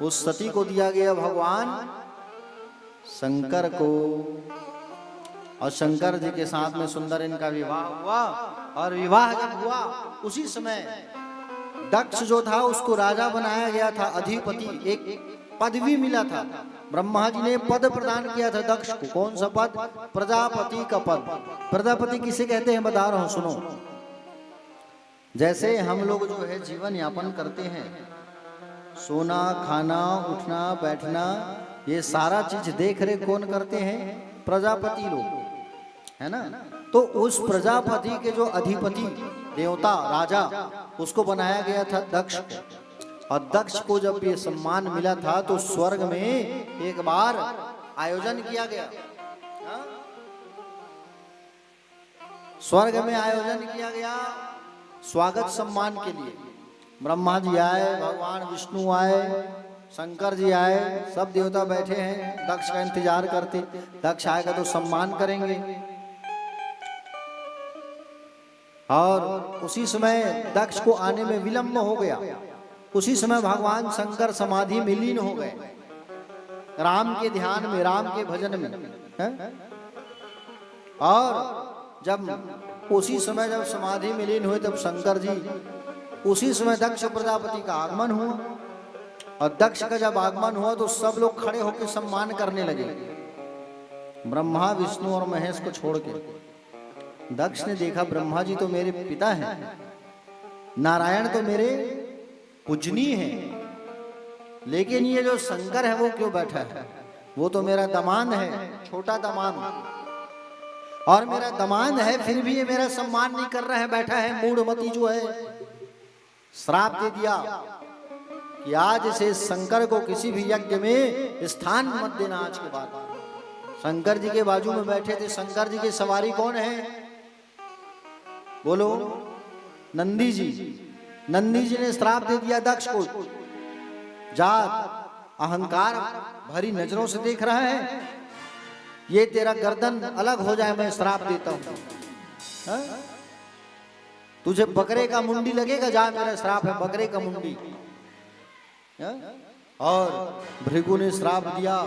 उस सती को दिया गया भगवान शंकर को। और शंकर जी के साथ में सुंदर इनका विवाह हुआ। और विवाह जब हुआ उसी समय दक्ष जो था उसको राजा बनाया गया था, अधिपति। एक पदवी मिला था, ब्रह्मा जी ने पद प्रदान किया था दक्ष को। कौन सा पद? प्रजापति का पद। प्रजापति किसे कहते हैं बता रहा हूं, सुनो। जैसे हम लोग जो है जीवन यापन करते हैं, सोना, खाना, उठना, बैठना, ये सारा चीज देख रेख कौन करते हैं? प्रजापति लोग, है ना। तो उस प्रजापति के जो अधिपति देवता राजा, उसको बनाया गया था दक्ष को। और दक्ष को जब ये सम्मान मिला था तो स्वर्ग में एक बार आयोजन किया गया। स्वर्ग में आयोजन किया गया स्वागत सम्मान के लिए। ब्रह्मा जी आए, भगवान विष्णु आए, शंकर जी आए, सब देवता बैठे हैं, दक्ष का इंतजार करते। दक्ष आएगा तो सम्मान करेंगे। और उसी समय दक्ष को आने में विलंब हो गया। उसी समय भगवान शंकर समाधि में लीन हो गए, राम के ध्यान में, राम के भजन में, है? और जब उसी समय जब समाधि में लीन हुए तब शंकर जी, उसी समय दक्ष प्रजापति का आगमन हुआ। और दक्ष का जब आगमन हुआ तो सब लोग खड़े होकर सम्मान करने लगे, ब्रह्मा विष्णु और महेश को छोड़ के। दक्ष ने देखा ब्रह्मा जी तो मेरे पिता हैं, नारायण तो मेरे पूजनीय हैं, लेकिन ये जो शंकर है वो क्यों बैठा है? वो तो मेरा दामाद है, छोटा दामाद, और मेरा दामाद है फिर भी ये मेरा सम्मान नहीं कर रहा है, बैठा है। मूढ़मती जो है श्राप दे दिया कि आज से शंकर को किसी भी यज्ञ में स्थान मत देना। आज के बाद शंकर जी के बाजू में बैठे थे, शंकर जी की सवारी कौन है? बोलो, नंदी जी। नंदी जी ने श्राप दे दिया दक्ष को, जात अहंकार भरी नजरों से देख रहा है, ये तेरा गर्दन अलग हो जाए मैं श्राप देता हूं। तुझे बकरे का मुंडी लगेगा, जा मेरा श्राप है बकरे का मुंडी। और भृगु ने श्राप दिया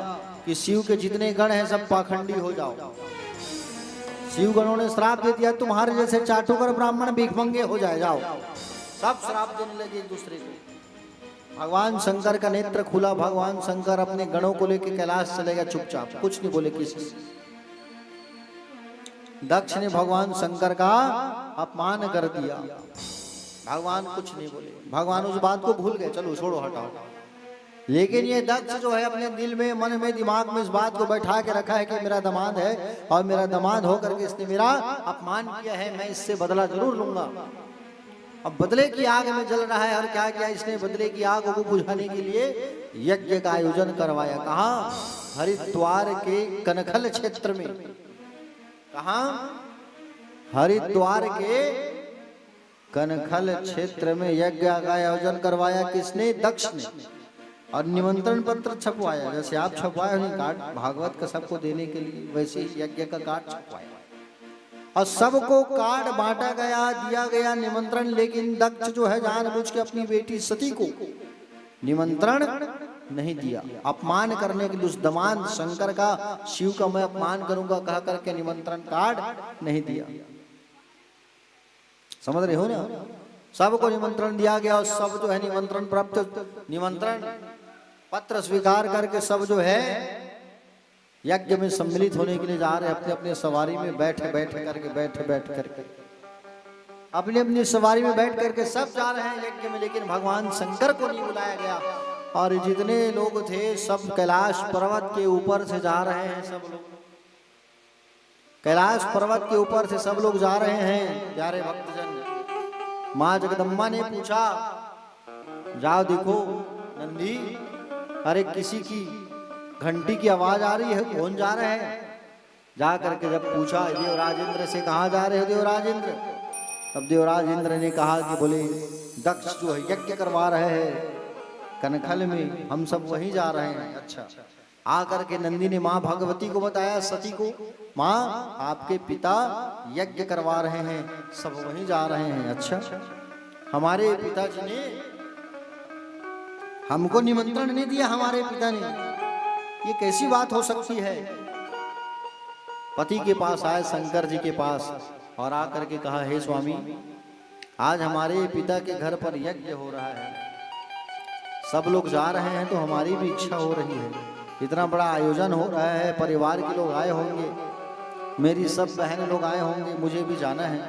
कि शिव के जितने गण हैं सब पाखंडी हो जाओ। शिव गणों ने श्राप दे दिया तुम्हारे जैसे चाटुकर ब्राह्मण भिखमंगे हो जाए, जाओ। सब श्राप देने लगे एक दूसरे को। भगवान शंकर का नेत्र खुला, भगवान शंकर अपने गणों को लेकर कैलाश चले गए चुपचाप, कुछ नहीं बोले किसी से। दक्ष ने भगवान शंकर का अपमान कर दिया, भगवान कुछ नहीं बोले, भगवान उस बात को भूल गए, चलो छोड़ो हटाओ। लेकिन ये दक्ष जो है अपने दिल में, मन में, दिमाग में इस बात को बैठा के रखा है कि मेरा दामाद है और मेरा दामाद होकर के इसने मेरा अपमान किया है, मैं इससे बदला जरूर लूंगा। अब बदले की आग में जल रहा है, और क्या किया इसने? बदले की आग को बुझाने के लिए यज्ञ का आयोजन करवाया। कहाँ? हरिद्वार के कनखल क्षेत्र में। कहाँ? हरिद्वार के कनखल क्षेत्र में यज्ञ का आयोजन करवाया। किसने? दक्ष ने। और निमंत्रण पत्र छपवाया, जैसे आप छपवाए नहीं कार्ड भागवत का सबको देने के लिए, वैसे ही यज्ञ का कार्ड छपवाया और सबको कार्ड बांटा गया, दिया गया निमंत्रण। लेकिन दक्ष जो है जानबूझ के अपनी बेटी सती को निमंत्रण नहीं दिया, अपमान करने के लिए। उस दामाद शंकर का, शिव का मैं अपमान करूंगा कह करके निमंत्रण कार्ड नहीं दिया। समझ रहे हो ना? सबको निमंत्रण दिया गया और सब जो है निमंत्रण प्राप्त, निमंत्रण पत्र स्वीकार करके सब जो है यज्ञ में सम्मिलित होने के लिए जा रहे हैं। अपने अपने सवारी में बैठ करके अपनी अपनी सवारी में बैठ करके सब जा रहे हैं यज्ञ में, लेकिन भगवान शंकर को नहीं बुलाया गया। और जितने लोग थे सब कैलाश पर्वत के ऊपर से जा रहे हैं, सब लोग कैलाश पर्वत के ऊपर से सब लोग जा रहे हैं। प्यारे भक्तजन, माँ जगदम्बा ने पूछा, जाओ देखो नंदी, अरे किसी की घंटी की आवाज आ रही है, कौन जा रहे हैं? जा करके जब पूछा देवराज इंद्र से, कहाँ जा रहे हो देवराज इंद्र? तब देवराज इंद्र ने कहा कि बोले दक्ष जो है यज्ञ करवा रहे हैं कनखल में, हम सब वहीं जा रहे हैं। अच्छा। आकर के नंदी ने माँ भगवती को बताया, सती को, माँ आपके पिता यज्ञ करवा रहे हैं, सब वहीं जा रहे हैं। अच्छा, हमारे पिताजी ने हमको निमंत्रण नहीं दिया, हमारे पिता ने, ये कैसी बात हो सकती है? पति के पास आए, शंकर जी के पास, और आकर के कहा, हे स्वामी, आज हमारे पिता के घर पर यज्ञ हो रहा है, सब लोग जा रहे हैं तो हमारी भी इच्छा हो रही है, इतना बड़ा आयोजन हो रहा है, परिवार के लोग आए होंगे, मेरी सब बहन लोग आए होंगे, मुझे भी जाना है।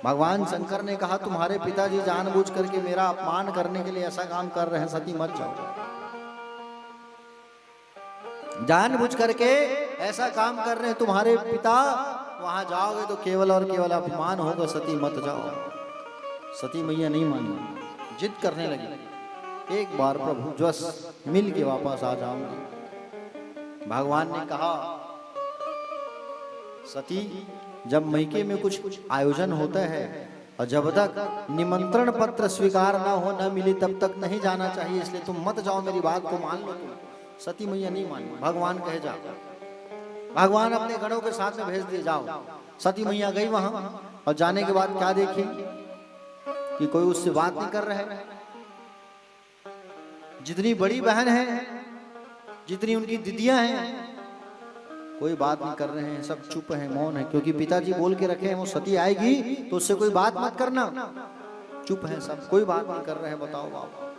भगवान शंकर ने कहा, तुम्हारे पिताजी जानबूझ करके मेरा अपमान करने के लिए ऐसा काम कर रहे हैं, सती मत जाओ। जानबूझ करके ऐसा काम कर रहे हैं तुम्हारे पिता, वहां जाओगे तो केवल और केवल अपमान होगा, सती मत जाओ। सती मैया नहीं मानी, जिद करने लगी, एक बार प्रभु जस मिल के वापस आ जाऊंगी। भगवान ने कहा, सती, जब मैके में कुछ आयोजन होता है और जब तक निमंत्रण पत्र स्वीकार ना हो, ना मिले, तब तक नहीं जाना चाहिए, इसलिए तुम मत जाओ, मेरी बात को मान लो। तुम सती मैया नहीं मानी, भगवान कहे जाओ। भगवान अपने गणों के साथ में भेज दिए, जाओ। सती मैया गई वहां, और जाने के बाद क्या देखी कि कोई उससे बात नहीं कर रहा है। जितनी बड़ी बहन है, जितनी उनकी दीदियां हैं, कोई बात नहीं कर रहे हैं, सब चुप हैं, मौन है, क्योंकि पिताजी बोल के रखे हैं वो सती आएगी तो उससे कोई बात मत करना। चुप है सब, कोई बात नहीं कर रहे हैं। बताओ बाबा,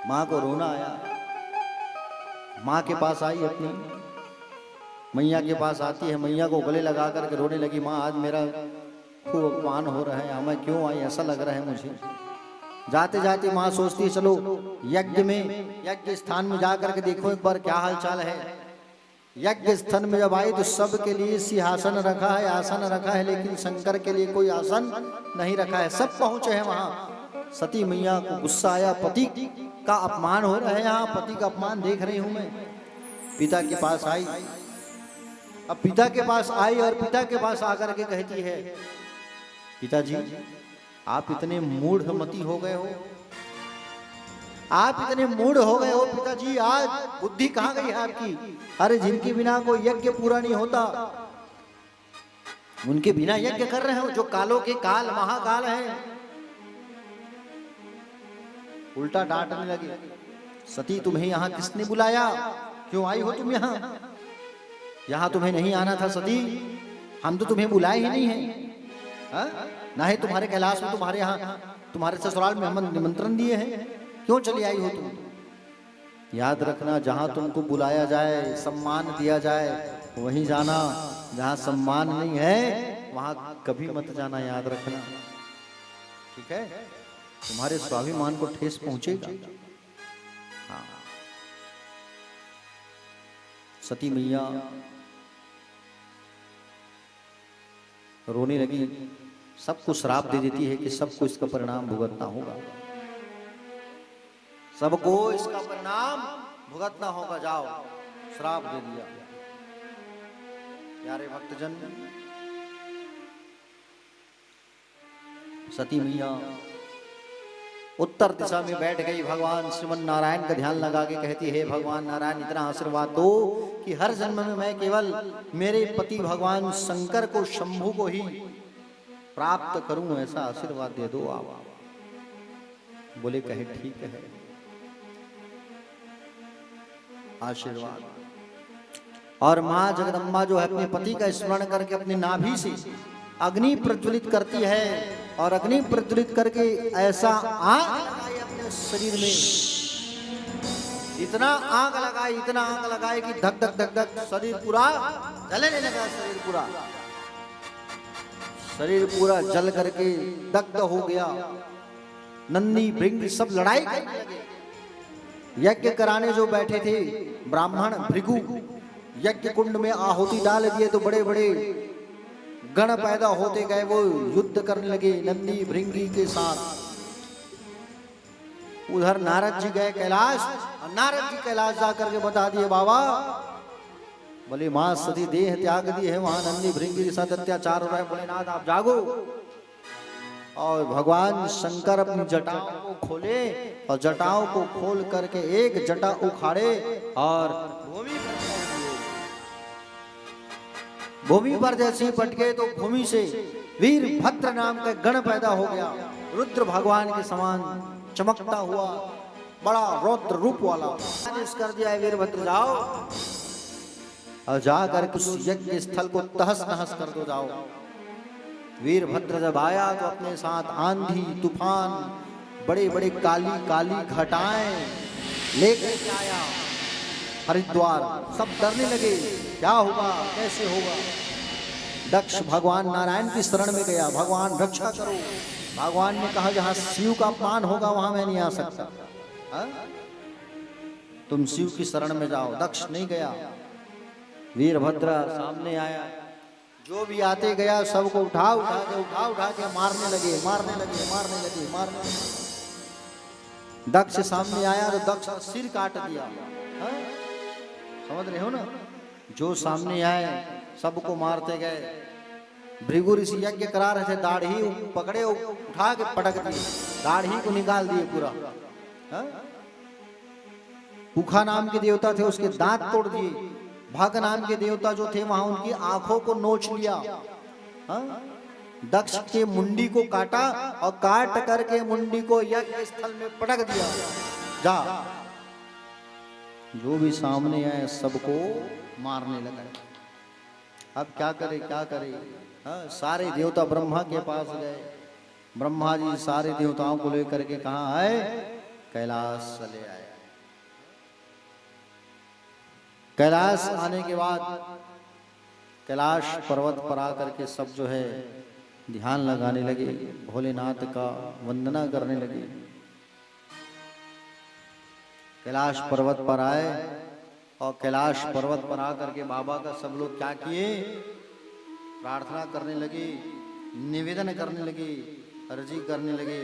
माँ को रोना आया। माँ के पास आई, अपनी मैया के पास आती है, मैया को गले लगा करके रोने लगी। माँ आज मेरा खूब अपमान हो रहा है, मैं क्यों आई, ऐसा लग रहा है मुझे। जाते जाते माँ सोचती है चलो यज्ञ में, यज्ञ स्थान में जा करके देखो एक बार क्या हाल चाल है। यज्ञ स्थान में जब आई तो सबके लिए सिंहासन रखा है, आसन रखा है, लेकिन शंकर के लिए कोई आसन नहीं रखा है। सब पहुंचे हैं वहां। सती मैया को गुस्सा आया, पति का अपमान हो रहा है, यहाँ पति का अपमान देख रही हूं मैं। पिता के पास आई। अब पिता के पास आई और पिता के पास आकर के कहती है, पिताजी आप इतने मूढ़मती हो गए हो, आप इतने मूढ़ हो गए हो पिताजी, आज बुद्धि कहाँ गई है आपकी। अरे जिनके बिना कोई यज्ञ पूरा नहीं होता, उनके बिना यज्ञ कर रहे हो, जो कालों के काल महाकाल है। उल्टा डांटने लगे, सती तुम्हें यहाँ किसने बुलाया, क्यों आई हो तुम यहाँ, यहाँ तुम्हें नहीं आना था सती, हम तो तुम्हें बुलाए ही नहीं है, ना ही तुम्हारे कैलाश में, तुम्हारे यहाँ, तुम्हारे ससुराल में हम निमंत्रण दिए हैं, क्यों चली आई हो तुम। याद रखना जहां तुमको बुलाया जाए, सम्मान दिया जाए, वहीं जाना, जहां सम्मान नहीं है वहां कभी मत जाना, याद रखना, ठीक है। तुम्हारे स्वाभिमान को ठेस पहुंचेगा। हाँ। सती मैया रोने लगी, सबको श्राप दे देती है कि सबको इसका परिणाम भुगतना होगा, सबको इसका परिणाम भुगतना होगा, जाओ, श्राप दे दिया। प्यारे भक्तजन, सती मैया उत्तर दिशा में बैठ गई, भगवान श्रीमन नारायण का ध्यान लगा के कहती है, भगवान नारायण इतना आशीर्वाद दो कि हर जन्म में मैं केवल मेरे पति भगवान शंकर को, शंभु को ही प्राप्त करूं, ऐसा आशीर्वाद दे दो आप। बोले कहे ठीक है, आशीर्वाद। और माँ जगदम्बा जो है अपने पति का स्मरण करके अपनी नाभि से अग्नि प्रज्वलित करती है, और अग्नि प्रज्वलित करके ऐसा आग लगाई अपने शरीर में, इतना आग लगाई, इतना आग लगाई कि धक धक धक धक शरीर पूरा जलने लगा, शरीर पूरा जल करके दग्ध हो गया। नंदी भृंग सब लड़ाई करने लगे। यज्ञ कराने जो बैठे थे ब्राह्मण भृगु, यज्ञ कुंड में आहुति डाल दिए तो बड़े बड़े गण पैदा होते गए, वो युद्ध करने लगे नंदी भृंगी के साथ। उधर नारद जी गए कैलाश, और नारद जी कैलाश जाकर के बता दिए, बाबा बोले मां सती देह त्याग दी है, वहां नंदी भृंगी के साथ अत्याचार हो रहा है, बोले नाथ आप जागो। और भगवान शंकर अपनी जटाओं को खोले, और जटाओं को खोल करके एक जटा उखाड़े और भूमि पर जैसे ही पटके तो भूमि से वीरभद्र नाम का गण पैदा हो गया, रुद्र भगवान के समान चमकता हुआ, बड़ा रौद्र रूप वाला। आदेश कर दिया है वीरभद्र जाओ और जाकर उस यज्ञ स्थल को तहस नहस कर दो, जाओ। वीरभद्र जब आया तो अपने साथ आंधी तूफान, बड़े बड़े काली काली घटाएं लेकर आया हरिद्वार। सब डरने लगे, क्या होगा, कैसे होगा। दक्ष भगवान नारायण की शरण में गया, भगवान रक्षा करो। भगवान ने कहा जहां शिव का अपमान होगा वहां मैं नहीं आ सकता, तुम शिव की शरण में जाओ। दक्ष नहीं गया, वीरभद्र सामने आया, जो भी आते गया सबको उठा उठा के मारने लगे। दक्ष सामने आया तो दक्ष सिर काट दिया। समझ रहे हो ना, जो सामने आए सबको मारते गए। भृगु ऋषि यज्ञ करा रहे थे, दाढ़ी पकड़े उठा के पटक दिए, दाढ़ी को निकाल दिए पूरा। पुखा नाम के देवता थे, उसके दांत तोड़ दिए। भग नाम के देवता जो थे वहां उनकी आंखों को नोच लिया। दक्ष के मुंडी को काटा और काट करके मुंडी को यज्ञ स्थल में पटक दिया। जा, जो भी सामने आए सबको मारने लगा। अब क्या करे क्या करे। सारे देवता ब्रह्मा के पास गए। ब्रह्मा जी सारे देवताओं को लेकर के कहा है कैलाश चले आए। कैलाश आने के बाद कैलाश पर्वत पर आकर के सब जो है ध्यान लगाने लगे, भोलेनाथ का वंदना करने लगे। कैलाश पर्वत पर आए और कैलाश पर्वत पर आकर के बाबा का सब लोग क्या किए, प्रार्थना करने लगे, निवेदन करने लगे, अर्जी करने लगे,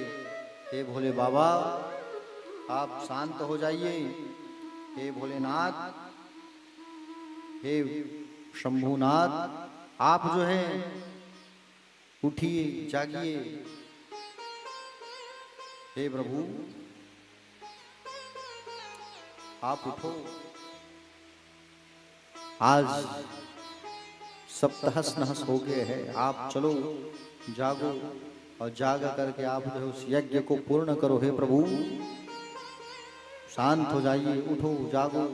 हे भोले बाबा आप शांत हो जाइए, हे भोलेनाथ, हे शंभुनाथ आप जो है उठिए, जागिए, हे प्रभु आप उठो, आज सब तहस नहस हो गए हैं, आप चलो जागो और जाग करके आप जो है उस यज्ञ को पूर्ण करो, हे प्रभु शांत हो जाइए, उठो जागो।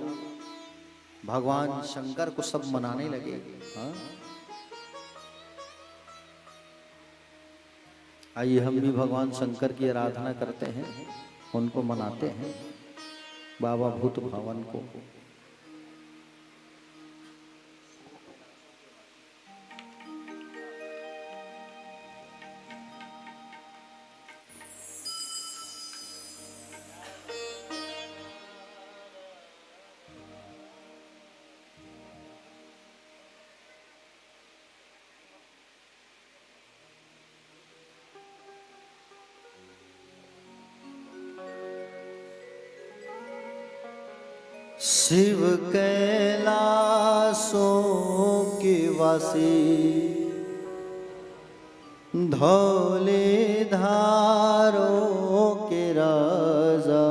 भगवान शंकर को सब मनाने लगे। हाँ? आइए हम भी भगवान शंकर की आराधना करते हैं, उनको मनाते हैं, बाबा भूत भावन को। शिव कैलासों के वासी, धौले धारों के राजा,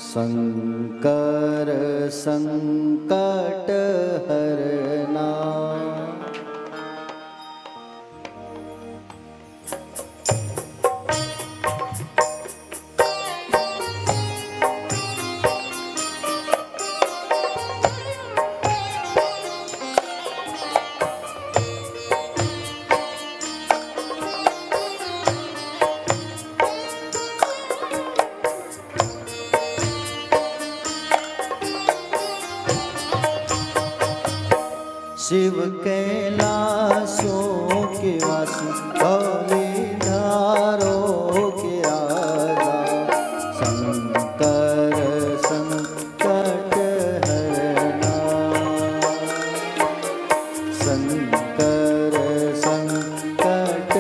शंकर संकट हरना। शिव कैलासों के वासी, धौले धारों के राजा, शंकर संकट हरना, शंकर संकट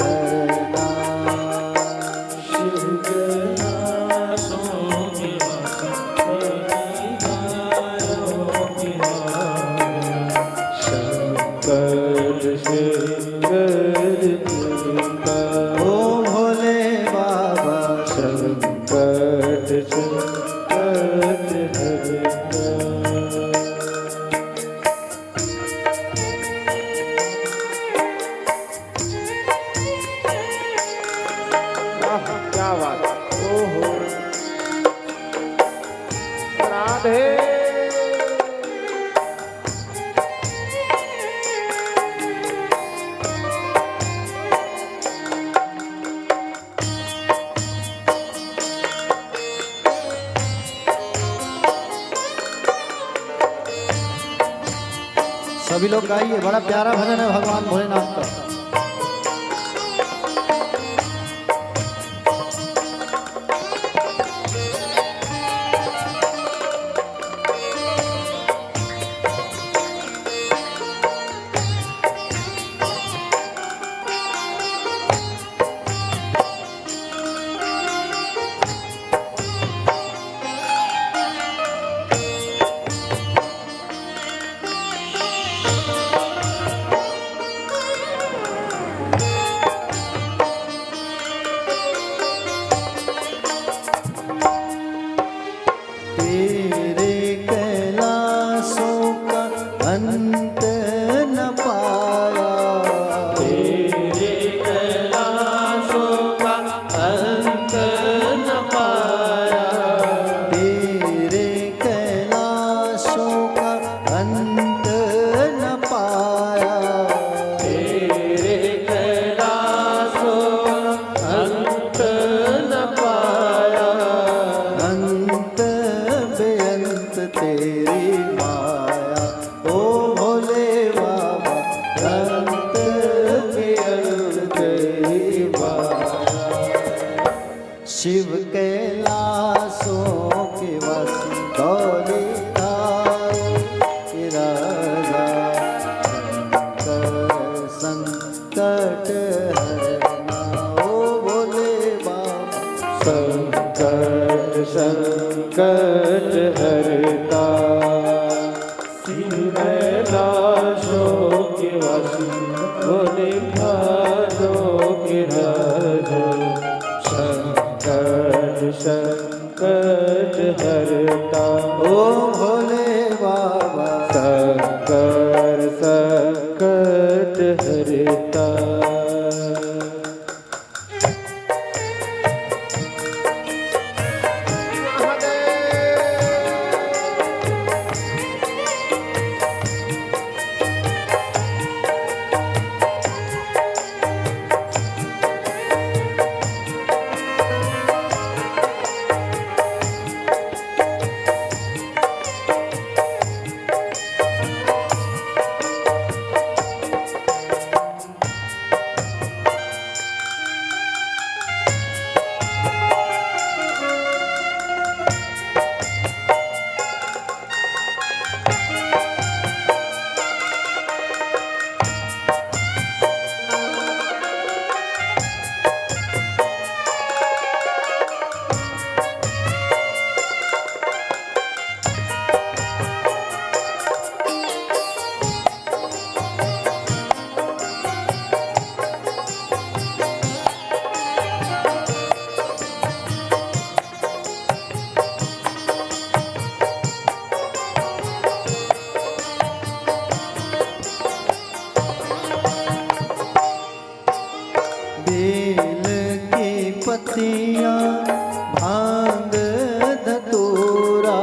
हरना। शिव कैलासों के वासी, धौले धारों के ओ भोले बाबा संकट संकट हरना। क्या बात, ओहो राधे। सभी लोग गाइए, बड़ा प्यारा भजन है भगवान भोलेनाथ का। शिव कैलाशों के वासी गौरी के राजा शंकर संकट हरना ओ भोले बाबा संकट संकट हरता शिव कैलाशों के वासी भोले भालों के राजा संकट संकट हरता ओ भोले बाबा संकट संकट हरता बेल की पत्तियां भांग धतूरा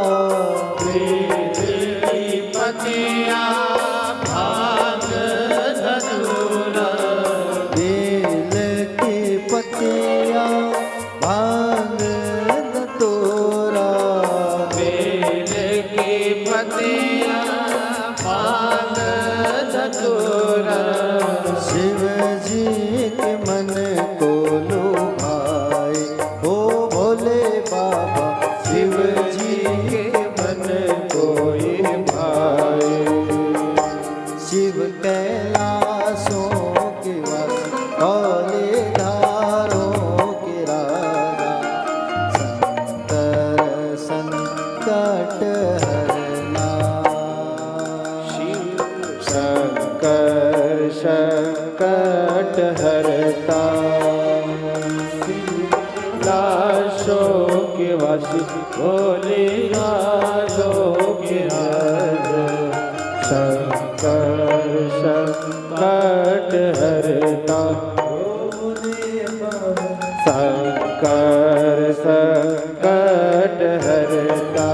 बेल की पत्तियां भांग धतूरा बेल की पत्तियां भांग धतूरा बेल की पत्तियां भांग धतूरा शिव जी के मन को लुभाए ओ भोले बाबा शिव जी के मन को ये भाए शिव कैलाशों के वासी कौले धारों के राजा शंकर संकट हरना शंकर संकट हरता लाशों के वासी भोले राजों के राजा शंकर संकट हरता शंकर संकट हरता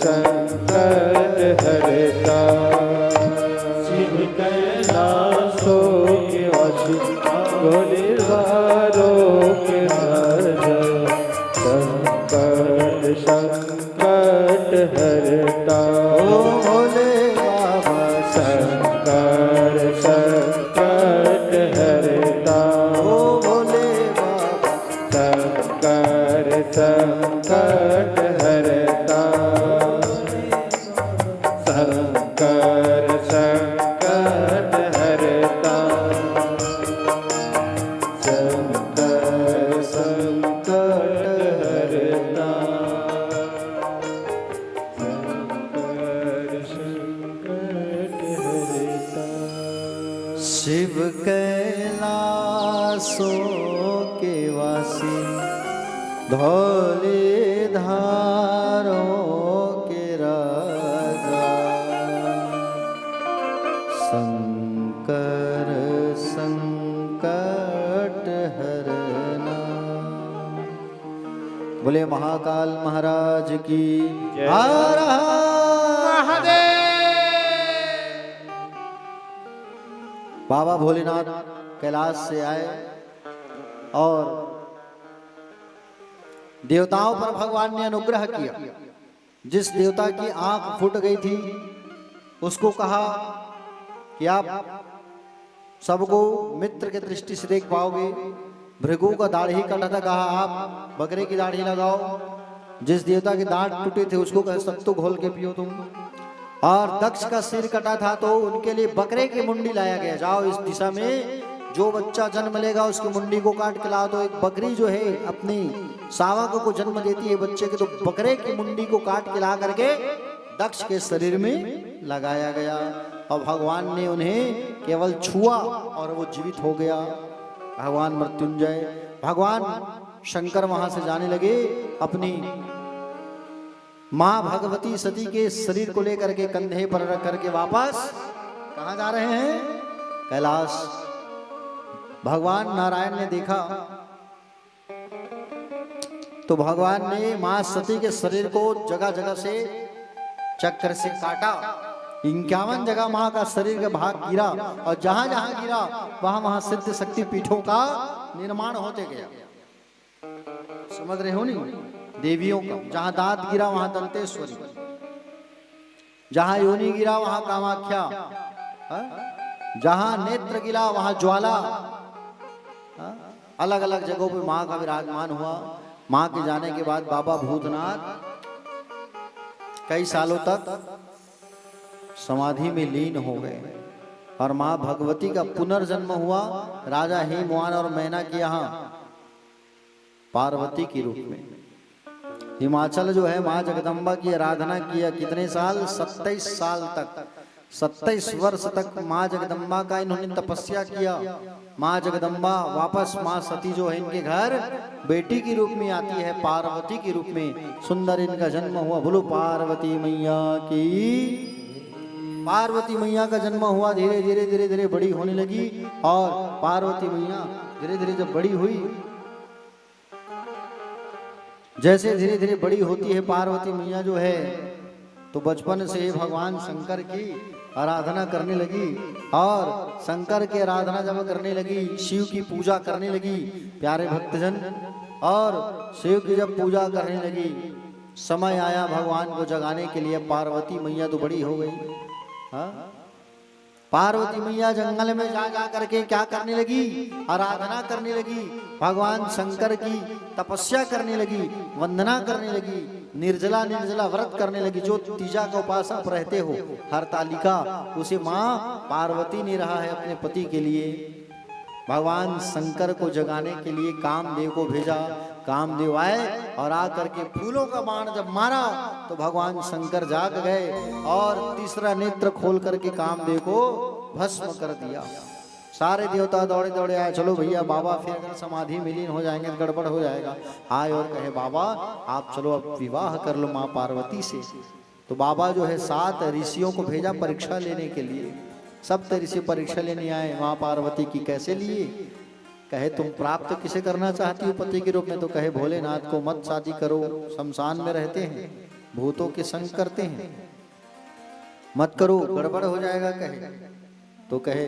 संकट हरता शिव कैलाशों के वासी भोले वारों के हरता संकट संकट हरता ओ भोले बाबा संकट संकट हरता ओ भोले बाबा संकट संकट हरता संकट संकट हरता संकट संकट हरता संकट संकट हरता शिव कैलाशों के वासी धौले धारों के राजा शंकर संकट हरना। बोले महाकाल महाराज की जय। हर हर बाबा भोलेनाथ कैलाश से आए और देवताओं पर भगवान ने अनुग्रह किया। जिस देवता की आंख फूट गई थी उसको कहा कि आप सबको मित्र के दृष्टि से देख पाओगे। भृगु का दाढ़ी कटा था, कहा आप बकरे की दाढ़ी लगाओ। जिस देवता के दांत टूटे थे उसको कहा सत्तू घोल के पियो तुम। और दक्ष का सिर कटा था तो उनके लिए बकरे की मुंडी लाया गया, जाओ इस दिशा में जो बच्चा जन्म लेगा उसकी मुंडी को काट के लाओ। तो एक बकरी जो है अपनी सावक को जन्म देती है बच्चे के, तो बकरे की मुंडी को काट के ला करके दक्ष के शरीर में लगाया गया और भगवान ने उन्हें केवल छुआ और वो जीवित हो गया। भगवान मृत्युंजय भगवान शंकर वहां से जाने लगे, अपनी मां भगवती सती के शरीर को लेकर के कंधे पर रख करके वापस कहां जा रहे हैं? कैलाश। भगवान नारायण ने देखा तो भगवान ने मां सती के शरीर को जगह जगह से चक्र से काटा। 51 जगह मां का शरीर का भाग गिरा और जहां जहां गिरा वहां वहां सिद्ध शक्ति पीठों का निर्माण होते गया। समझ रहे हो नहीं? देवियों का जहां दांत गिरा वहां दंतेश्वरी, जहां योनि गिरा वहां कामाख्या, जहां नेत्र गिरा वहां ज्वाला। अलग अलग जगहों पे मां का विराजमान हुआ। मां के जाने के बाद बाबा भूतनाथ कई सालों तक समाधि में लीन हो गए और मां भगवती का पुनर्जन्म हुआ राजा हेमवान और मैना के यहाँ पार्वती के रूप में। हिमाचल जो है मां जगदम्बा की आराधना किया कितने साल? 27 साल तक, 27 वर्ष तक मां जगदम्बा का इन्होंने तपस्या किया। मां जगदम्बा वापस मां सती जो है इनके घर बेटी के रूप में आती है, पार्वती के रूप में सुंदर इनका जन्म हुआ। बोलो पार्वती मैया की। पार्वती मैया का जन्म हुआ, धीरे धीरे धीरे धीरे बड़ी होने लगी और पार्वती मैया धीरे धीरे जब बड़ी हुई, जैसे धीरे धीरे बड़ी होती है पार्वती मैया जो है, तो बचपन से भगवान शंकर की आराधना करने लगी और शंकर की आराधना जब करने लगी, शिव की पूजा करने लगी प्यारे भक्तजन। और शिव की जब पूजा करने लगी, समय आया भगवान को जगाने के लिए। पार्वती मैया तो बड़ी हो गई। हाँ? पार्वती मैया जंगल में जा करके क्या करने लगी? आराधना करने लगी, भगवान शंकर की तपस्या करने लगी, वंदना करने लगी, निर्जला निर्जला व्रत करने लगी। जो तीजा का उपास आप रहते हो, हरतालिका, उसे माँ पार्वती ने रहा है अपने पति के लिए। भगवान शंकर को जगाने के लिए कामदेव को भेजा। कामदेव आए और आकर के फूलों का बाण जब मारा तो भगवान शंकर जाग गए और तीसरा नेत्र खोल करके कामदेव को भस्म कर दिया। सारे देवता दौड़े दौड़े आए, चलो भैया बाबा फिर अगर समाधि में लीन हो जाएंगे तो गड़बड़ हो जाएगा। आए और कहे बाबा आप चलो अब विवाह कर लो माँ पार्वती से। तो बाबा जो है 7 ऋषियों को भेजा परीक्षा लेने के लिए। सब ऋषि परीक्षा लेने आए माँ पार्वती की। कैसे लिए? कहे तुम प्राप्त किसे करना चाहती हो पति के रूप में? तो कहे भोलेनाथ को। मत शादी करो, शमशान में रहते हैं। भूतों के संग करते हैं। मत करो, गड़बड़ हो जाएगा कहे तो कहे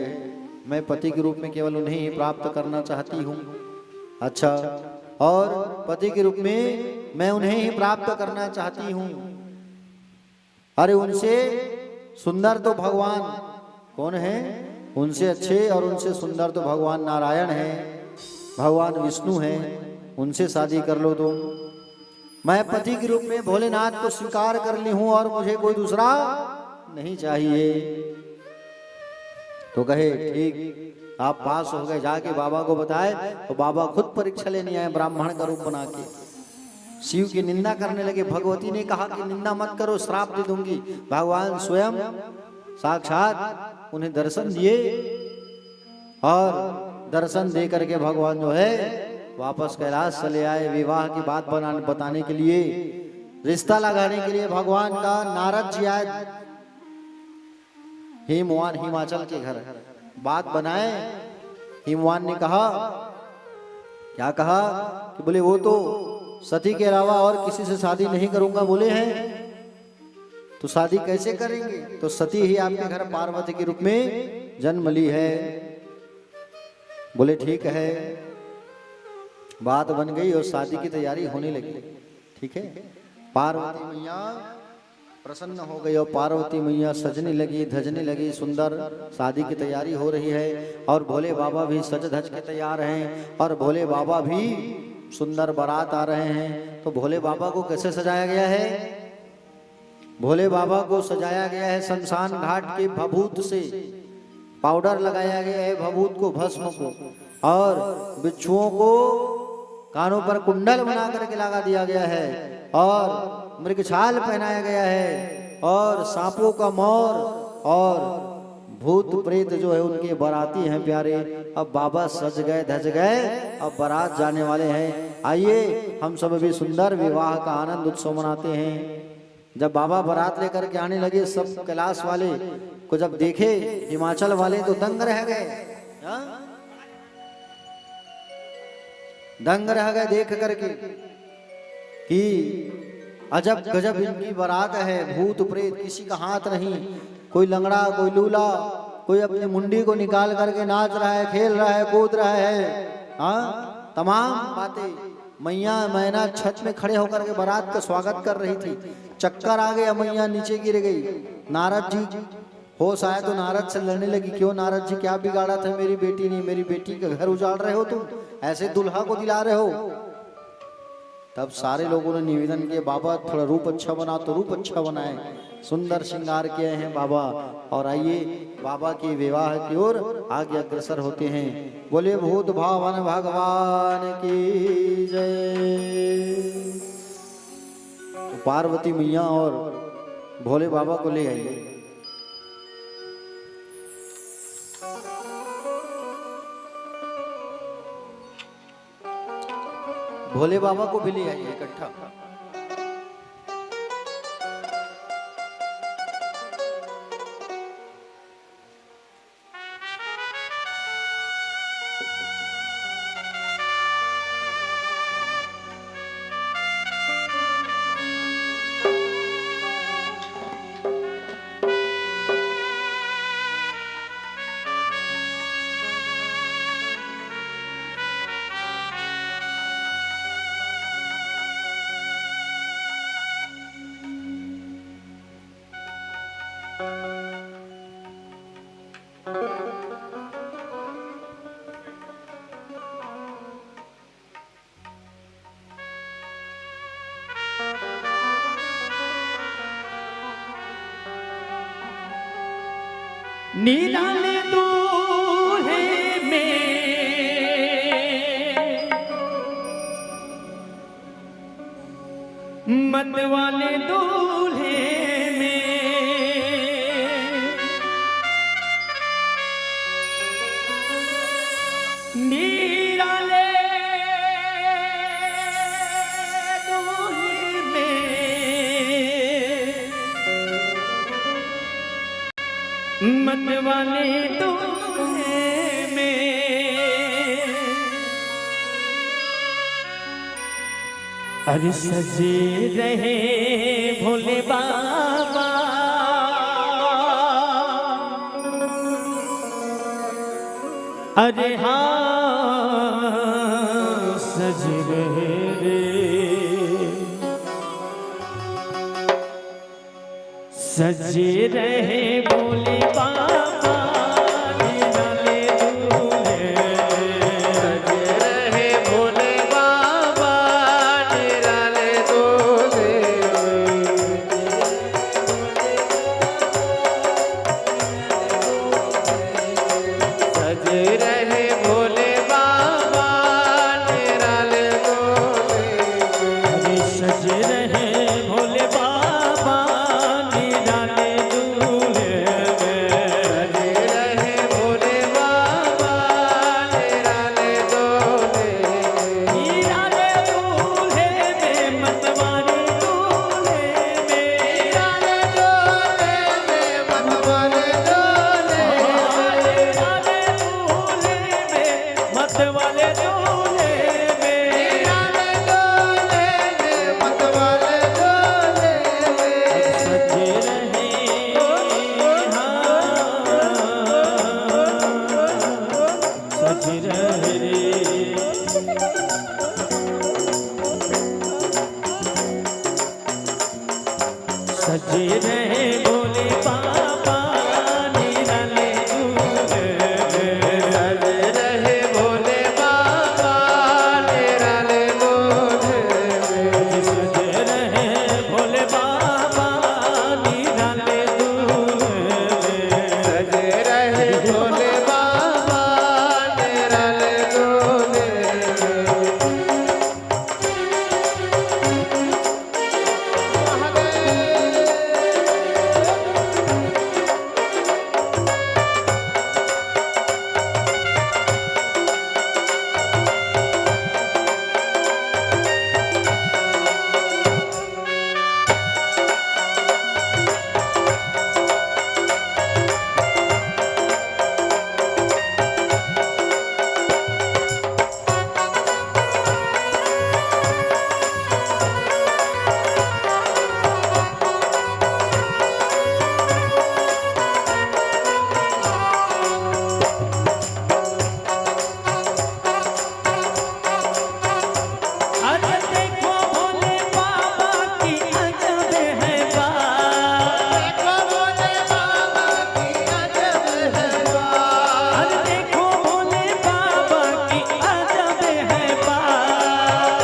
मैं पति के रूप में केवल उन्हें ही प्राप्त करना चाहती हूँ। अच्छा, और पति के रूप में मैं उन्हें ही प्राप्त करना चाहती हूँ। अरे उनसे सुंदर तो भगवान कौन है? उनसे अच्छे और उनसे सुंदर तो भगवान नारायण है, भगवान विष्णु है, उनसे शादी कर लो तुम। मैं पति के रूप में भोलेनाथ को स्वीकार कर ली हूं और मुझे कोई दूसरा नहीं चाहिए। तो कहे ठीक, आप पास हो गए। जाके बाबा को बताए तो बाबा खुद परीक्षा लेने आए ब्राह्मण का रूप बना के। शिव की निंदा करने लगे। भगवती ने कहा कि निंदा मत करो, श्राप दे दूंगी। भगवान स्वयं साक्षात उन्हें दर्शन दिए और दर्शन दे करके भगवान जो है वापस कैलाश चले आए। विवाह की बात बताने के लिए, रिश्ता लगाने के लिए भगवान का नारद जी आए हिमवान हिमाचल के घर। बात बनाए, हिमवान ने कहा, क्या कहा कि बोले वो तो सती के अलावा और किसी से शादी नहीं करूंगा बोले हैं, तो शादी कैसे करेंगे? तो सती ही आपके घर पार्वती के रूप में जन्म ली है। बोले ठीक है, बात बन गई और शादी की तैयारी होने लगी। ठीक है, पार्वती मैया प्रसन्न हो गई और पार्वती मैया सजने लगी, धजने लगी, सुंदर शादी की तैयारी हो रही है। और भोले बाबा भी सज धज के तैयार हैं और भोले बाबा भी सुंदर बारात आ रहे हैं। तो भोले बाबा को कैसे सजाया गया है? भोले बाबा को सजाया गया है शमशान घाट के भभूत से, पाउडर लगाया गया है भभूत को, भस्म को, और बिच्छुओं को कानों पर कुंडल बना करके लगा दिया गया है और मृगछाल पहनाया गया है और सांपों का मोर और भूत प्रेत जो है उनके बाराती हैं प्यारे। अब बाबा सज गए, धज गए, अब बारात जाने वाले हैं। आइए हम सब भी सुंदर विवाह का आनंद उत्सव मनाते हैं। जब बाबा बारात लेकर के आने लगे, सब कैलाश वाले को जब देखे हिमाचल वाले तो दंग रह गए, दंग रह गए देख करके कि अजब गजब इनकी बारात है। भूत प्रेत, किसी का हाथ नहीं, कोई लंगड़ा, कोई लूला, कोई अपनी मुंडी को निकाल करके नाच रहा है, खेल रहा है, कूद रहा है। हाँ, तमाम बातें। मैया मैना छत में खड़े होकर के बारात का स्वागत कर रही थी। चक्कर आ गया, मैया नीचे गिर गई। नारद जी होश आया तो नारद से लड़ने लगी। क्यों नारद जी, क्या बिगाड़ा था मेरी बेटी ने? मेरी बेटी का घर उजाड़ रहे हो तुम, ऐसे दुल्हा को दिला रहे हो। तब सारे लोगों ने निवेदन किया, बाबा थोड़ा रूप अच्छा बना, तो रूप अच्छा बनाए, सुंदर श्रृंगार किए हैं बाबा। और आइए बाबा के विवाह की ओर आगे अग्रसर होते हैं। बोले भूत भावन भगवान की जय। तो पार्वती मैया और भोले बाबा को ले आइए। भोले बाबा को भी ले आइए इकट्ठा। निराले दूल्हे में मत वाले दूल्हे में निराले दूल्हे में मत वाले दूल्हे में अरे सजे रहे भोले बाबा अरे हाँ सज रहे रे सजे रहे भोले बाबा निराले दूल्हे सजे रहे भोले बाबा निराले दूल्हे सजे रहे भोले बाबा निराले दूल्हे अरे सज रहे भोले बाबा निराले दूल्हे सजे रहे भोले बाबा निराले दूल्हे निराले दूल्हे में मतवाले दूल्हे में निराले दूल्हे में मतवाले दूल्हे निराले दूल्हे में मतवाले दूल्हे में निराले दूल्हे में मतवाले दूल्हे सज रहे हाँ सज रहे सजे रहे भोले बाबा निराले दूल्हे सजे रहे भोले बाबा निराले दूल्हे सजे रहे भोले बाबा निराले दूल्हे सजे रहे भोले बाबा निराले दूल्हे अरे देखो भोले बाबा की अजब है बात भोले बाबा की अजब है बात अरे देखो भोले बाबा की अजब है बात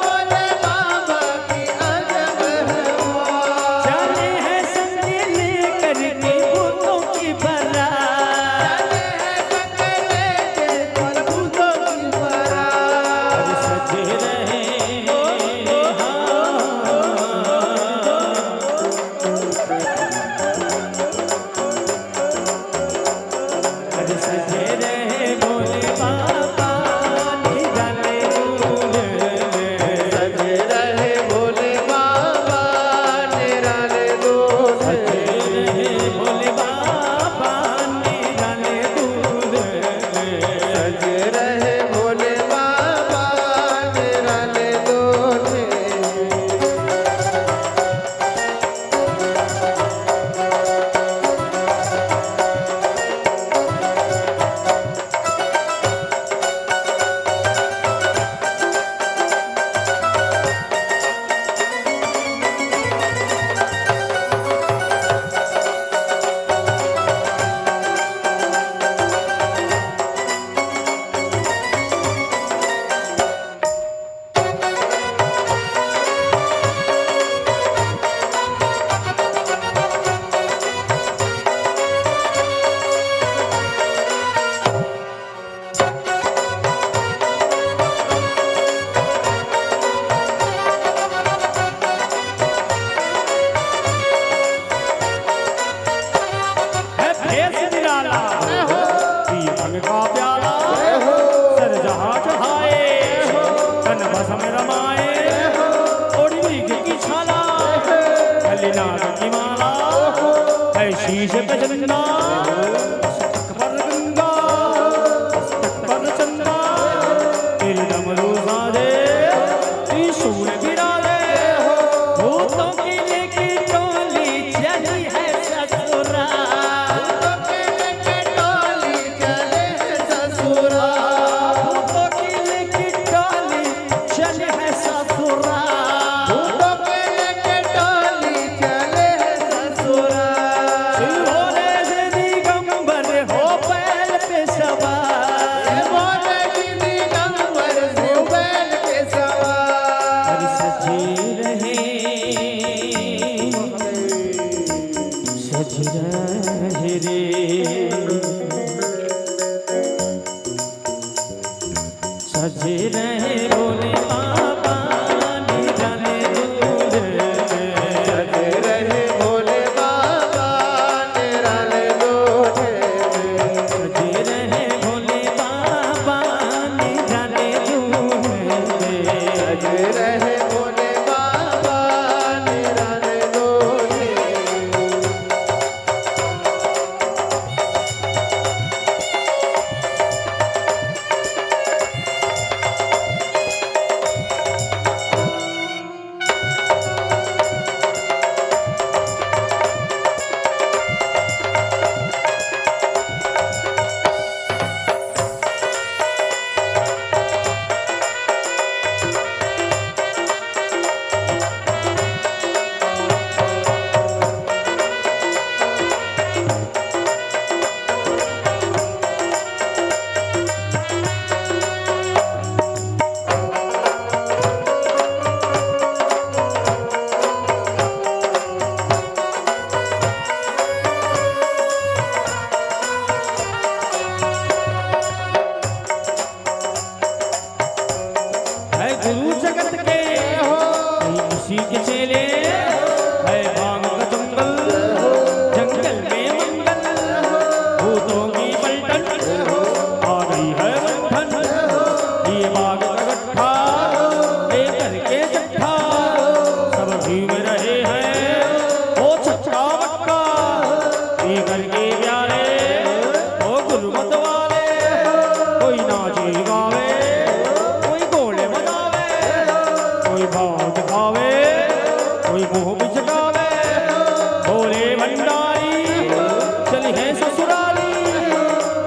भोले बाबा की अजब है बात जाने हैं संग लेकर के भूतों की बारात अरे सजे रहे अरे सजे रहे भोले बाबा निराले दूल्हे सजे रहे भोले बाबा निराले दूल्हे भोले बाबा निराले दूल्हे सजे रहे भोले बाबा निराले दूल्हे है भेष निराला पीपल का प्याला सर जहाँ चढ़ाए तन भस्म रमाए ओढ़ी मृग की छाला गले नाग की माला है शीश पे चंदा मस्तक पर गंगा मस्तक पर चंदा तेरे डमरू सारे त्रिशूल गिरा सज रहे रे सज रहे भोले बाबा निराले दूल्हे सज रहे भोले बाबा निराले दूल्हे सज रहे भोले बाबा निराले दूल्हे सज रहे भोले बाबा निराले दूल्हे है गुरु जगत के उसी के चेले है भांग का जंगल में मंगल भूतों की पलटन आ गई है बंधन ये बाग का गट्ठा लेकर के जट्ठा सब घूम रहे हैं ओ छक्का बक्का ये करके प्यारे ओ गुरुमत वाले कोई नाचे गावे कोई घोड़े बनावे कोई भाव दिखावे कोई मुंह बिचकावे भोले भंडारी चली है ससुराली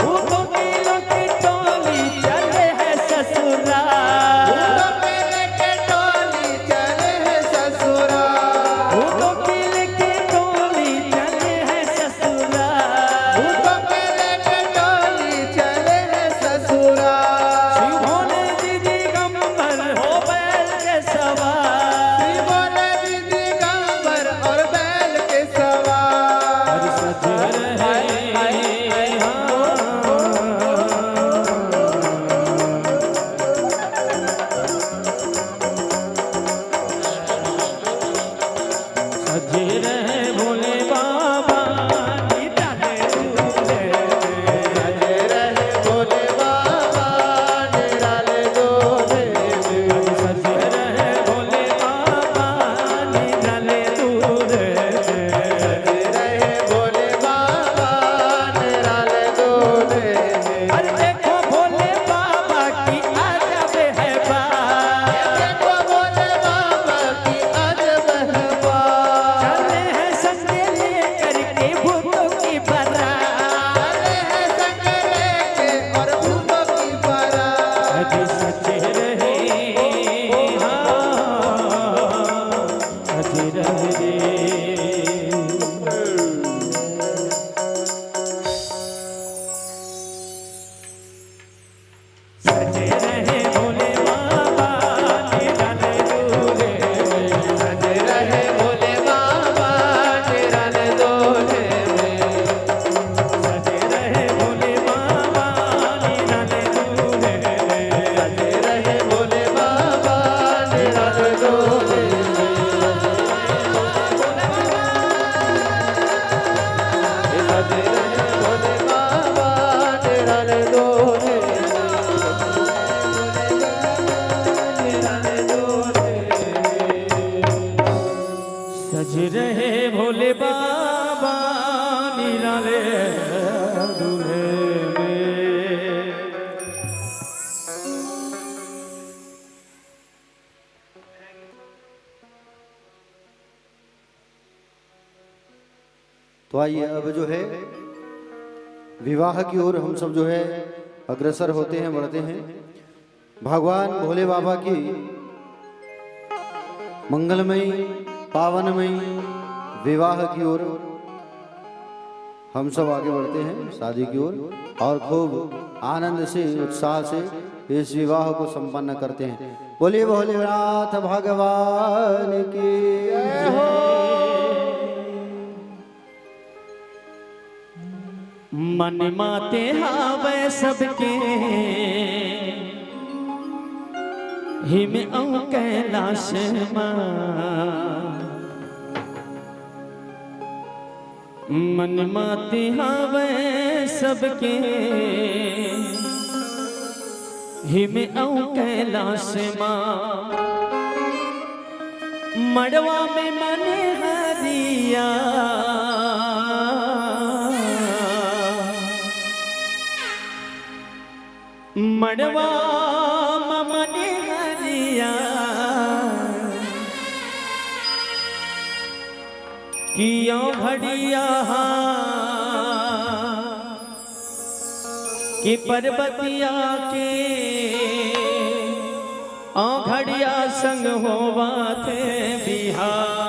भूतों की लकी टोली चले है ससुराल मेरे के टोली चले हैं ससुराल भूतों की लकी टोली चले है ससुराल मेरे के टोली चले हैं ससुराल शिव भोले दीदी गंबर हो बैल के सवार बोले दीदी गंबर और बैल के सवार सज रहे सज रहे भोले बाबा निराले दूल्हे सज रहे भोले बाबा निराले दूल्हे सज रहे भोले बाबा निराले दूल्हे सज रहे भोले बाबा निराले दूल्हे अरे देखो भोले बाबा की अजब है बात देखो भोले बाबा की अजब है बात चले हैं संगे लेकर के भूतों की बारात चले हैं संग लेके और भूतों की बारात सज सज रहे हाँ सज रहे सज रहे भोले बाबा निराले दूल्हे सज रहे भोले बाबा निराले दूल्हे सज रहे भोले बाबा निराले दूल्हे सज रहे भोले बाबा निराले दूल्हे सज रहे भोले बाबा निराले दूल्हे निराले दूल्हे सज रहे भोले बाबा निराले दूल्हे तो आइए अब जो है विवाह की ओर हम सब जो है अग्रसर होते हैं, बढ़ते हैं। भगवान भोले बाबा की मंगलमयी पावनमयी विवाह की ओर हम सब आगे बढ़ते हैं, शादी की ओर, और खूब आनंद से उत्साह से इस विवाह को संपन्न करते हैं। बोलिए भोलेनाथ भगवान की जय। मन माते हावे सबके हिम औ कैलाश मन माते हावे सबके हिम औ कैलाश मड़वा में मन हरिया मड़वा मन हरिया किया घड़िया कि पर्वतिया के घड़िया संग होवा थे बिहार।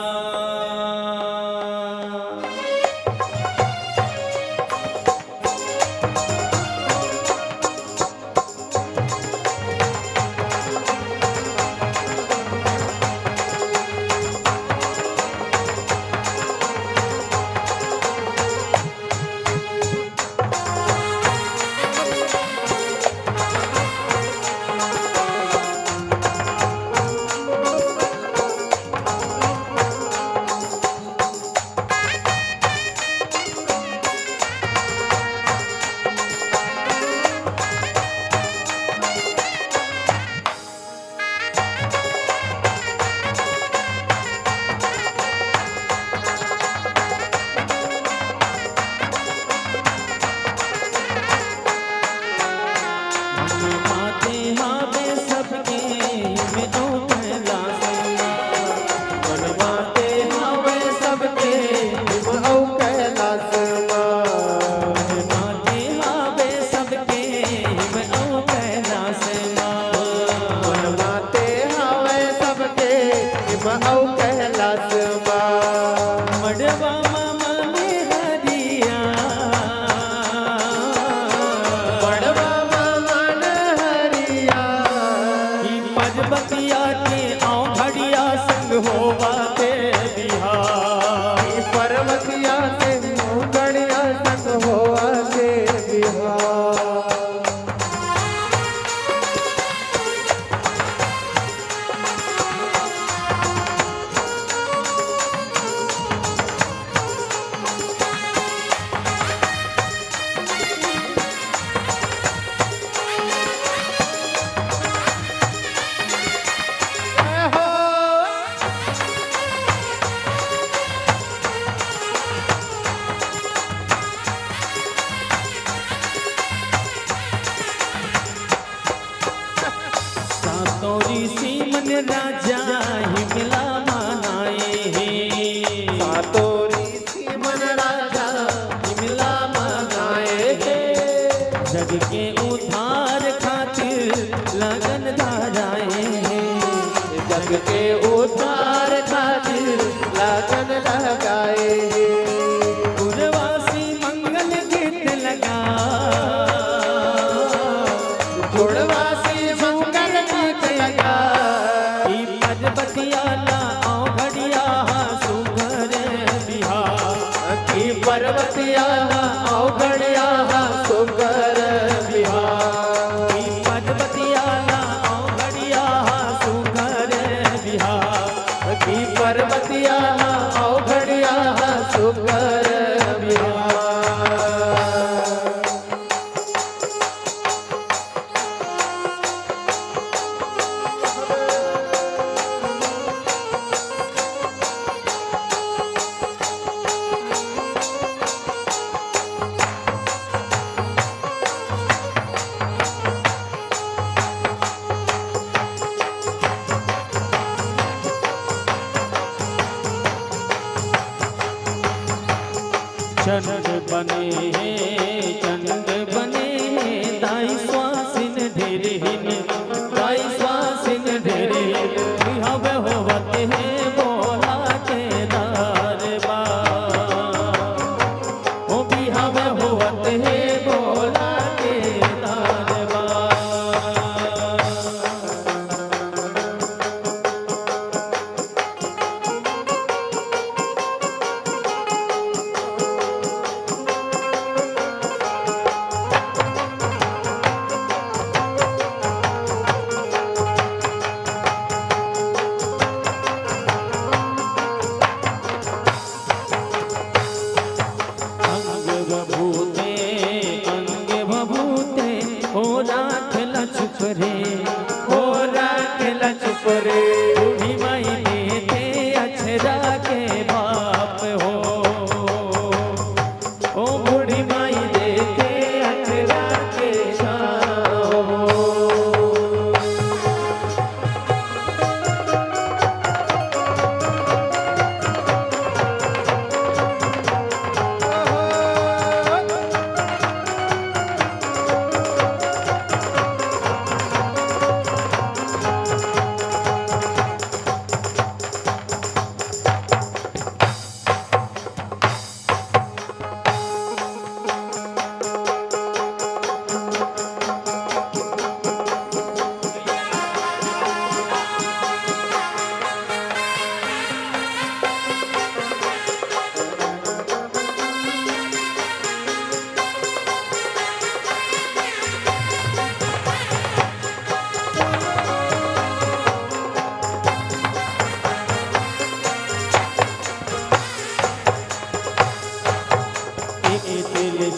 राजा ही मिला मनाए हैं सातों ऋषि मन राजा ही मिला मनाए हैं जग के उद्धार खातिर लगन धाराए हैं जग के उद्धार खातिर लगन लगाए हैं गुणवासी मंगल गीत लगा गुणवासी मंगल गीत लगा पर्वतिया औघड़िया सुगर बिहार पर्वतिया औघड़िया सुगर बिहार की पर्वतिया औघड़िया सुगर बिहार चंद बने दाई स्वासिन ढेरहिन दाई स्वासिन ढेरहिन हवे होवते हैं बोला के दरबा ओ भी हवे होवते हैं बोला के दरबा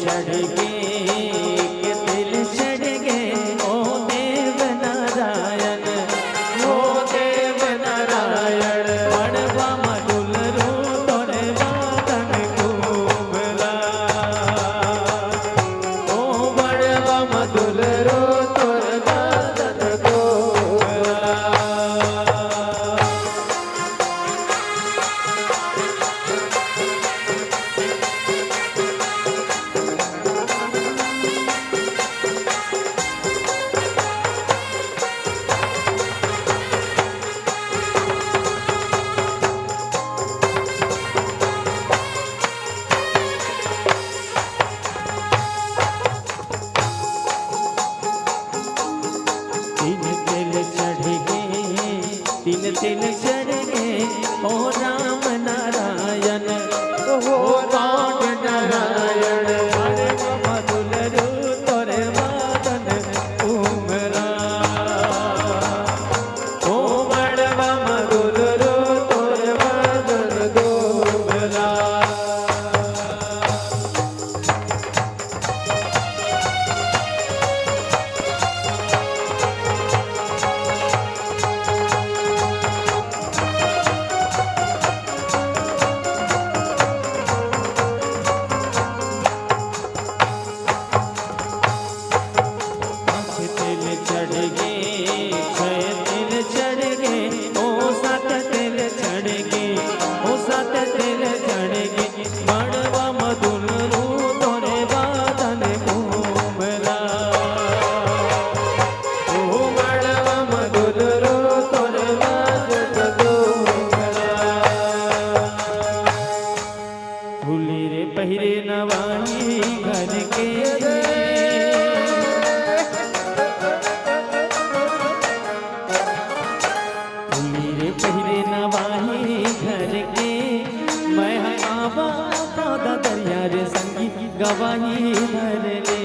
चढ़ गे के तिल चढ़ गे ओ देव नारायण ओ देव नारायण मड़वा मधुल रो तोरे वादन कुमला ओ मड़वा मधुल रो तोरे वादन कुमला तीन तिल चढ़ गए ओ राम नारायण ओ राम नारायण अरे मधुल रू तोरे वादन कुमला ओ मड़वा मधुल रू तोरे वादन कुमला तिल चढ़ गे छह तिल चढ़ गे ओ सात तिल चढ़ गे ओ सात तिल चढ़ गे मड़वा मधुल रू तोरे वादन कुमला ओ मड़वा मधुल रू तोरे वादन कुमला भूली रे पहिरे नवाई घर के पहिरे नवाही घर के मैं आवा दादा दरिया रे संगी गवाही धर ले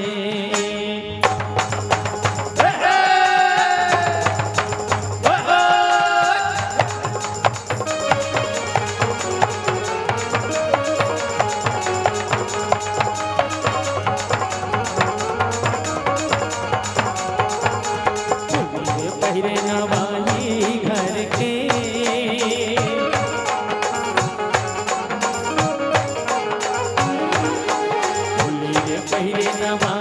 पहिरे नवाही घर के पहिरे नवा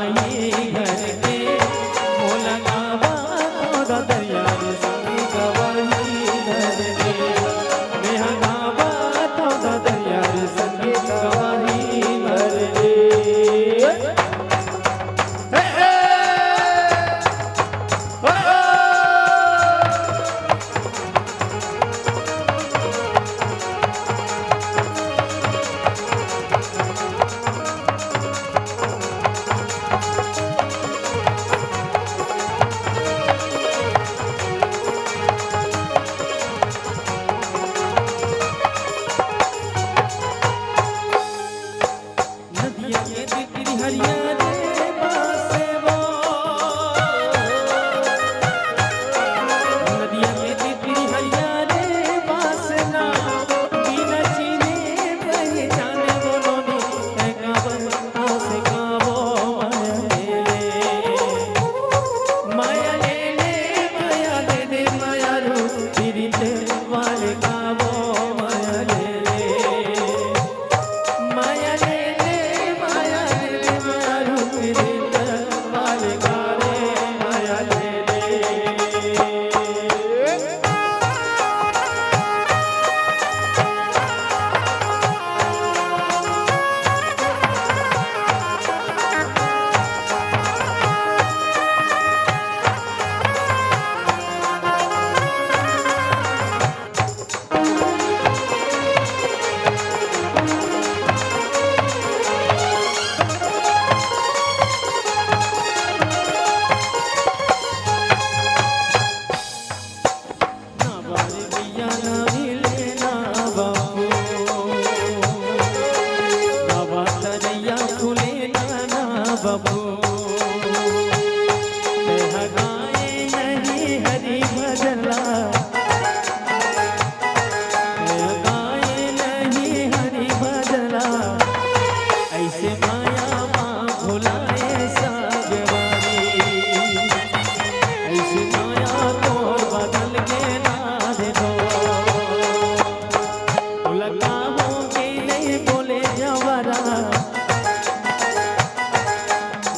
लगा होंगे नहीं बोले जवारा,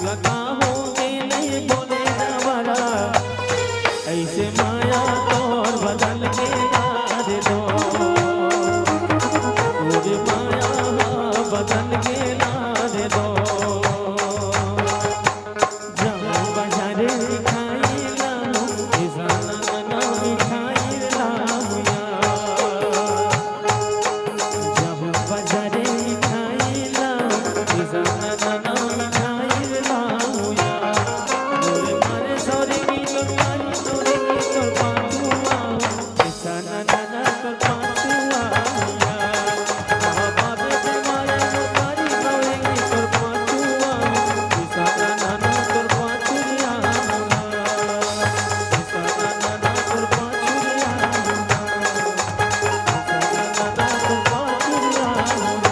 लगा होंगे नहीं बोले जवारा, ऐसे माया तोर बदल के याद दो, तुझे माया बदल के याद दो। जब बाजारे मिठाई लाऊं, किसान ना मिठाई लाऊं यार, जब बाजारे मिठाई लाऊं, किसान ना मिठाई लाऊं यार, मोरे मारे सौरे की तोर मारी सौरे की तोर पाछू आऊं, किसान ना तोर पाछू आऊं यार, बाबे से माया मारी सौरे की तोर पाछू आऊं, किसान ना तोर पाछू आऊं यार, किसान ना तोर पाछू आऊं यार, किसान ना तोर पाछू आऊं यार।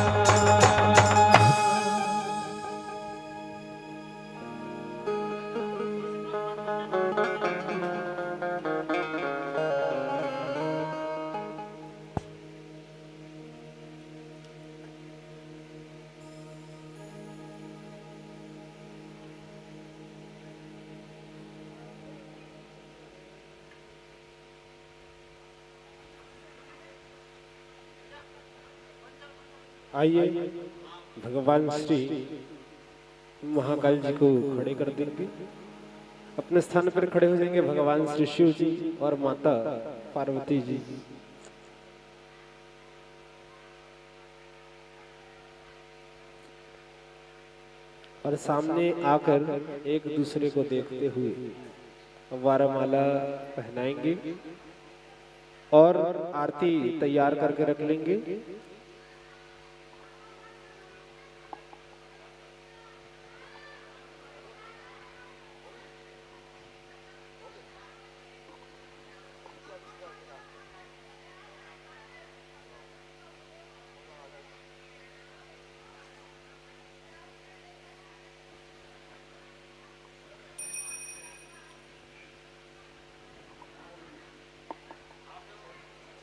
आइए भगवान श्री महाकाल जी को खड़े कर देंगे, अपने स्थान पर खड़े हो जाएंगे भगवान श्री शिव जी और माता पार्वती जी। और सामने आकर एक दूसरे को देखते हुए वारमाला पहनाएंगे और आरती तैयार करके रख लेंगे।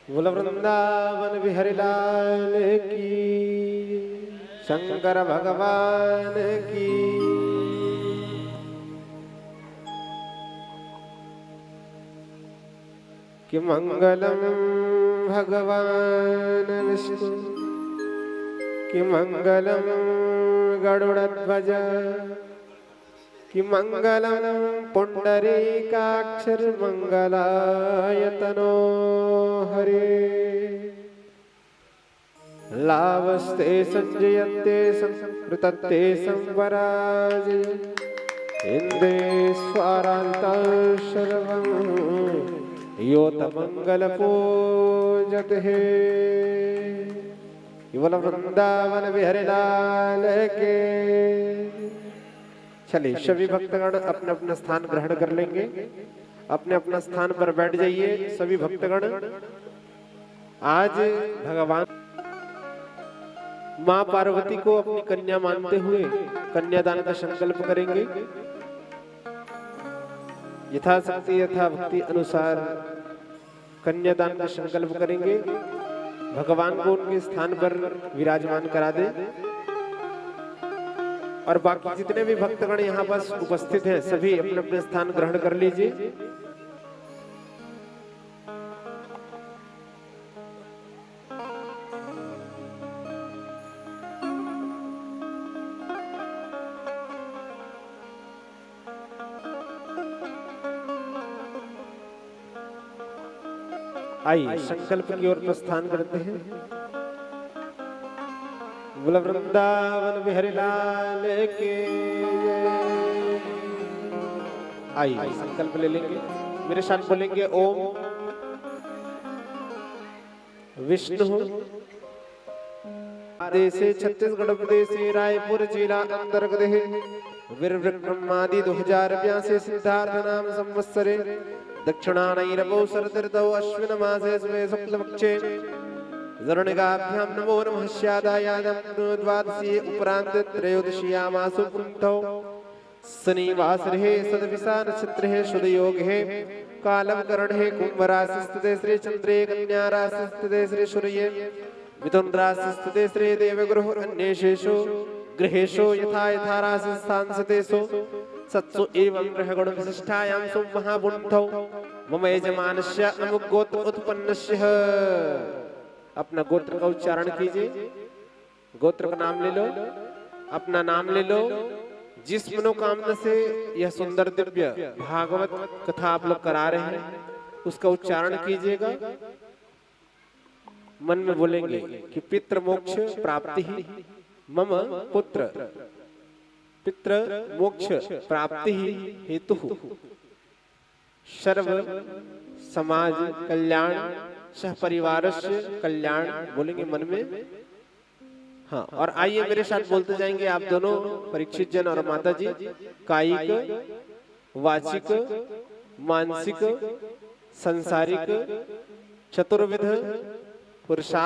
बोल वृंदावन बिहारी लाल की, शंकर भगवान की। कि मंगलम भगवान विष्णु, कि मंगलम गरुड़ध्वज, कि मंगलम पुंडरीकाक्षर मंगलायतनो हरे। लावस्ते संजयते संकृतते संवराज, इंदे स्वारांता सर्वं योत मंगल पूजत है। बोल वृंदावन बिहारी लाल के। चलिए सभी भक्तगण अपना अपना स्थान ग्रहण कर लेंगे, अपने अपना स्थान पर बैठ जाइए सभी भक्तगण। आज भगवान माँ पार्वती को अपनी कन्या मानते हुए कन्यादान का संकल्प करेंगे। यथाशक्ति यथा भक्ति अनुसार कन्यादान का संकल्प करेंगे। भगवान को उनके स्थान पर विराजमान करा दे और बाकी जितने भी भक्तगण यहाँ पास उपस्थित हैं सभी अपने अपने स्थान ग्रहण कर लीजिए। आइए संकल्प की ओर प्रस्थान करते हैं। बोल वृंदावन बिहारी लाल के। आइए संकल्प ले लेंगे, मेरे साथ बोलेंगे ओम विष्णु। देशे छत्तीसगढ़ प्रदेश रायपुर जिला अंतर्गत है। वीर ब्रह्मादि 2082 सिद्धार्थ नाम संवत्सरे दक्षिणानैरवौ शरदृतौ अश्विन मासे शुक्लपक्षे जरणिकाभ्यां नमो नमः स्यादायादं द्वादशी उपरांत त्रयोदशीयामासु पुंथौ शनिवासरे सदविसा नक्षत्रे शुभ योग है। कालम करण है कुंभ राशि स्थिते श्री चंद्रे कन्या राशि स्थिते श्री सूर्य मिथुन राशि स्थिते श्री देव गृह अन्येषु गृहेषु यथा यथा राशि स्थान स्थितेषु सत्सु एवं ग्रह गुण विशिष्टायां सु महाबुद्धौ मम यजमानस्य अमुक गोत्र उत्पन्नस्य। अपना गोत्र का उच्चारण कीजिए, गोत्र का नाम ले लो, अपना नाम ले लो। जिस मनोकामना से यह सुंदर दिव्य भागवत कथा आप लोग करा रहे हैं उसका उच्चारण कीजिएगा। मन में बोलेंगे कि पितृ मोक्ष प्राप्ति ही मम पुत्र, पितृ मोक्ष प्राप्ति ही हेतु सर्व समाज कल्याण सह परिवार कल्याण बोलेंगे मन में। हाँ, और आइए मेरे साथ बोलते जाएंगे आप दोनों परीक्षित जन और माता जी। कायिक, वाचिक, मानसिक, संसारिक, चतुर्विध पुरुषार्थ